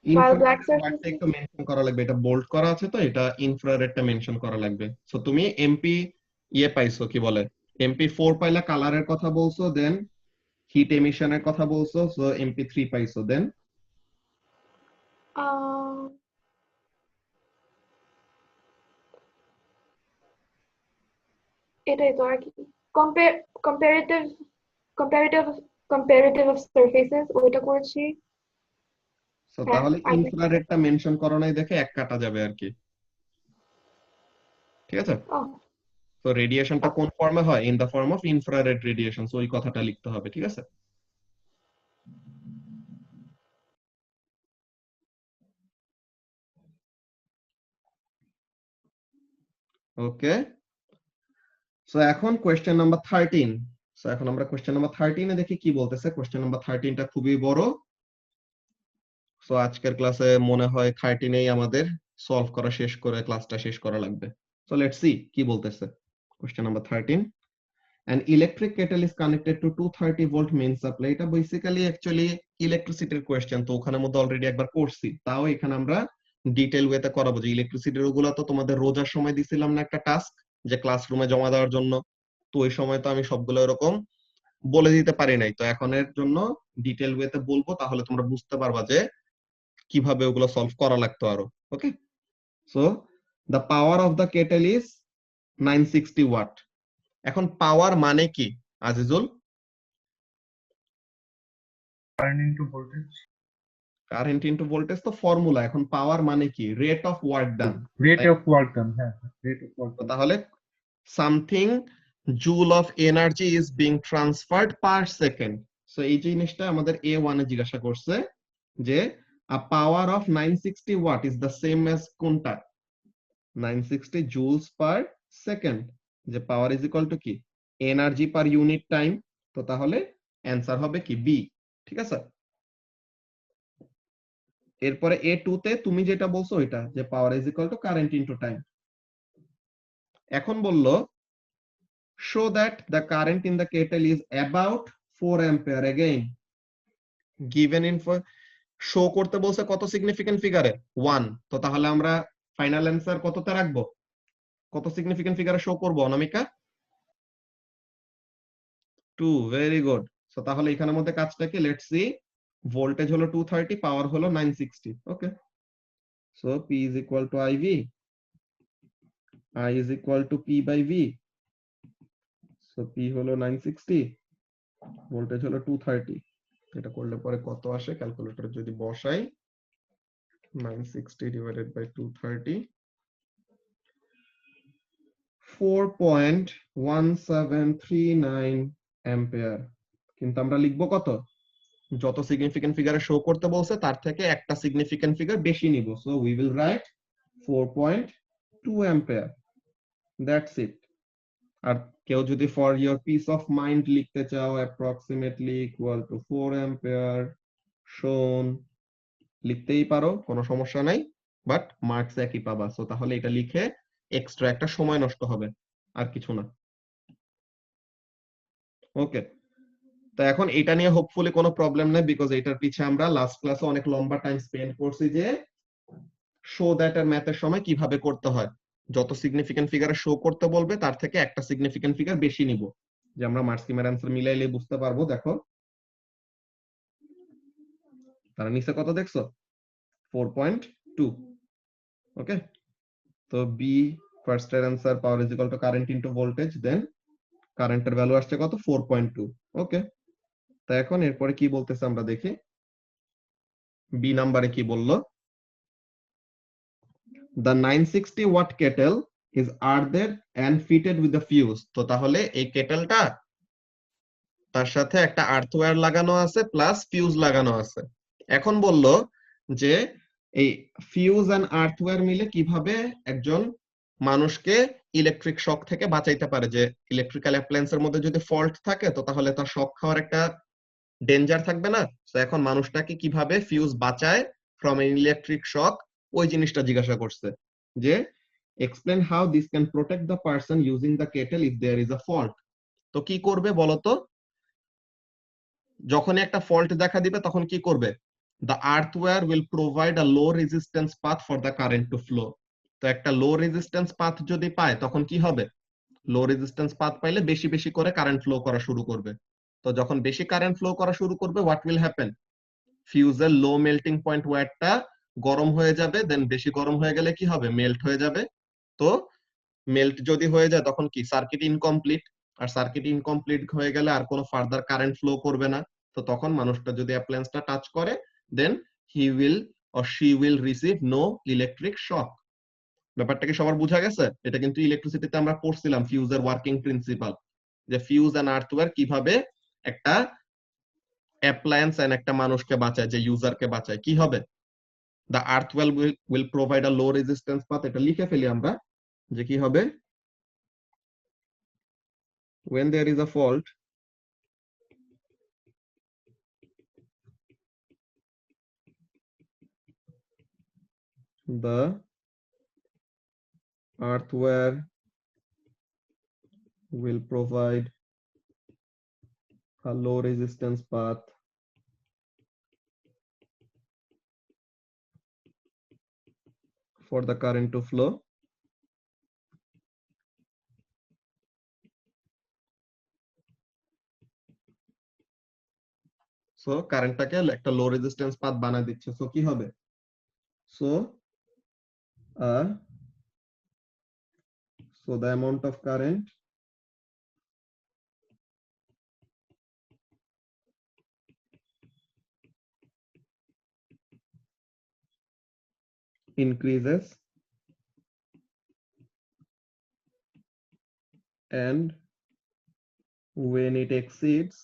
while black ইনফ্রারেডটা surfaces একটু মেনশন করা লাগবে, এটা বোল্ড করা আছে তো, এটা ইনফ্রারেডটা মেনশন করা লাগবে। সো তুমি এমপি পাইছো, কি বলে MP4 পাইলা, কালারের কথা বলছো, দেন হিট এমিশনের কথা বলছো, সো MP3 পাইছো, দেন um এটাই তো আর কি comparative comparative comparative of surfaces ওইটা করেছি। সো হ্যাঁ, তাহলে I think ইনফ্রারেডটা মেনশন করা নাই দেখে এক কাটা যাবে আর কি, ঠিক আছে? oh তো রেডিয়েশনটা কোন ফর্মে হয়? In the form of infrared radiation, so ওই কথাটা লিখতে হবে, ঠিক আছে? ওকে, সো এখন কোয়েশ্চেন নাম্বার 13। সো এখন আমরা কোয়েশ্চেন নাম্বার 13 এ দেখি কি বলতেছে। কোয়েশ্চেন নাম্বার 13টা খুবই বড়, সো আজকের ক্লাসে মনে হয় 13 এই আমাদের সলভ করা শেষ করে ক্লাসটা শেষ করা লাগবে। সো লেটস সি কি বলতেছে। Question number 13, an electric kettle is connected to 230 volt main supply। এটা বেসিক্যালি অ্যাকচুয়ালি ইলেকট্রিসিটির কোয়েশ্চেন, তো ওখানে মধ্যে অলরেডি একবার করছি, তাও এখানে আমরা ডিটেইল ওয়েতে করাবো। যে ইলেকট্রিসিটির ওগুলো তো তোমাদের রোজার সময় দিছিলাম না একটা টাস্ক, যে ক্লাসরুমে জমা দেওয়ার জন্য, তো ওই সময় তো আমি সবগুলো এরকম বলে দিতে পারি নাই, তো এখন এর জন্য ডিটেইল ওয়েতে বলবো, তাহলে তোমরা বুঝতে পারবা যে কিভাবে ওগুলো সলভ করা লাগতো আরো। Okay, so the power of the kettle is 960 watt. এখন পাওয়ার মানে কি Azizul? Current into voltage. Current into voltage তো ফর্মুলা, এখন পাওয়ার মানে কি? Rate of work done. Rate of work done, হ্যাঁ রেট অফ ওয়ার্ক ডান। তাহলে something joule of energy is being transferred per second. So এই জিনিসটা আমাদের A1 এ জিজ্ঞাসা করছে যে a power of 960 watt is the same as কোনটা? 960 joules per second, যে পাওয়ার ইজ ইকুয়াল টু কি? Energy per unit time. তো তাহলে অ্যান্সার হবে কি? বি, ঠিক আছে? এরপরে A2 তে তুমি যেটা বলছো ওইটা, যে পাওয়ার is equal to current into time. এখন বললো show that the current in the kettle is about 4 ampere, again given info show করতে বলছে কত সিগনিফিকেন্ট ফিগারে? 1। তো তাহলে আমরা ফাইনাল অ্যান্সার কততে রাখবো? কত সিগনিফিকেন্ট ফিগারে শো করব অনামিকা? 2, ভেরি গুড। সো তাহলে এখানের মধ্যে কাজটা কি? লেটস সি, ভোল্টেজ হলো 230, পাওয়ার হলো 960। ওকে, so P is equal to IV, I is equal to P by V। So P হলো 960, ভোল্টেজ হলো 230। এটা করলে পরে কত আসে? ক্যালকুলেটরে যদি বসাই, 960 divided by 230, 4.1739 অ্যাম্পিয়ার। কিন্তু আমরা লিখবো কত? যত সিগনিফিকেন্ট ফিগারে শো করতে বলছে তার থেকে একটা সিগনিফিকেন্ট ফিগার বেশি নিব, so we will write 4.2 ampere, that's it. আর কেউ যদি for your peace of mind লিখতে চাও অ্যাপ্রক্সিমেটলি ইকুয়াল টু 4 অ্যাম্পিয়ার শোন, লিখতেই পারো, কোনো সমস্যা নাই, বাট মার্কস একই পাবা। সো তাহলে এটা লিখে এক্সট্রা একটা সময় নষ্ট হবে, আর কিছু না। ওকে, তো এখন এটা নিয়ে হোপফুলি কোনো প্রবলেম নেই, বিকজ এটার পিছে আমরা লাস্ট ক্লাসে অনেক লম্বা টাইম স্পেন্ড করছি, যে শো দ্যাট এর ম্যাথের সময় কিভাবে করতে হয়। যত সিগনিফিকেন্ট ফিগারে শো করতে বলবে তার থেকে একটা সিগনিফিকেন্ট ফিগার বেশি নিব, যে আমরা মার্কস স্কিমের অ্যান্সার মিলাইলে বুঝতে পারবো। দেখো তার নিচে কত দেখছো? 4.2। ওকে, তো বি ফার্স্ট এর answer, power is equal to current into voltage, then কারেন্টের ভ্যালু আসছে কত? 4.2। ওকে, তো এখন এরপরে কি বলতেছে আমরা দেখি। বি নাম্বারে কি বললো? The 960 watt kettle is earthed and fitted with the fuse। তো তাহলে এই কেটেলটা, তার সাথে একটা আর্থওয়্যার লাগানো আছে প্লাস ফিউজ লাগানো আছে। এখন বললো যে এই ফিউজ এন্ড আর্থওয়্যার মিলে কিভাবে একজন মানুষকে ইলেকট্রিক শক থেকে বাঁচাইতে পারে। যে ইলেকট্রিক্যাল অ্যাপ্লায়েন্সের মধ্যে যদি ফল্ট থাকে তো তাহলে তার শক খাওয়ার একটা ডেঞ্জার থাকবে না। তো এখন মানুষটাকে কিভাবে ফিউজ বাঁচায় ফ্রম এন ইলেকট্রিক শক, ওই জিনিসটা জিজ্ঞাসা করছে, যে explain how this can protect the person using the kettle if there is a fault. তো কি করবে বলতো? যখনই একটা ফল্ট দেখা দিবে তখন কি করবে? the earthware will provide a low resistance path for the current to flow. তো একটা লো রেজিস্ট্যান্স পাথ যদি পায় তখন কি হবে? লো রেজিস্ট্যান্স পাথ পাইলে বেশি বেশি করে কারেন্ট ফ্লো করা শুরু করবে। তো যখন বেশি কারেন্ট ফ্লো করা শুরু করবে, হোয়াট উইল হ্যাপেন? ফিউজের লো মেল্টিং পয়েন্ট ওয়্যারটা গরম হয়ে যাবে, দেন বেশি গরম হয়ে গেলে কি হবে? মেল্ট হয়ে যাবে। তো মেল্ট যদি হয়ে যায় তখন কি? Circuit incomplete. আর সার্কিট ইনকমপ্লিট হয়ে গেলে আর কোনো ফার্দার কারেন্ট ফ্লো করবে না। তো তখন মানুষটা যদি অ্যাপ্লায়েন্সটা টাচ করে, then he will or she will receive no electric shock. ব্যাপারটা কি সবার বোঝা গেছে? এটা কিন্তু ইলেকট্রিসিটিতে আমরা পড়ছিলাম ফিউজের ওয়ার্কিং প্রিন্সিপাল, যে ফিউজ এন্ড আর্থওয়্যার কিভাবে একটা অ্যাপ্লায়েন্স এন্ড একটা মানুষকে বাঁচায়, যে ইউজারকে বাঁচায়। কি হবে? The earth wire will provide a low resistance path. এটা লিখে ফেলি আমরা, যে কি হবে? when there is a fault, the earthware will provide a low resistance path for the current to flow. So কারেন্টটাকে একটা লো রেজিস্ট্যান্স পাথ বানায় দিচ্ছে। সো কি হবে? So the amount of current increases and when it exceeds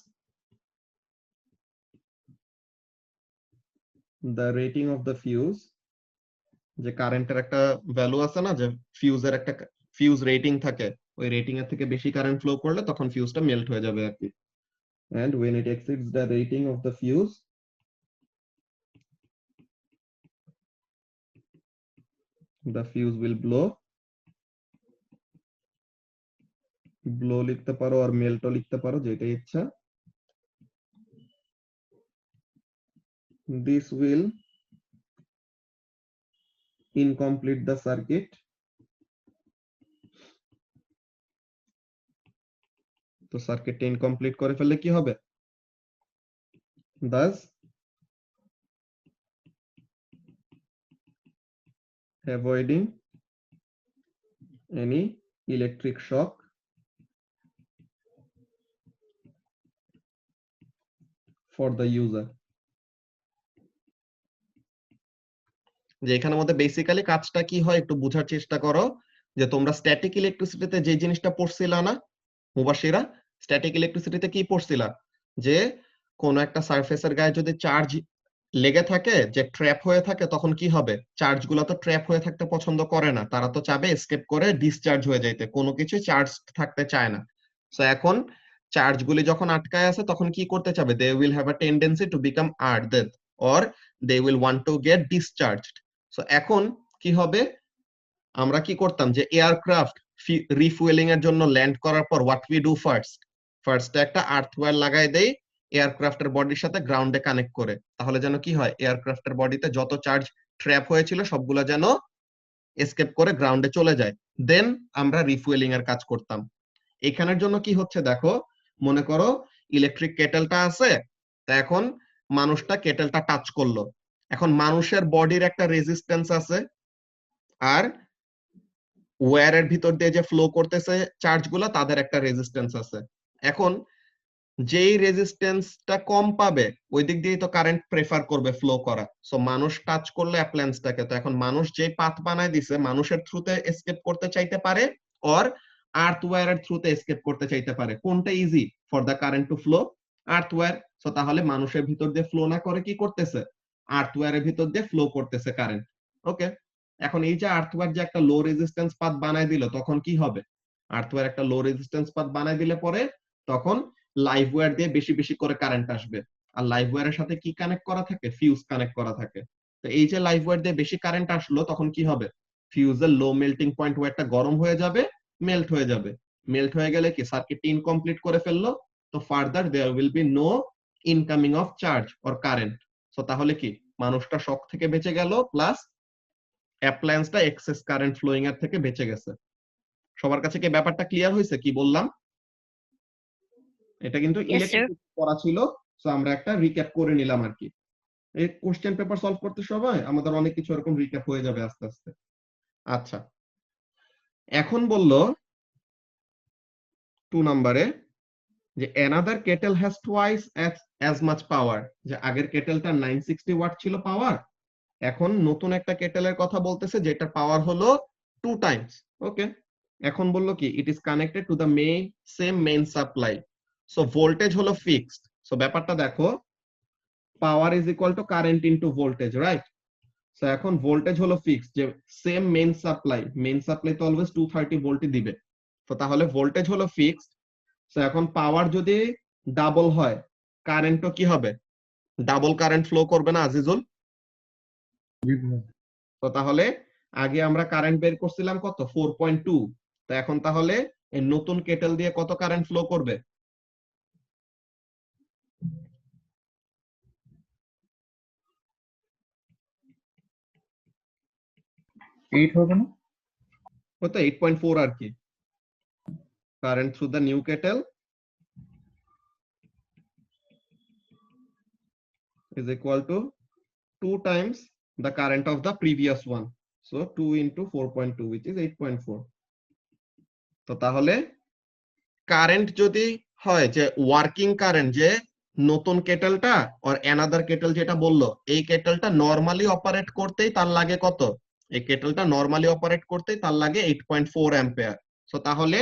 the rating of the fuse, যে কারেন্টের একটা value আছে না, যে ফিউজের একটা ফিউজ রেটিং থাকে, ওই রেটিং এর থেকে বেশি কারেন্ট ফ্লো করলে তখন ফিউজটা মেল্ট হয়ে যাবে আর কি। and when it exceeds the rating of the fuse, the fuse will blow লিখতে পারো আর মেল্টও লিখতে পারো, যেটা ইচ্ছা। this will incomplete the circuit, তো সার্কিটটা ইনকমপ্লিট করে ফেললে কি হবে? thus avoiding any electric shock for the user. যে এখানের মধ্যে বেসিক্যালি কাজটা কি হয় একটু বোঝার চেষ্টা করো, যে তোমরা স্ট্যাটিক ইলেকট্রিসিটিতে যে জিনিসটা পড়ছিলা না মুবাশিরা, স্ট্যাটিক ইলেকট্রিসিটিতে কি পড়ছিলা? যে কোন একটা সারফেসের গায়ে যদি চার্জ লেগে থাকে, যে ট্র্যাপ হয়ে থাকে, তখন কি হবে? চার্জগুলো তো ট্র্যাপ হয়ে থাকতে পছন্দ করে না, তারা তো চাবে এসকেপ করে ডিসচার্জ হয়ে যাইতে, কোনো কিছু চার্জ থাকতে চায় না। সো এখন চার্জগুলি যখন আটকায় আছে তখন কি করতে চাবে? They will have a tendency to become earthed or they will want to get discharged. So এখন কি হবে? আমরা কি করতাম, যে এয়ারক্রাফট রিফুয়েলিং এর জন্য ল্যান্ড করার পর হোয়াট উই ডু ফার্স্ট একটা আর্থওয়্যার লাগাই দেই এয়ারক্রাফটের বডির সাথে গ্রাউন্ডে কানেক্ট করে, তাহলে যেন কি হয়? এয়ারক্রাফটের বডিতে যত চার্জ ট্র্যাপ হয়েছিল সবগুলো যেন এসকেপ করে গ্রাউন্ডে চলে যায়। দেন আমরা রিফুয়েলিং এর কাজ করতাম। এখানের জন্য কি হচ্ছে দেখো, মনে করো ইলেকট্রিক কেটেলটা আছে, তা এখন মানুষটা কেটেলটা টাচ করলো, এখন মানুষের বডির একটা রেজিস্ট্যান্স আছে, আর ওয়্যারের ভিতর দিয়ে যে ফ্লো করতেছে চার্জগুলো তাদের একটা রেজিস্ট্যান্স আছে। এখন যেই রেজিস্ট্যান্সটা কম পাবে ওই দিক দিয়ে তো কারেন্ট প্রেফার করবে ফ্লো করা। সো মানুষ টাচ করলে অ্যাপ্লায়েন্সটাকে, তো এখন মানুষ যে পাথ বানায় দিছে মানুষের থ্রুতে এসকেপ করতে চাইতে পারে অর আর্থওয়্যারের থ্রুতে এসকেপ করতে চাইতে পারে। কোনটা easy for the current to flow? Earth wire. So তাহলে মানুষের ভিতর দিয়ে ফ্লো না করে কি করতেছে? আর্থওয়্যারের ভিতর দিয়ে ফ্লো করতেছে কারেন্ট। ওকে, এখন এই যে আর্থওয়্যার যে একটা লো রেজিস্ট্যান্স পাথ বানায় দিল, তখন কি হবে? আর্থওয়্যার একটা লো রেজিস্ট্যান্স পাথ বানায় দিলে পরে তখন লাইভ ওয়্যার দিয়ে বেশি বেশি করে কারেন্ট আসবে। আর লাইভ ওয়্যারের সাথে কি কানেক্ট করা থাকে? ফিউজ কানেক্ট করা থাকে। তো এই যে লাইভ ওয়্যার দিয়ে বেশি কারেন্ট আসলো, তখন কি হবে? ফিউজের লো মেল্টিং পয়েন্ট ওয়্যারটা গরম হয়ে যাবে, মেল্ট হয়ে যাবে। মেল্ট হয়ে গেলে কি সার্কিটটি ইনকমপ্লিট করে ফেললো, তো further there will be no incoming of charge or current. So তাহলে কি মানুষটা শক থেকে বেঁচে গেল প্লাস অ্যাপ্লায়েন্সটা এক্সেস কারেন্ট ফ্লোয়িং এর থেকে বেঁচে গেছে। সবার কাছে কি ব্যাপারটা ক্লিয়ার হয়েছে কি বললাম? এটা কিন্তু Yes, sir. ইলেকট্রিক পড়া ছিল, সো আমরা একটা রিক্যাপ করে নিলাম আর কি। এই কোশ্চেন পেপার সলভ করতে সময় আমাদের অনেক কিছু এরকম রিক্যাপ হয়ে যাবে আস্তে আস্তে। আচ্ছা, এখন বললো 2 নম্বরে যে another kettle has twice as much power, যে আগের কেটেলটা 960 ওয়াট ছিল পাওয়ার, এখন নতুন একটা কেটেলের কথা বলতেছে যেটার পাওয়ার হলো 2 টাইমস। ওকে, এখন বললো কি it is connected to the same main supply, so voltage হলো ফিক্সড। সো ব্যাপারটা দেখো, পাওয়ার is equal to current into voltage, right? So এখন ভোল্টেজ হলো ফিক্সড, যে সেম মেইন সাপ্লাই তো অলওয়েজ 230 ভোল্টই দিবে, তো তাহলে ভোল্টেজ হলো ফিক্সড। সো এখন পাওয়ার যদি ডাবল হয় কারেন্টও কি হবে? ডাবল কারেন্ট ফ্লো করবে না আজিজুল? তো তাহলে আগে আমরা কারেন্ট বের করছিলাম কত? 4.2। তো এখন তাহলে এই নতুন কেটেল দিয়ে কত কারেন্ট ফ্লো করবে? 8 হবে না? কত? 8.4 আর কি। Current through the new kettle is equal to 2 times the current of the previous one, so 2 into 4.2 which is 8.4। তো তাহলে কারেন্ট যদি হয় যে ওয়ার্কিং কারেন্ট, যে নতুন কেটেলটা আর অ্যানাদার কেটেল যেটা বললো, এই কেটেলটা নরমালি অপারেট করতেই তার লাগে কত? এই কেটেলটা নরমালি অপারেট করতেই তার লাগে 8.4 অ্যাম্পিয়ার। সো তাহলে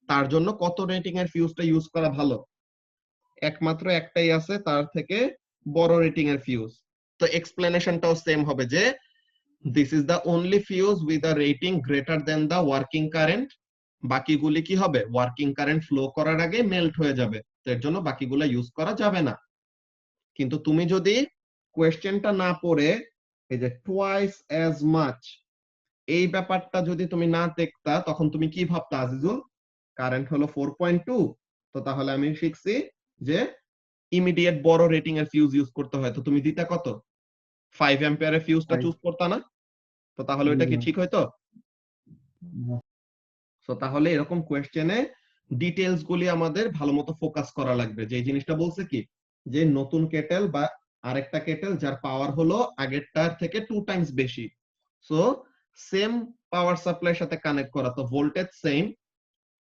তার জন্য কত রেটিং এর ফিউজটা ইউজ করা ভালো? একমাত্র একটাই আছে তার থেকে বড় রেটিং এর ফিউজ। তো এক্সপ্লেনেশনটাও সেম হবে যে this is the only fuse with a rating greater than the working current, বাকিগুলি কি হবে? ওয়ার্কিং কারেন্ট ফ্লো করার আগে মেল্ট হয়ে যাবে, তো এর জন্য বাকিগুলো ইউজ করা যাবে না। কিন্তু তুমি যদি কোয়েশ্চেনটা না পড়ে এই যে টুয়াইস অ্যাজ মাচ এই ব্যাপারটা যদি তুমি না দেখতা, তখন তুমি কি ভাবতা আজিজুল? কারেন্ট হলো 4.2, তো তাহলে আমি শিখছি যে ইমিডিয়েট বড় রেটিং এর ফিউজ ইউজ করতে হয়, তো তুমি দিতা কত? 5 অ্যাম্পিয়ারের ফিউজটা চুজ করতা না? তো তাহলে ওটা কি ঠিক হইতো? সো তাহলে এরকম কোয়েশ্চেনে ডিটেইলস গুলি আমাদের ভালোমতো ফোকাস করা লাগবে। যে এই জিনিসটা বলছে কি, যে নতুন কেটেল বা আরেকটা কেটেল যার পাওয়ার হলো আগেরটার থেকে 2 টাইমস বেশি, সো সেম পাওয়ার সাপ্লাইয়ের সাথে কানেক্ট করা, তো ভোল্টেজ সেম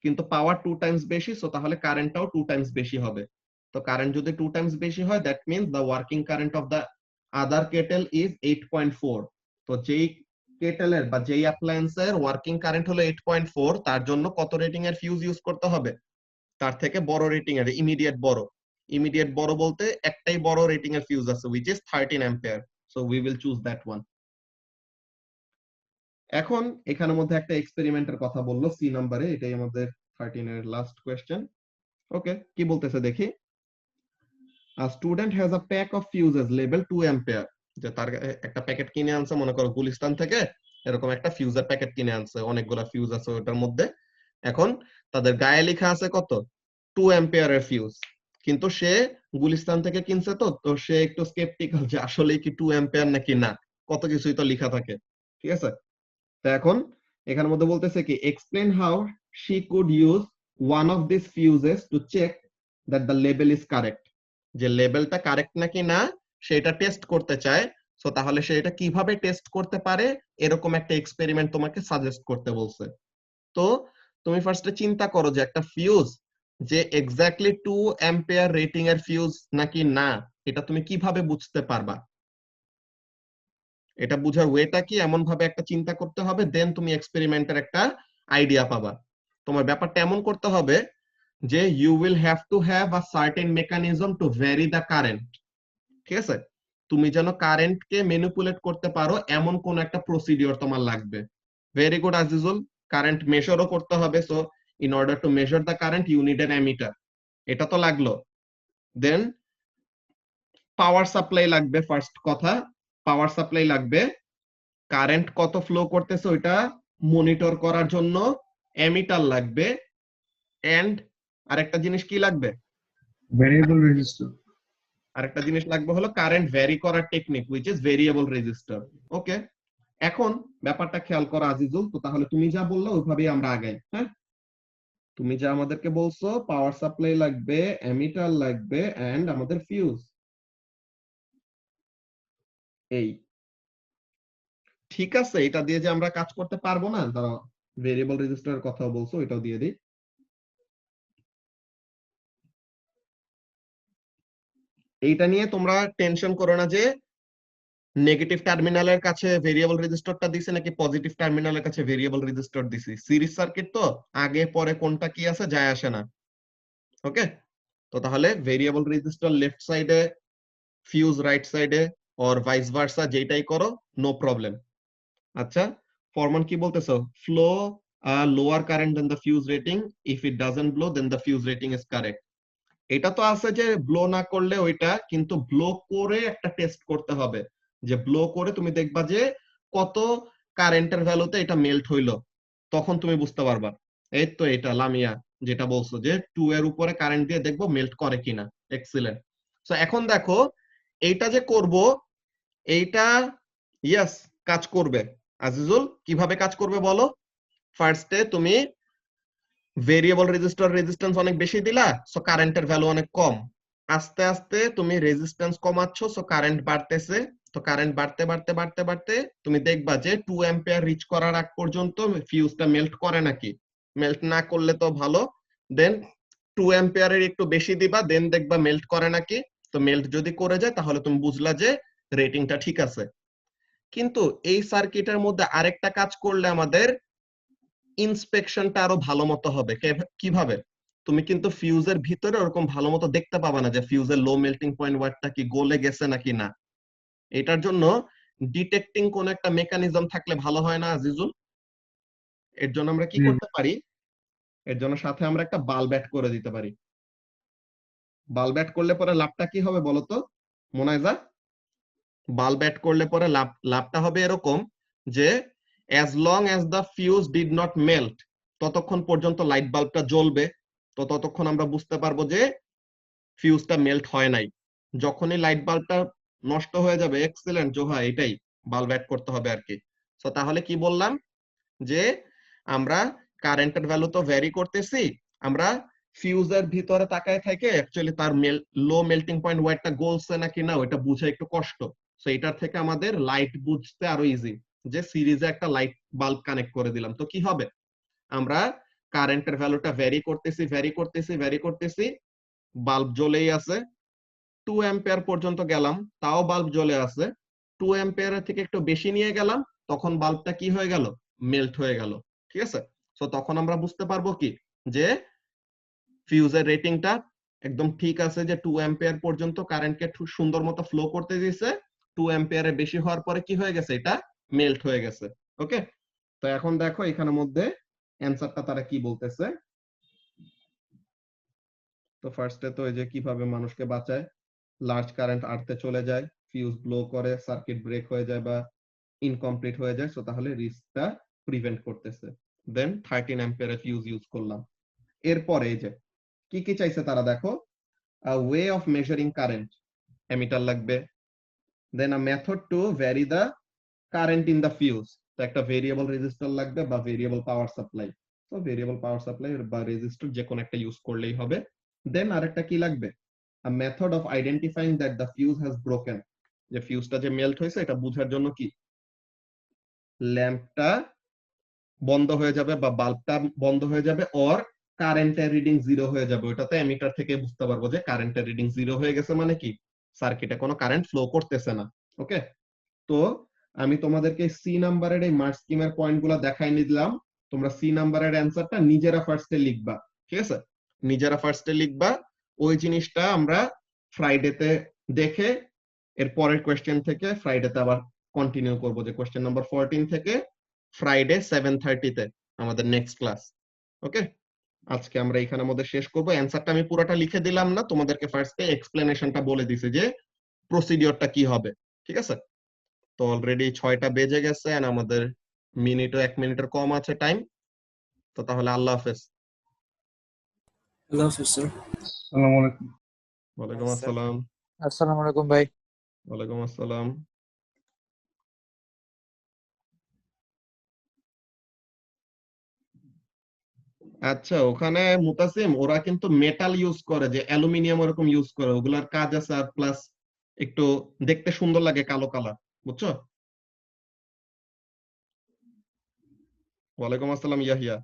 কিন্তু পাওয়ার 2 টাইমস বেশি, সো তাহলে কারেন্টটাও 2 টাইমস বেশি হবে। তো কারেন্ট যদি 2 টাইমস বেশি হয় that means the working current of the other kettle is 8.4। তো যেই কেটেলের বা যেই অ্যাপ্লায়েন্সের ওয়ার্কিং কারেন্ট হলো 8.4, তার জন্য কত রেটিং এর ফিউজ ইউজ করতে হবে? তার থেকে বড় রেটিং এর, ইমিডিয়েট বড় বলতে একটাই বড় রেটিং এর ফিউজ আছে which is 13 ampere, so we will choose that one. এখন এখানের মধ্যে একটা এক্সপেরিমেন্টের কথা বললো সি নম্বরে, এটাই আমাদের 13 এর লাস্ট কোশ্চেন। ওকে, কি বলতেছে দেখি। A student has a pack of fuses labeled 2 ampere, যে তার একটা প্যাকেট কিনে আনছে মনে করো গুলিস্তান থেকে, এরকম একটা ফিউজের প্যাকেট কিনে আনছে, অনেকগুলা ফিউজ আছে ওটার মধ্যে। এখন তাদের গায়ে লেখা আছে কত? 2 অ্যাম্পিয়ারের ফিউজ, কিন্তু সে গুলিস্তান থেকে কিনছে, তো সে একটু স্কেপটিক্যাল যে আসলে কি 2 অ্যাম্পিয়ার নাকি না, কত কিছুই তো লেখা থাকে, ঠিক আছে? তো এখন এখানের মধ্যে বলতেছে কি explain how she could use one of this fuses to check that the level is correct, যে লেভেলটা কারেক্ট নাকি না সেটা টেস্ট করতে চায়। সো তাহলে সে এটা কিভাবে টেস্ট করতে পারে এরকম একটা এক্সপেরিমেন্ট তোমাকে সাজেস্ট করতে বলছে। তো তুমি ফার্স্টে চিন্তা করো যে একটা ফিউজ যে এক্স্যাক্টলি 2 অ্যাম্পিয়ার রেটিং এর ফিউজ নাকি না, এটা তুমি কিভাবে বুঝতে পারবা? এটা বুঝার ওয়েটা কি, এমন ভাবে একটা চিন্তা করতে হবে, দেন তুমি এক্সপেরিমেন্টের একটা আইডিয়া পাবা। তোমার ব্যাপারটা এমন করতে হবে যে you will have to have a certain mechanism to vary the current, ঠিক আছে? তুমি যেন কারেন্টকে ম্যানিপুলেট করতে পারো এমন কোন একটা প্রসিডিওর তোমার লাগবে। ভেরি গুড আজিজুল, কারেন্ট মেজারও করতে হবে, so in order to measure the current you need an ammeter, এটা তো লাগলো। দেন পাওয়ার সাপ্লাই লাগবে, ফার্স্ট কথা পাওয়ার সাপ্লাই লাগবে, কারেন্ট কত ফ্লো করতেছে ওইটা মনিটর করার জন্য অ্যামিটার লাগবে, এন্ড আরেকটা জিনিস কি লাগবে? Variable resistor. আরেকটা জিনিস লাগবে হলো কারেন্ট ভ্যারি করার technique which is variable resistor. Okay, এখন ব্যাপারটা খেয়াল করো আজিজুল, তো তাহলে তুমি যা বললে ওইভাবেই আমরা আগাই। হ্যাঁ, তুমি যা আমাদেরকে বলছো পাওয়ার সাপ্লাই লাগবে, এমিটার লাগবে এন্ড আমাদের ফিউজ। এই ঠিক আছে, এটা দিয়ে যে আমরা কাজ করতে পারবো না, দাঁড়াও ভেরিয়েবল রেজিস্টারের কথা বলছো এটাও দিয়ে দিই। এইটা নিয়ে তোমরা টেনশন করো না যে নেগেটিভ টার্মিনালের কাছে ভেরিয়েবল রেজিস্টারটা দিছে নাকি পজিটিভ টার্মিনালের কাছে ভেরিয়েবল রেজিস্টার দিছি। সিরিজ সার্কিট তো আগে পরে কোনটা কি আছে যায় আসে না। ওকে, তো তাহলে ভেরিয়েবল রেজিস্টার লেফট সাইডে, ফিউজ রাইট সাইডে, অর ভাইস ভার্সা, যেটাই করো নো প্রবলেম। আচ্ছা, ফরমান কি বলতেছো? Flow lower current then the fuse rating, if it doesn't blow then the fuse rating is correct. এটা তো আছে যে ব্লো না করলে ওইটা, কিন্তু ব্লো করে একটা টেস্ট করতে হবে, যে ব্লো করে তুমি দেখবা যে কত কারেন্টের ভ্যালুতে এটা মেল্ট হইলো, তখন তুমি বুঝতে পারবা। এই তো এটা লামিয়া যেটা বলছো যে 2 এর উপরে কারেন্ট দিয়ে দেখবো মেল্ট করে কিনা। এক্সিলেন্ট। সো এখন দেখো এইটা যে করব, এইটা ইয়েস কাজ করবে। আজিজুল কিভাবে কাজ করবে বলো? ফার্স্টে তুমি ভেরিয়েবল রেজিস্টার রেজিস্ট্যান্স অনেক বেশি দিলা, সো কারেন্টের ভ্যালু অনেক কম। আস্তে আস্তে তুমি রেজিস্ট্যান্স কমাচ্ছ, সো কারেন্ট বাড়তেছে। তো কারেন্ট বাড়তে বাড়তে বাড়তে বাড়তে তুমি দেখবা যে 2 অ্যাম্পিয়ার রিচ করার আগ পর্যন্ত ফিউজটা মেল্ট করে নাকি। মেল্ট না করলে তো ভালো, দেন 2 অ্যাম্পিয়ারের একটু বেশি দিবা, দেন দেখবা মেল্ট করে নাকি। তো মেল্ট যদি করে যায় তাহলে তুমি বুঝলা যে রেটিংটা ঠিক আছে। কিন্তু এই সার্কিটের মধ্যে আরেকটা কাজ করলে আমাদের ইন্সপেকশনটা আরো ভালো মতো হবে। কিভাবে? তুমি কিন্তু ফিউজের ভিতরে ওরকম ভালো মতো দেখতে পাবা না যে ফিউজের লো মেল্টিং পয়েন্ট ওয়াটটা কি গলে গেছে নাকি না। এটার জন্য ডিটেক্টিং কোন একটা মেকানিজম থাকলে ভালো হয় না আজিজুল? এর জন্য আমরা কি করতে পারি? এর জন্য সাথে আমরা একটা বাল্ব অ্যাড করে দিতে পারি। বাল্ব অ্যাড করলে পরে লাভটা কি হবে বলতো মোনাইজা? বাল্ব অ্যাড করলে পরে লাভটা হবে এরকম যে as long as the fuse did not melt, ততক্ষণ পর্যন্ত লাইট বাল্বটা জ্বলবে। তো ততক্ষণ আমরা বুঝতে পারবো যে ফিউজটা মেল্ট হয় নাই। যখনই লাইট বাল্বটা নষ্ট হয়ে যাবে, এক্সেলেন্ট জোহা, এটাই বাল্ব অ্যাড করতে হবে আর কি। তো তাহলে কি বললাম যে আমরা কারেন্টের ভ্যালু তো ভ্যারি করতেছি, আমরা ফিউজের ভিতরে তাকায় থাকে অ্যাকচুয়ালি তার লো মেল্টিং পয়েন্ট ওয়াটটা গলছে নাকি না ওটা বুঝা একটু কষ্ট। সো এটার থেকে আমাদের লাইট বুঝতে আরো ইজি, যে সিরিজে একটা লাইট বাল্ব কানেক্ট করে দিলাম, তো কি হবে? আমরা কারেন্টের ভ্যালুটা ভ্যারি করতেছি ভ্যারি করতেছি ভ্যারি করতেছি, বাল্ব জ্বলেই আছে। 2 অ্যাম্পিয়ার পর্যন্ত গেলাম, তাও বাল্ব জ্বলে আছে। 2 অ্যাম্পিয়ারের থেকে একটু বেশি নিয়ে গেলাম, তখন বাল্বটা কি হয়ে গেল? মেল্ট হয়ে গেল। ঠিক আছে, সো তখন আমরা বুঝতে পারবো কি যে ফিউজের রেটিংটা একদম ঠিক আছে, যে 2 অ্যাম্পিয়ার পর্যন্ত কারেন্টকে সুন্দর মতো ফ্লো করতে দিয়েছে। 2 অ্যাম্পিয়ারের বেশি হওয়ার পরে কি হয়ে গেছে? এটা মেল্ট হয়ে গেছে। ওকে, তো এখন দেখো এখানের মধ্যে অ্যানসারটা তারা কি বলতেছে। তো ফার্স্টে তো এই যে কিভাবে মানুষকে বাঁচায়, লার্জ কারেন্ট আর্থে চলে যায়, ফিউজ ব্লো করে, সার্কিট ব্রেক হয়ে যায় বা ইনকমপ্লিট হয়ে যায়, সো তাহলে রিস্কটা প্রিভেন্ট করতেছে। দেন 13 অ্যাম্পিয়ারের ফিউজ ইউজ করলাম। এরপরে এই যে কি কি চাইছে তারা, দেখো a way of measuring current, emitter লাগবে, দেন a method to vary the current in the fuse, তো একটা ভেরিয়েবল রেজিস্টর লাগবে বা ভেরিয়েবল পাওয়ার সাপ্লাই। তো ভেরিয়েবল পাওয়ার সাপ্লাই বা রেজিস্টর যে কোনো একটা ইউজ করলেই হবে। দেন আরেকটা কি লাগবে? a method of identifying that the fuse has broken, যে ফিউজটা যে মেল্ট হয়েছে এটা বোঝার জন্য কি ল্যাম্পটা বন্ধ হয়ে যাবে বা বাল্বটা বন্ধ হয়ে যাবে, অর কারেন্টের রিডিং 0 হয়ে যাবে। ওটাতে এমিটার থেকে বুঝতে পারবো যে কারেন্টের রিডিং 0 হয়ে গেছে, মানে কি সার্কিটে কোনো কারেন্ট ফ্লো করতেছে না। ওকে, তো আমি তোমাদেরকে সি নাম্বারের এই মার্ক স্কিমের পয়েন্টগুলো দেখাই নিলাম। তোমরা সি নাম্বারের অ্যানসারটা নিজেরা ফার্স্টে লিখবা। ঠিক আছে, নিজেরা ফার্স্টে লিখবা। ওই জিনিসটা আমরা ফ্রাইডেতে দেখে এর পরের কোয়েশ্চেন থেকে ফ্রাইডেতে আবার কন্টিনিউ করব, যে কোয়েশ্চেন নাম্বার 14 থেকে ফ্রাইডে 7:30 তে আমাদের নেক্সট ক্লাস। ওকে, আজকে আমরা এখানের মধ্যে শেষ করব। অ্যানসারটা আমি পুরোটা লিখে দিলাম না, তোমাদেরকে ফার্স্টে এক্সপ্লেনেশনটা বলে দিছি যে প্রসিডিওরটা কি হবে। ঠিক আছে, তো অলরেডি 6টা বেজে গেছে এন্ড আমাদের মিনিটও 1 মিনিটের কম আছে টাইম। তো তাহলে আল্লাহ হাফেজ। আল্লাহ হাফেজ স্যার। আসসালামু আলাইকুম। ওয়ালাইকুম আসসালাম। আসসালামু আলাইকুম ভাই। ওয়ালাইকুম আসসালাম। আচ্ছা, ওখানে মুতাসিম ওরা কিন্তু মেটাল ইউজ করে, যে অ্যালুমিনিয়াম ওরকম ইউজ করে, ওগুলার কাজ আছে, আর প্লাস একটু দেখতে সুন্দর লাগে কালো কালার, বুঝছো? ওয়ালাইকুম আসসালাম ইয়াহিয়া।